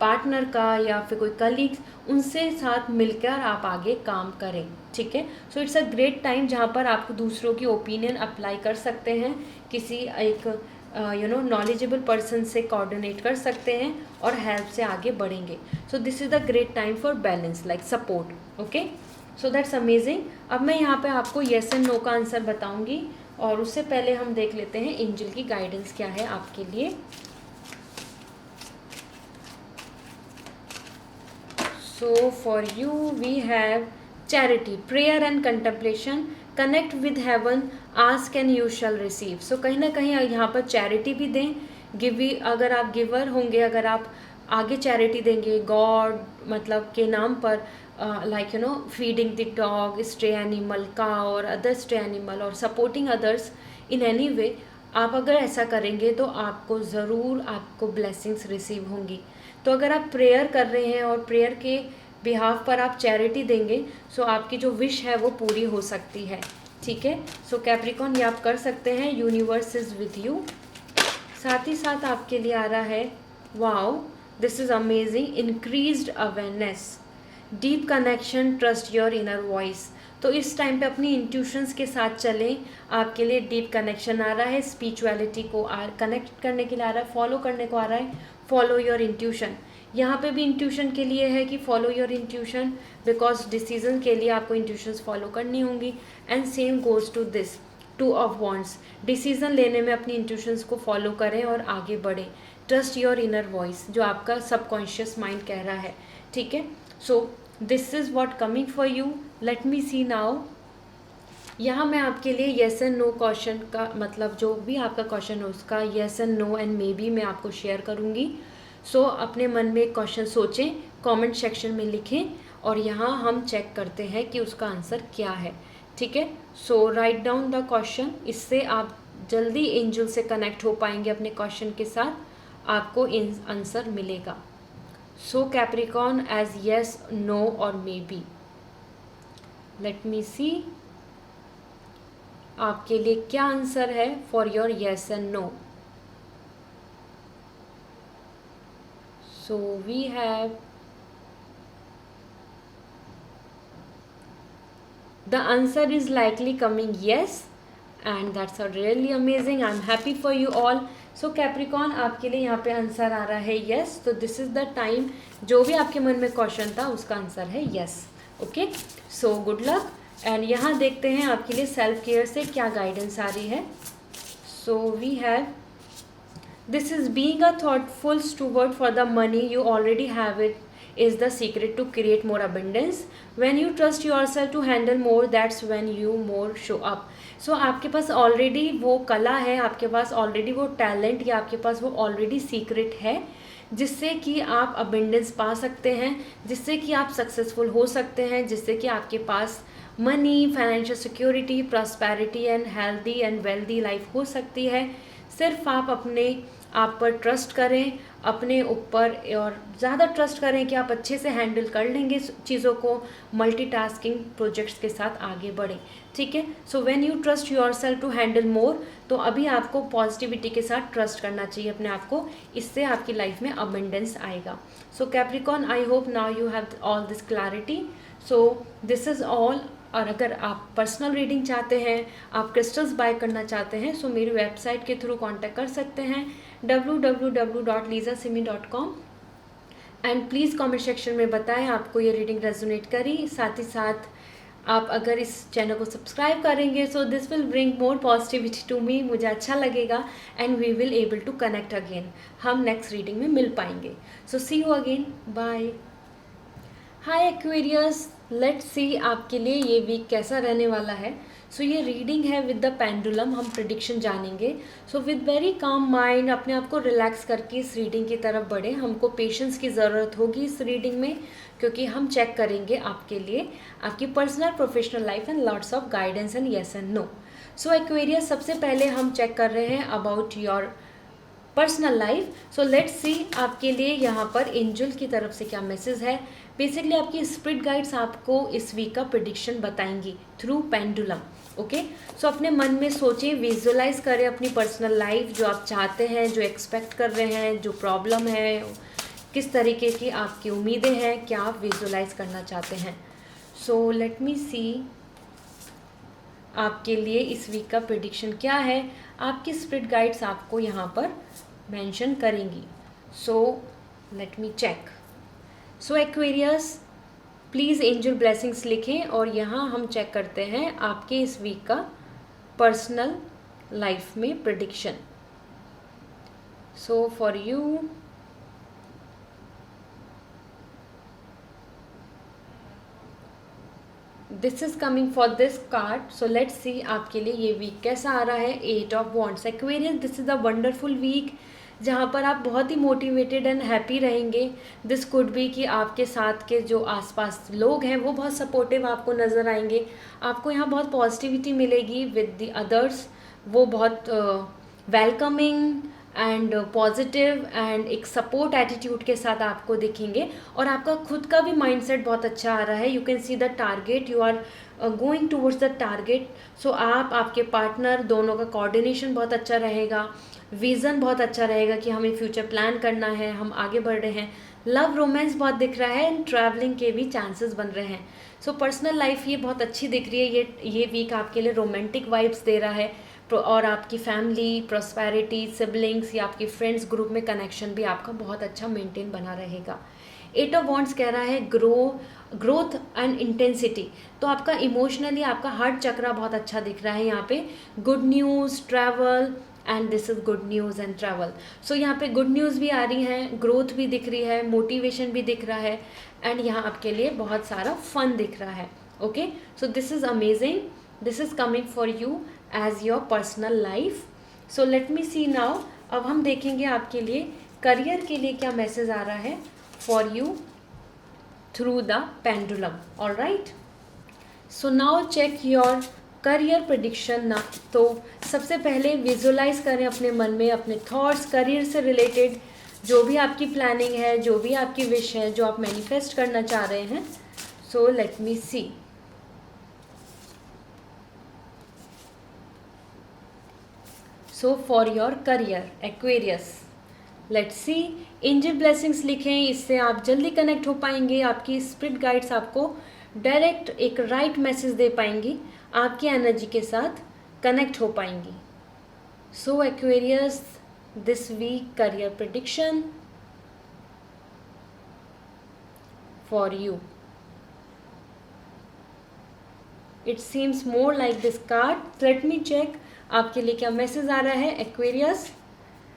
पार्टनर का या फिर कोई कलीग्स, उनसे साथ मिलकर आप आगे काम करें। ठीक है, so it's a great time जहाँ पर आप दूसरों की ओपिनियन अप्लाई कर सकते हैं, किसी एक नॉलेजेबल पर्सन से कोऑर्डिनेट कर सकते हैं और हेल्प से आगे बढ़ेंगे। सो this is the great time for balance, like support. Okay, so that's amazing. अब मैं यहाँ पे आपको येस एंड नो का आंसर बताऊँगी, और उससे पहले हम देख लेते हैं एंजल की गाइडेंस क्या है आपके लिए। So for you we have charity, prayer and contemplation, connect with heaven, ask and you shall receive। So कहीं ना कहीं यहाँ पर चैरिटी भी दें, गिवी, अगर आप गिवर होंगे, अगर आप आगे चैरिटी देंगे गॉड मतलब के नाम पर, like feeding the dog, stray animal, cow और अदर स्ट्रे एनिमल, और supporting others in any way, आप अगर ऐसा करेंगे तो आपको ज़रूर आपको ब्लेसिंग्स रिसीव होंगी। तो अगर आप प्रेयर कर रहे हैं और प्रेयर के बिहाफ पर आप चैरिटी देंगे, सो आपकी जो विश है वो पूरी हो सकती है। ठीक है, सो कैप्रिकॉन ये आप कर सकते हैं, यूनिवर्स इज़ विद यू। साथ ही साथ आपके लिए आ रहा है, wow this is amazing, increased awareness, deep connection, trust your inner voice. तो इस टाइम पे अपनी इंट्यूशंस के साथ चलें, आपके लिए डीप कनेक्शन आ रहा है, स्पिरिचुअलिटी को कनेक्ट करने के लिए आ रहा है, फॉलो करने को आ रहा है, फॉलो योर इंट्यूशन। यहाँ पे भी इंट्यूशन के लिए है कि follow your intuition, because decision के लिए आपको इंट्यूशंस फॉलो करनी होंगी। And same goes to this 2 of wands, decision लेने में अपनी इंट्यूशंस को फॉलो करें और आगे बढ़ें। ट्रस्ट योर इनर वॉइस, जो आपका सबकॉन्शियस माइंड कह रहा है। ठीक है, so this is what coming for you. Let me see now. यहाँ मैं आपके लिए येस एंड नो क्वेश्चन का मतलब जो भी आपका क्वेश्चन है उसका yes and no and maybe मैं आपको शेयर करूँगी। सो अपने मन में एक क्वेश्चन सोचें, कमेंट सेक्शन में लिखें, और यहाँ हम चेक करते हैं कि उसका आंसर क्या है। ठीक है, सो राइट डाउन द क्वेश्चन, इससे आप जल्दी एंजल से कनेक्ट हो पाएंगे अपने क्वेश्चन के साथ, आपको आंसर मिलेगा। सो कैप्रिकॉन एज येस, नो और may be. Late me see आपके लिए क्या आंसर है for your yes and no. So we have the answer is likely coming yes, and that's a really amazing. I'm happy for you all. So Capricorn, आपके लिए यहाँ पे answer आ रहा है yes. तो this is the time, जो भी आपके मन में क्वेश्चन था उसका आंसर है yes. Okay, so good luck. And यहाँ देखते हैं आपके लिए सेल्फ केयर से क्या गाइडेंस आ रही है। So we have, this is being a thoughtful steward for the money you already have it is the secret to create more abundance. When you trust yourself to handle more, that's when you more show up. So आपके पास already वो कला है, आपके पास already वो talent या आपके पास वो already secret है, जिससे कि आप अबेंडेंस पा सकते हैं, जिससे कि आप सक्सेसफुल हो सकते हैं, जिससे कि आपके पास money, financial security, prosperity and healthy and wealthy life हो सकती है। सिर्फ आप अपने आप पर ट्रस्ट करें, अपने ऊपर, और ज़्यादा ट्रस्ट करें कि आप अच्छे से हैंडल कर लेंगे चीज़ों को, मल्टीटास्किंग प्रोजेक्ट्स के साथ आगे बढ़ें। ठीक है, so when you trust yourself to handle more, तो अभी आपको पॉजिटिविटी के साथ ट्रस्ट करना चाहिए अपने आप को, इससे आपकी लाइफ में अबंडेंस आएगा। So Capricorn, I hope now you have all this clarity. So this is all और अगर आप पर्सनल रीडिंग चाहते हैं, आप क्रिस्टल्स बाय करना चाहते हैं, सो मेरी वेबसाइट के थ्रू कांटेक्ट कर सकते हैं www.lisasimi.com। And please comment section में बताएं आपको ये रीडिंग रेजोनेट करी। साथ ही साथ आप अगर इस चैनल को सब्सक्राइब करेंगे so this will bring more positivity to me, मुझे अच्छा लगेगा and we will able to connect again. हम नेक्स्ट रीडिंग में मिल पाएंगे। So see you again, bye. Hi Aquarius, let's see आपके लिए ये वीक कैसा रहने वाला है। सो ये रीडिंग है विद द पेंडुलम, हम प्रिडिक्शन जानेंगे। So with very calm mind अपने आप को रिलैक्स करके इस रीडिंग की तरफ बढ़े। हमको पेशेंस की ज़रूरत होगी इस रीडिंग में, क्योंकि हम चेक करेंगे आपके लिए आपकी personal professional life and lots of guidance and yes and no. So Aquarius, सबसे पहले हम चेक कर रहे हैं about your personal life. So let's see आपके लिए यहाँ पर एंजल की तरफ से क्या मैसेज है। बेसिकली आपकी स्पिरिट गाइड्स आपको इस वीक का प्रेडिक्शन बताएंगी थ्रू पेंडुलम। ओके, सो अपने मन में सोचें, विजुअलाइज करें अपनी पर्सनल लाइफ, जो आप चाहते हैं, जो एक्सपेक्ट कर रहे हैं, जो प्रॉब्लम है, किस तरीके की आपकी उम्मीदें हैं, क्या आप विजुअलाइज करना चाहते हैं। सो लेट मी सी आपके लिए इस वीक का प्रेडिक्शन क्या है। आपकी स्पिरिट गाइड्स आपको यहाँ पर मेंशन करेंगी। So let me check. So Aquarius, please angel blessings लिखें और यहाँ हम चेक करते हैं आपके इस वीक का पर्सनल लाइफ में prediction. So for you, this is coming for this card. So let's see आपके लिए ये वीक कैसा आ रहा है। 8 of wands. Aquarius, this is a wonderful week जहाँ पर आप बहुत ही मोटिवेटेड एंड हैप्पी रहेंगे। दिस कुड बी कि आपके साथ के जो आसपास लोग हैं वो बहुत सपोर्टिव आपको नज़र आएंगे। आपको यहाँ बहुत पॉजिटिविटी मिलेगी विद द अदर्स, वो बहुत वेलकमिंग एंड पॉजिटिव एंड एक सपोर्ट एटीट्यूड के साथ आपको दिखेंगे। और आपका खुद का भी माइंडसेट बहुत अच्छा आ रहा है। You can see the target, you are going towards the target. So आप, आपके पार्टनर, दोनों का कोऑर्डिनेशन बहुत अच्छा रहेगा, विज़न बहुत अच्छा रहेगा कि हमें फ्यूचर प्लान करना है, हम आगे बढ़ रहे हैं। लव रोमांस बहुत दिख रहा है एंड ट्रैवलिंग के भी चांसेस बन रहे हैं। सो पर्सनल लाइफ ये बहुत अच्छी दिख रही है। ये वीक आपके लिए रोमांटिक वाइब्स दे रहा है और आपकी फैमिली, प्रॉस्पेरिटी, सिबलिंग्स या आपकी फ्रेंड्स ग्रुप में कनेक्शन भी आपका बहुत अच्छा मेंटेन बना रहेगा। 8 ऑफ वॉन्ड्स कह रहा है ग्रोथ एंड इंटेंसिटी। तो आपका इमोशनली आपका हार्ट चक्रा बहुत अच्छा दिख रहा है यहाँ पे। Good news, travel and this is good news and travel. So यहाँ पे गुड न्यूज़ भी आ रही हैं, ग्रोथ भी दिख रही है, मोटिवेशन भी दिख रहा है एंड यहाँ आपके लिए बहुत सारा फन दिख रहा है। Okay, so this is amazing, this is coming for you as your personal life. So let me see now, अब हम देखेंगे आपके लिए करियर के लिए क्या मैसेज आ रहा है for you through the pendulum. All right, so now check your career prediction ना। तो सबसे पहले विजुअलाइज करें अपने मन में अपने थॉट्स, करियर से रिलेटेड जो भी आपकी प्लानिंग है, जो भी आपकी विश है, जो आप मैनिफेस्ट करना चाह रहे हैं। So let me see. So for your career Aquarius, let's see. Angel blessings लिखें, इससे आप जल्दी कनेक्ट हो पाएंगे। आपकी स्पिरिट गाइड्स आपको डायरेक्ट एक राइट मैसेज दे पाएंगी, आपकी एनर्जी के साथ कनेक्ट हो पाएंगी। So Aquarius, this week career prediction for you. It seems more like this card. Let me check आपके लिए क्या मैसेज आ रहा है Aquarius.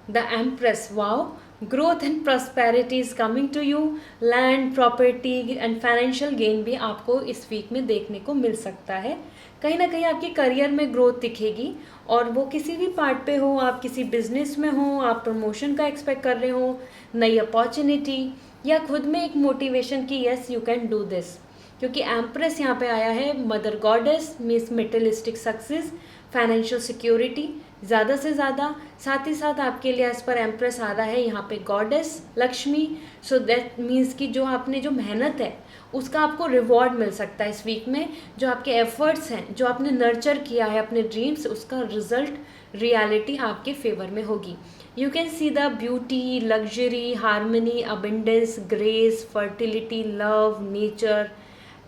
The Empress, wow, growth and prosperity is coming to you. Land, property and financial gain भी आपको इस week में देखने को मिल सकता है। कहीं ना कहीं आपके करियर में ग्रोथ दिखेगी और वो किसी भी पार्ट पे हो, आप किसी बिजनेस में हो, आप प्रमोशन का एक्सपेक्ट कर रहे हो, नई अपॉर्चुनिटी या खुद में एक मोटिवेशन की yes you can do this. क्योंकि एम्प्रेस यहाँ पे आया है, mother goddess means materialistic success, financial security ज़्यादा से ज़्यादा। साथ ही साथ आपके लिए एज पर एम्प्रेस आ रहा है यहाँ पे goddess Lakshmi. So that means कि जो आपने जो मेहनत है उसका आपको रिवॉर्ड मिल सकता है इस वीक में। जो आपके एफर्ट्स हैं, जो आपने नर्चर किया है अपने ड्रीम्स, उसका रिजल्ट रियलिटी आपके फेवर में होगी। You can see the beauty, luxury, harmony, abundance, grace, fertility, love, nature,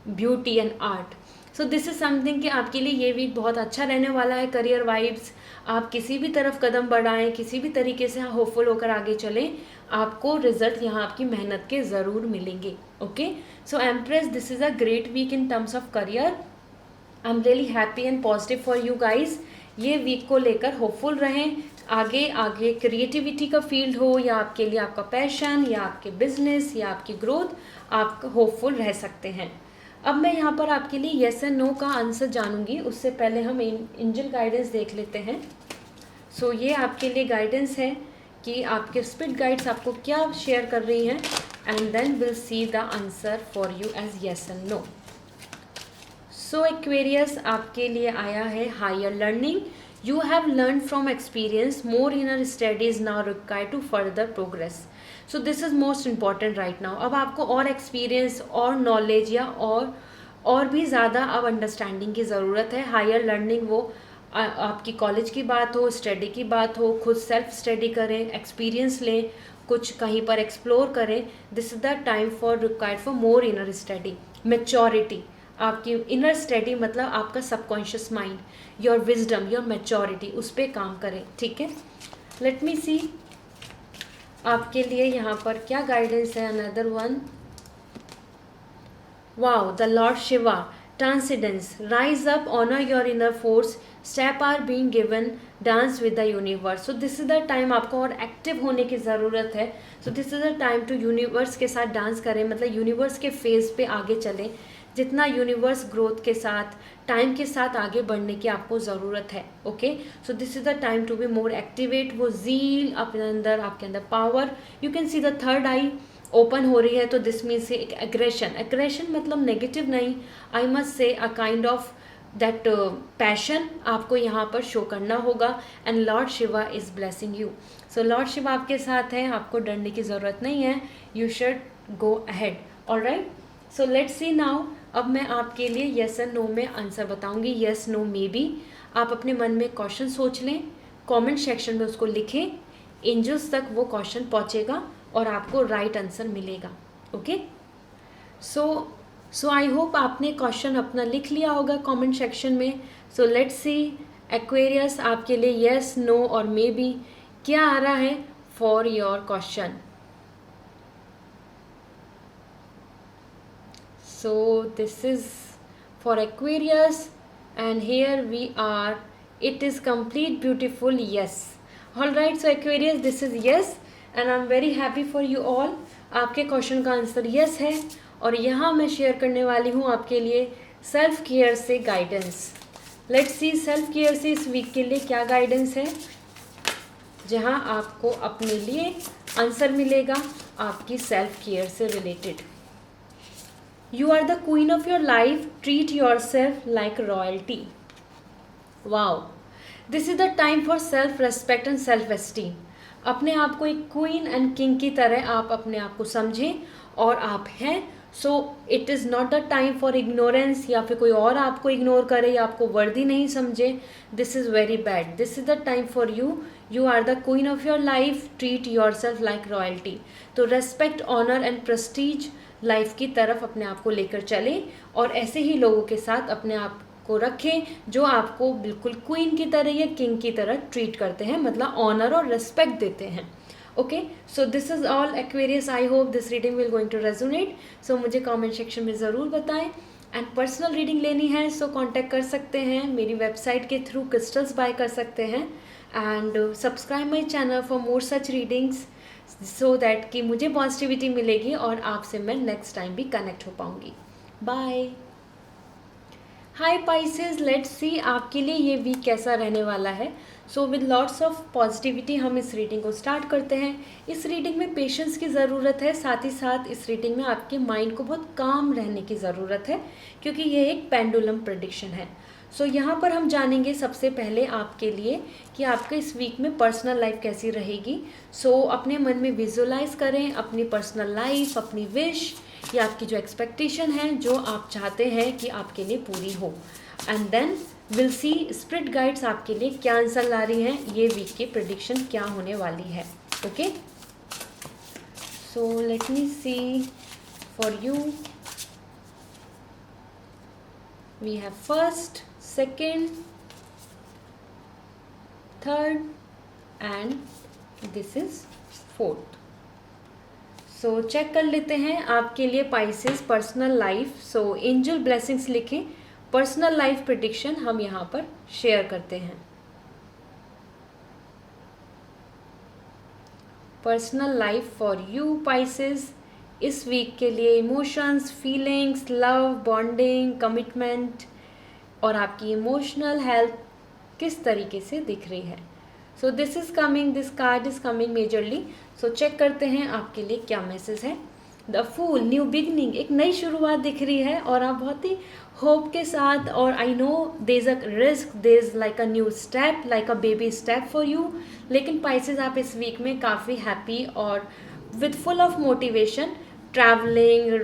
beauty and art. So this is something कि आपके लिए ये वीक बहुत अच्छा रहने वाला है। करियर वाइब्स, आप किसी भी तरफ कदम बढ़ाएं, किसी भी तरीके से होपफुल होकर आगे चलें, आपको रिजल्ट यहाँ आपकी मेहनत के ज़रूर मिलेंगे। Okay, so Empress, this is a great week in terms of career. I am really happy and positive for you guys. ये वीक को लेकर होपफुल रहें। आगे आगे क्रिएटिविटी का फील्ड हो या आपके लिए आपका पैशन या आपके बिजनेस या आपकी ग्रोथ, आप होपफुल रह सकते हैं। अब मैं यहाँ पर आपके लिए येस एंड नो का आंसर जानूंगी, उससे पहले हम एंजल गाइडेंस देख लेते हैं। सो ये आपके लिए गाइडेंस है कि आपके स्पिरिट गाइड्स आपको क्या शेयर कर रही हैं, and then will see the answer for you as yes and no. So Aquarius, आपके लिए आया है higher learning. You have learn from experience, more inner studies now require to further progress. So this is most important right now. अब आपको और experience और knowledge या और भी ज़्यादा अब अंडरस्टैंडिंग की ज़रूरत है। हायर लर्निंग वो आपकी कॉलेज की बात हो, स्टडी की बात हो, खुद सेल्फ स्टडी करें, एक्सपीरियंस लें, कुछ कहीं पर एक्सप्लोर करें। This is the time for required for more inner study, maturity. आपकी इनर स्टडी मतलब आपका subconscious mind, your wisdom, your maturity, उस पर काम करें। ठीक है, लेट मी सी आपके लिए यहाँ पर क्या गाइडेंस है। Another one, wow, the Lord Shiva, transcendence, rise up, honour your inner force, step are being given, dance with the universe. So this is the time, आपको और एक्टिव होने की ज़रूरत है। So this is the time to universe के साथ dance करें, मतलब यूनिवर्स के फेज पे आगे चलें। जितना यूनिवर्स ग्रोथ के साथ, टाइम के साथ आगे बढ़ने की आपको ज़रूरत है। Okay, so this is the time to be more activate. वो जील अपने अंदर, आपके अंदर power, you can see the third eye open हो रही है। तो दिस मीन्स से एक एग्रेशन, एग्रेशन मतलब नेगेटिव नहीं, I must say a kind of that passion आपको यहाँ पर शो करना होगा। And Lord Shiva is blessing you. So Lord Shiva आपके साथ हैं, आपको डरने की ज़रूरत नहीं है। You should go ahead. Alright, so let's see now. अब मैं आपके लिए येस एंड नो में आंसर बताऊंगी, येस नो मे बी। आप अपने मन में क्वेश्चन सोच लें, कमेंट सेक्शन में उसको लिखें, एंजल्स तक वो क्वेश्चन पहुंचेगा और आपको राइट आंसर मिलेगा। ओके, सो आई होप आपने क्वेश्चन अपना लिख लिया होगा कमेंट सेक्शन में। सो लेट्स सी एक्वेरियस, आपके लिए येस नो और मे बी क्या आ रहा है for your question. So this is for Aquarius and here we are. It is complete beautiful yes. All right, so Aquarius, this is yes and I'm very happy for you all. आपके question का answer yes है और यहाँ मैं share करने वाली हूँ आपके लिए सेल्फ केयर से guidance. Let's see self care से इस वीक के लिए क्या गाइडेंस है, जहाँ आपको अपने लिए आंसर मिलेगा आपकी सेल्फ केयर से related. You are the queen of your life. Treat yourself like royalty. Wow. This is the time for self-respect and self-esteem. अपने आप को एक क्वीन एंड किंग की तरह आप अपने आप को समझें और आप हैं। सो it is not the time for ignorance, या फिर कोई और आपको इग्नोर करे या आपको वर्दी नहीं समझे। This is very bad. This is the time for you. You are the queen of your life. Treat yourself like royalty. तो respect, honour and prestige life की तरफ अपने आप को लेकर चलें और ऐसे ही लोगों के साथ अपने आप को रखें जो आपको बिल्कुल क्वीन की तरह या किंग की तरह ट्रीट करते हैं, मतलब ऑनर और रिस्पेक्ट देते हैं। Okay, so this is all Aquarius. I hope this reading will going to resonate. So मुझे कमेंट सेक्शन में ज़रूर बताएं। एंड पर्सनल रीडिंग लेनी है सो कांटेक्ट कर सकते हैं, मेरी वेबसाइट के थ्रू क्रिस्टल्स बाय कर सकते हैं। And subscribe my channel for more such readings so that कि मुझे पॉजिटिविटी मिलेगी और आपसे मैं नेक्स्ट टाइम भी कनेक्ट हो पाऊँगी। Bye. Hi Pisces, let's see आपके लिए ये वीक कैसा रहने वाला है। So with lots of positivity हम इस रीडिंग को स्टार्ट करते हैं। इस रीडिंग में पेशेंस की ज़रूरत है, साथ ही साथ इस रीडिंग में आपके माइंड को बहुत काम रहने की ज़रूरत है, क्योंकि ये एक पेंडुलम प्रेडिक्शन है। सो यहाँ पर हम जानेंगे सबसे पहले आपके लिए कि आपके इस वीक में पर्सनल लाइफ कैसी रहेगी। सो अपने मन में विजुअलाइज करें अपनी पर्सनल लाइफ, अपनी विश या आपकी जो एक्सपेक्टेशन है, जो आप चाहते हैं कि आपके लिए पूरी हो। And then will see spirit guides आपके लिए क्या आंसर ला रही हैं, ये वीक की प्रेडिक्शन क्या होने वाली है। Okay, so let me see for you. we have first, second, third and this is fourth. So check कर लेते हैं आपके लिए Pisces personal life. So angel blessings लिखें, पर्सनल लाइफ प्रेडिक्शन हम यहाँ पर शेयर करते हैं. Personal life for you Pisces इस वीक के लिए emotions, feelings, love, bonding, commitment और आपकी इमोशनल हेल्थ किस तरीके से दिख रही है. So this is coming, this card is coming majorly. So check करते हैं आपके लिए क्या मैसेज है. द फूल, न्यू बिगनिंग, एक नई शुरुआत दिख रही है और आप बहुत ही होप के साथ, और I know there is a risk, there is like a new step, like a baby step for you. लेकिन पाइसेस आप इस वीक में काफ़ी हैप्पी और with full of motivation, travelling,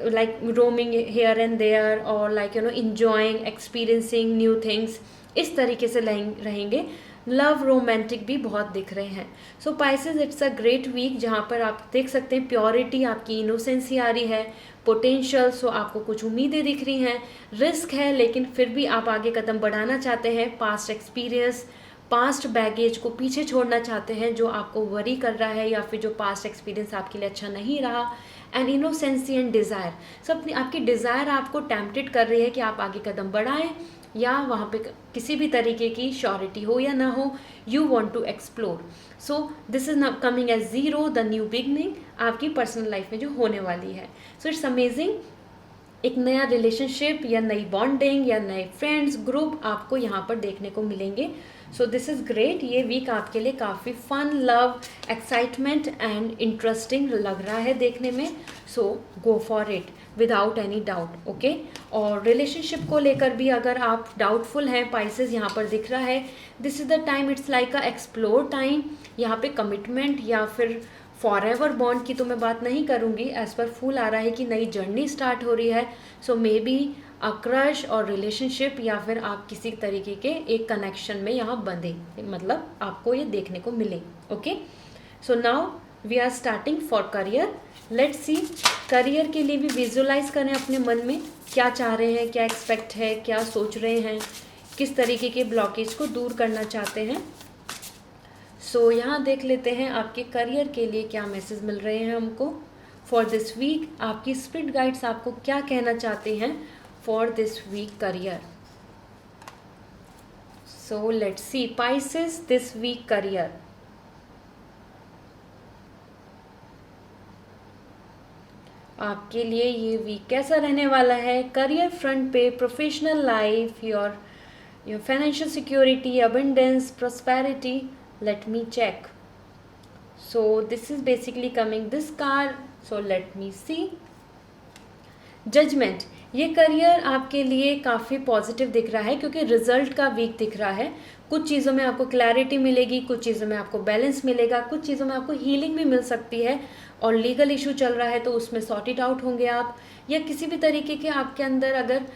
like roaming here and there, or like enjoying, experiencing new things, इस तरीके से रहेंगे. लव, रोमांटिक भी बहुत दिख रहे हैं. So Pisces, it's a great week जहाँ पर आप देख सकते हैं प्योरिटी, आपकी इनोसेंसी आ रही है, पोटेंशियल. सो आपको कुछ उम्मीदें दिख रही हैं, रिस्क है लेकिन फिर भी आप आगे कदम बढ़ाना चाहते हैं. पास्ट एक्सपीरियंस, पास्ट बैगेज को पीछे छोड़ना चाहते हैं जो आपको वरी कर रहा है या फिर जो पास्ट एक्सपीरियंस आपके लिए अच्छा नहीं रहा. एंड इनोसेंसी एंड डिज़ायर, सब आपकी डिज़ायर आपको टेम्पटेड कर रही है कि आप आगे कदम बढ़ाएं, या वहाँ पे किसी भी तरीके की श्योरिटी हो या ना हो, you want to explore. So this is coming as zero, the new beginning आपकी पर्सनल लाइफ में जो होने वाली है. So it's amazing. एक नया रिलेशनशिप या नई बॉन्डिंग या नए फ्रेंड्स ग्रुप आपको यहाँ पर देखने को मिलेंगे. So this is great. ये वीक आपके लिए काफ़ी fun, love, excitement and interesting लग रहा है देखने में. So go for it without any doubt. Okay. और रिलेशनशिप को लेकर भी अगर आप डाउटफुल हैं, पाइसेस यहाँ पर दिख रहा है, this is the time, it's like a explore time. यहाँ पे कमिटमेंट या फिर फॉर एवर बॉन्ड की तो मैं बात नहीं करूँगी. एज पर फूल आ रहा है कि नई जर्नी स्टार्ट हो रही है. सो मे बी अ क्रश और रिलेशनशिप, या फिर आप किसी तरीके के एक कनेक्शन में यहाँ बंधे, मतलब आपको ये देखने को मिले. Okay. So now we are starting for career. Let's see, career के लिए भी विजुअलाइज करें अपने मन में क्या चाह रहे हैं, क्या एक्सपेक्ट है, क्या सोच रहे हैं, किस तरीके के ब्लॉकेज को दूर करना चाहते हैं. सो यहाँ देख लेते हैं आपके करियर के लिए क्या मैसेज मिल रहे हैं हमको फॉर दिस वीक. आपकी स्पिरिट गाइड्स आपको क्या कहना चाहते हैं for this week career. So let's see Pisces, this week career. आपके लिए ये वीक कैसा रहने वाला है करियर फ्रंट पे, professional life, your financial security, abundance, prosperity. Let me check. So this is basically coming this card. So let me see. Judgement, ये career आपके लिए काफ़ी पॉजिटिव दिख रहा है क्योंकि रिजल्ट का वीक दिख रहा है. कुछ चीज़ों में आपको क्लैरिटी मिलेगी, कुछ चीज़ों में आपको बैलेंस मिलेगा, कुछ चीज़ों में आपको हीलिंग भी मिल सकती है. और लीगल इशू चल रहा है तो उसमें सॉर्ट इट आउट होंगे आप, या किसी भी तरीके के आपके अंदर अगर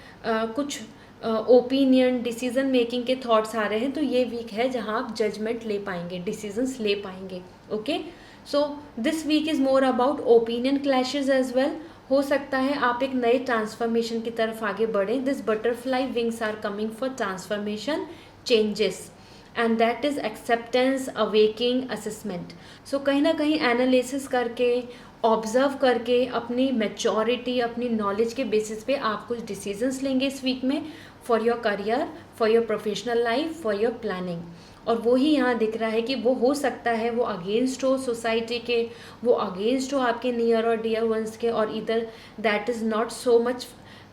कुछ ओपिनियन, डिसीजन मेकिंग के थॉट्स आ रहे हैं तो ये वीक है जहां आप जजमेंट ले पाएंगे, डिसीजंस ले पाएंगे. Okay. So this week is more about opinion clashes as well. हो सकता है आप एक नए ट्रांसफॉर्मेशन की तरफ आगे बढ़ें. This butterfly wings are coming for transformation, changes, and that is acceptance, awakening, assessment. So कहीं ना कहीं एनालिसिस करके, ऑब्जर्व करके, अपनी मैच्योरिटी, अपनी नॉलेज के बेसिस पे आप कुछ डिसीजंस लेंगे इस वीक में for your career, for your professional life, for your planning. और वो ही यहाँ दिख रहा है कि वो हो सकता है वो अगेंस्ट हो सोसाइटी के, वो अगेंस्ट हो आपके नियर और डियर वंस के, और इधर that is not so much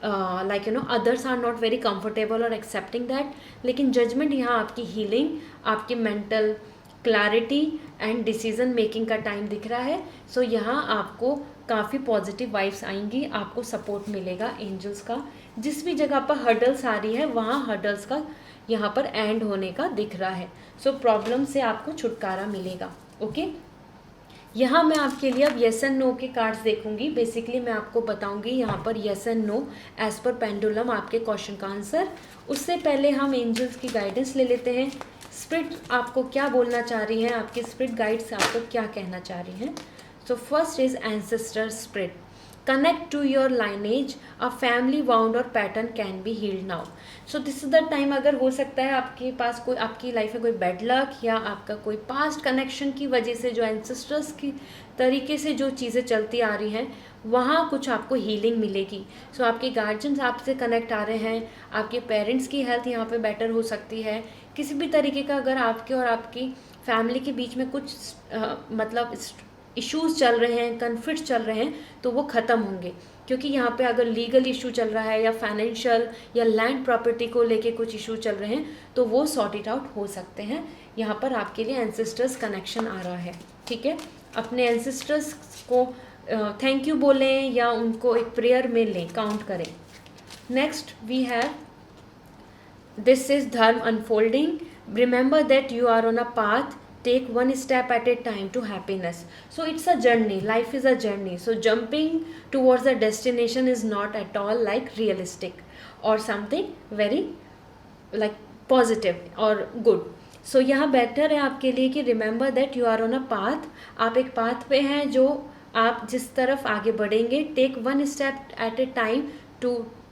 like others are not very comfortable और एक्सेप्टिंग दैट. लेकिन जजमेंट यहाँ आपकी हीलिंग, आपकी mental clarity and decision making का टाइम दिख रहा है. सो यहाँ आपको काफ़ी पॉजिटिव वाइब्स आएंगी, आपको सपोर्ट मिलेगा एंजल्स का. जिस भी जगह पर हर्डल्स आ रही है वहाँ हर्डल्स का यहाँ पर एंड होने का दिख रहा है. सो प्रॉब्लम से आपको छुटकारा मिलेगा. ओके. यहाँ मैं आपके लिए अब येस एंड नो के कार्ड्स देखूंगी. बेसिकली मैं आपको बताऊंगी यहाँ पर येस एंड नो एज पर पेंडुलम आपके क्वेश्चन का आंसर. उससे पहले हम एंजल्स की गाइडेंस ले लेते हैं. स्पिरिट आपको क्या बोलना चाह रही हैं, आपके स्पिरिट गाइड्स आपको क्या कहना चाह रही हैं. So first is ancestor spirit. connect to your lineage, a family wound or pattern can be healed now. So this is the time, अगर हो सकता है आपके पास कोई, आपकी लाइफ में कोई बैड लक या आपका कोई पास्ट कनेक्शन की वजह से जो एंसेस्टर्स की तरीके से जो चीज़ें चलती आ रही हैं वहाँ कुछ आपको हीलिंग मिलेगी. सो आपके गार्जियंस आपसे कनेक्ट आ रहे हैं, आपके पेरेंट्स की हेल्थ यहाँ पे बेटर हो सकती है. किसी भी तरीके का अगर आपके और आपकी फैमिली के बीच में कुछ मतलब इश्यूज़ चल रहे हैं, कन्फ्लिक्ट चल रहे हैं, तो वो ख़त्म होंगे. क्योंकि यहाँ पे अगर लीगल इशू चल रहा है या फाइनेंशियल या लैंड प्रॉपर्टी को लेके कुछ इशू चल रहे हैं तो वो सॉर्ट इट आउट हो सकते हैं. यहाँ पर आपके लिए एंसेस्टर्स कनेक्शन आ रहा है. ठीक है, अपने एंसेस्टर्स को थैंक यू बोलें या उनको एक प्रेयर में लें, काउंट करें. Next we have this is dharma unfolding. Remember that you are on a path. Take one step at a time to happiness. So it's a journey. Life is a journey. So jumping towards a destination is not at all like realistic or something very like positive or good. So यहाँ better है आपके लिए कि remember that you are on a path. आप एक path पे हैं जो आप जिस तरफ आगे बढ़ेंगे. Take one step at a time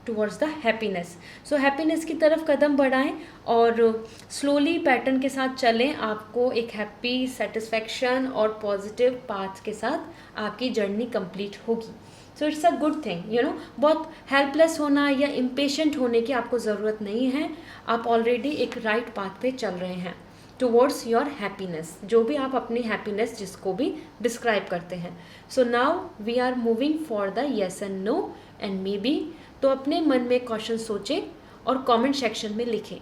towards the happiness. So happiness की तरफ कदम बढ़ाएं और स्लोली पैटर्न के साथ चलें. आपको एक हैप्पी, सेटिस्फैक्शन और पॉजिटिव पाथ के साथ आपकी जर्नी कंप्लीट होगी. सो it's a good thing, you know. बहुत हेल्पलेस होना या इम्पेशेंट होने की आपको ज़रूरत नहीं है. आप ऑलरेडी एक राइट पाथ पे चल रहे हैं टूवर्ड्स योर हैप्पीनेस, जो भी आप अपनी हैप्पीनेस जिसको भी डिस्क्राइब करते हैं. So now we are moving for the yes and no and maybe. तो अपने मन में क्वेश्चन सोचें और कमेंट सेक्शन में लिखें.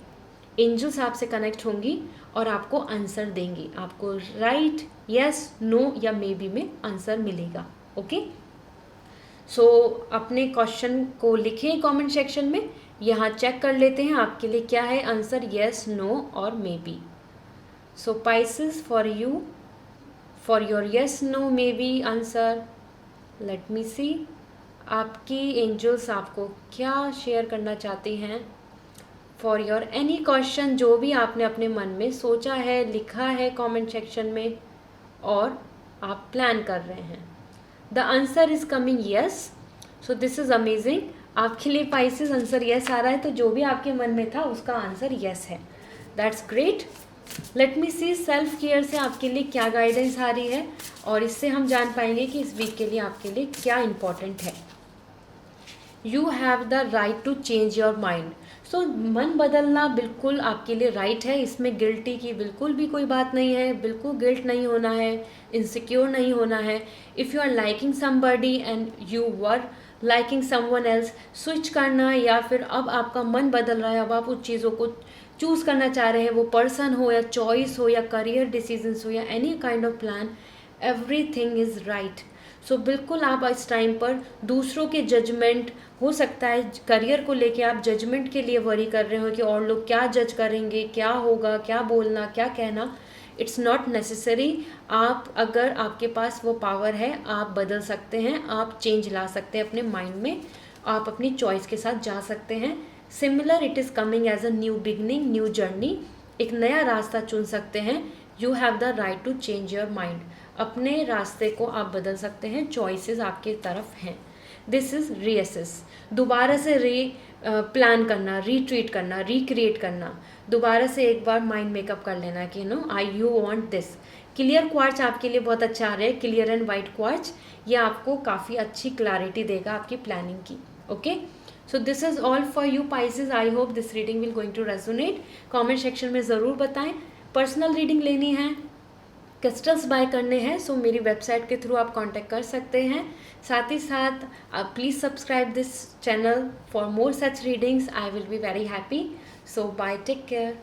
एंजल्स आपसे कनेक्ट होंगी और आपको आंसर देंगी. आपको राइट, यस, नो या मे बी में आंसर मिलेगा. ओके, सो अपने क्वेश्चन को लिखें कमेंट सेक्शन में. यहाँ चेक कर लेते हैं आपके लिए क्या है आंसर, यस, नो और maybe. So pieces for you, for your yes, no, maybe answer. Let me see आपकी एंजल्स आपको क्या शेयर करना चाहती हैं. फॉर योर एनी क्वेश्चन, जो भी आपने अपने मन में सोचा है, लिखा है कमेंट सेक्शन में और आप प्लान कर रहे हैं. The answer is coming yes. So this is amazing. आपके लिए पाइसेस आंसर यस आ रहा है, तो जो भी आपके मन में था उसका आंसर यस है. That's great. Let me see self care से आपके लिए क्या गाइडेंस आ रही है और इससे हम जान पाएंगे कि इस वीक के लिए आपके लिए क्या इम्पोर्टेंट है. You have the right to change your mind. So मन बदलना बिल्कुल आपके लिए राइट है. इसमें गिल्टी की बिल्कुल भी कोई बात नहीं है. बिल्कुल गिल्ट नहीं होना है, इनसिक्योर नहीं होना है. If you are liking somebody and you were liking someone else, switch करना या फिर अब आपका मन बदल रहा है, अब आप उस चीज़ों को चूज़ करना चाह रहे हैं, वो पर्सन हो या चॉइस हो या करियर डिसीजंस हो या any kind of plan, everything is right. So बिल्कुल आप इस टाइम पर दूसरों के जजमेंट, हो सकता है करियर को लेके आप जजमेंट के लिए वरी कर रहे हो कि और लोग क्या जज करेंगे, क्या होगा, क्या बोलना, क्या कहना. It's not necessary. आप अगर आपके पास वो पावर है, आप बदल सकते हैं, आप चेंज ला सकते हैं अपने माइंड में, आप अपनी चॉइस के साथ जा सकते हैं. Similar it is coming as a new beginning, new journey. एक नया रास्ता चुन सकते हैं. You have the right to change your mind. अपने रास्ते को आप बदल सकते हैं. चॉइसेस आपके तरफ हैं. This is reassess. दोबारा से प्लान करना, रिट्रीट करना, रिक्रिएट करना. दोबारा से एक बार माइंड मेकअप कर लेना कि no I you want this. Clear quartz आपके लिए बहुत अच्छा आ रहा है. क्लियर एंड वाइट क्वार्ट्ज, ये आपको काफ़ी अच्छी क्लैरिटी देगा आपकी प्लानिंग की. Okay, so this is all for you Pisces. I hope this reading will going to resonate. Comment section में ज़रूर बताएं. पर्सनल रीडिंग लेनी है, क्रिस्टल्स बाय करने हैं, सो मेरी वेबसाइट के थ्रू आप कांटेक्ट कर सकते हैं. साथ ही साथ please subscribe this channel for more such readings. I will be very happy. So bye, take care.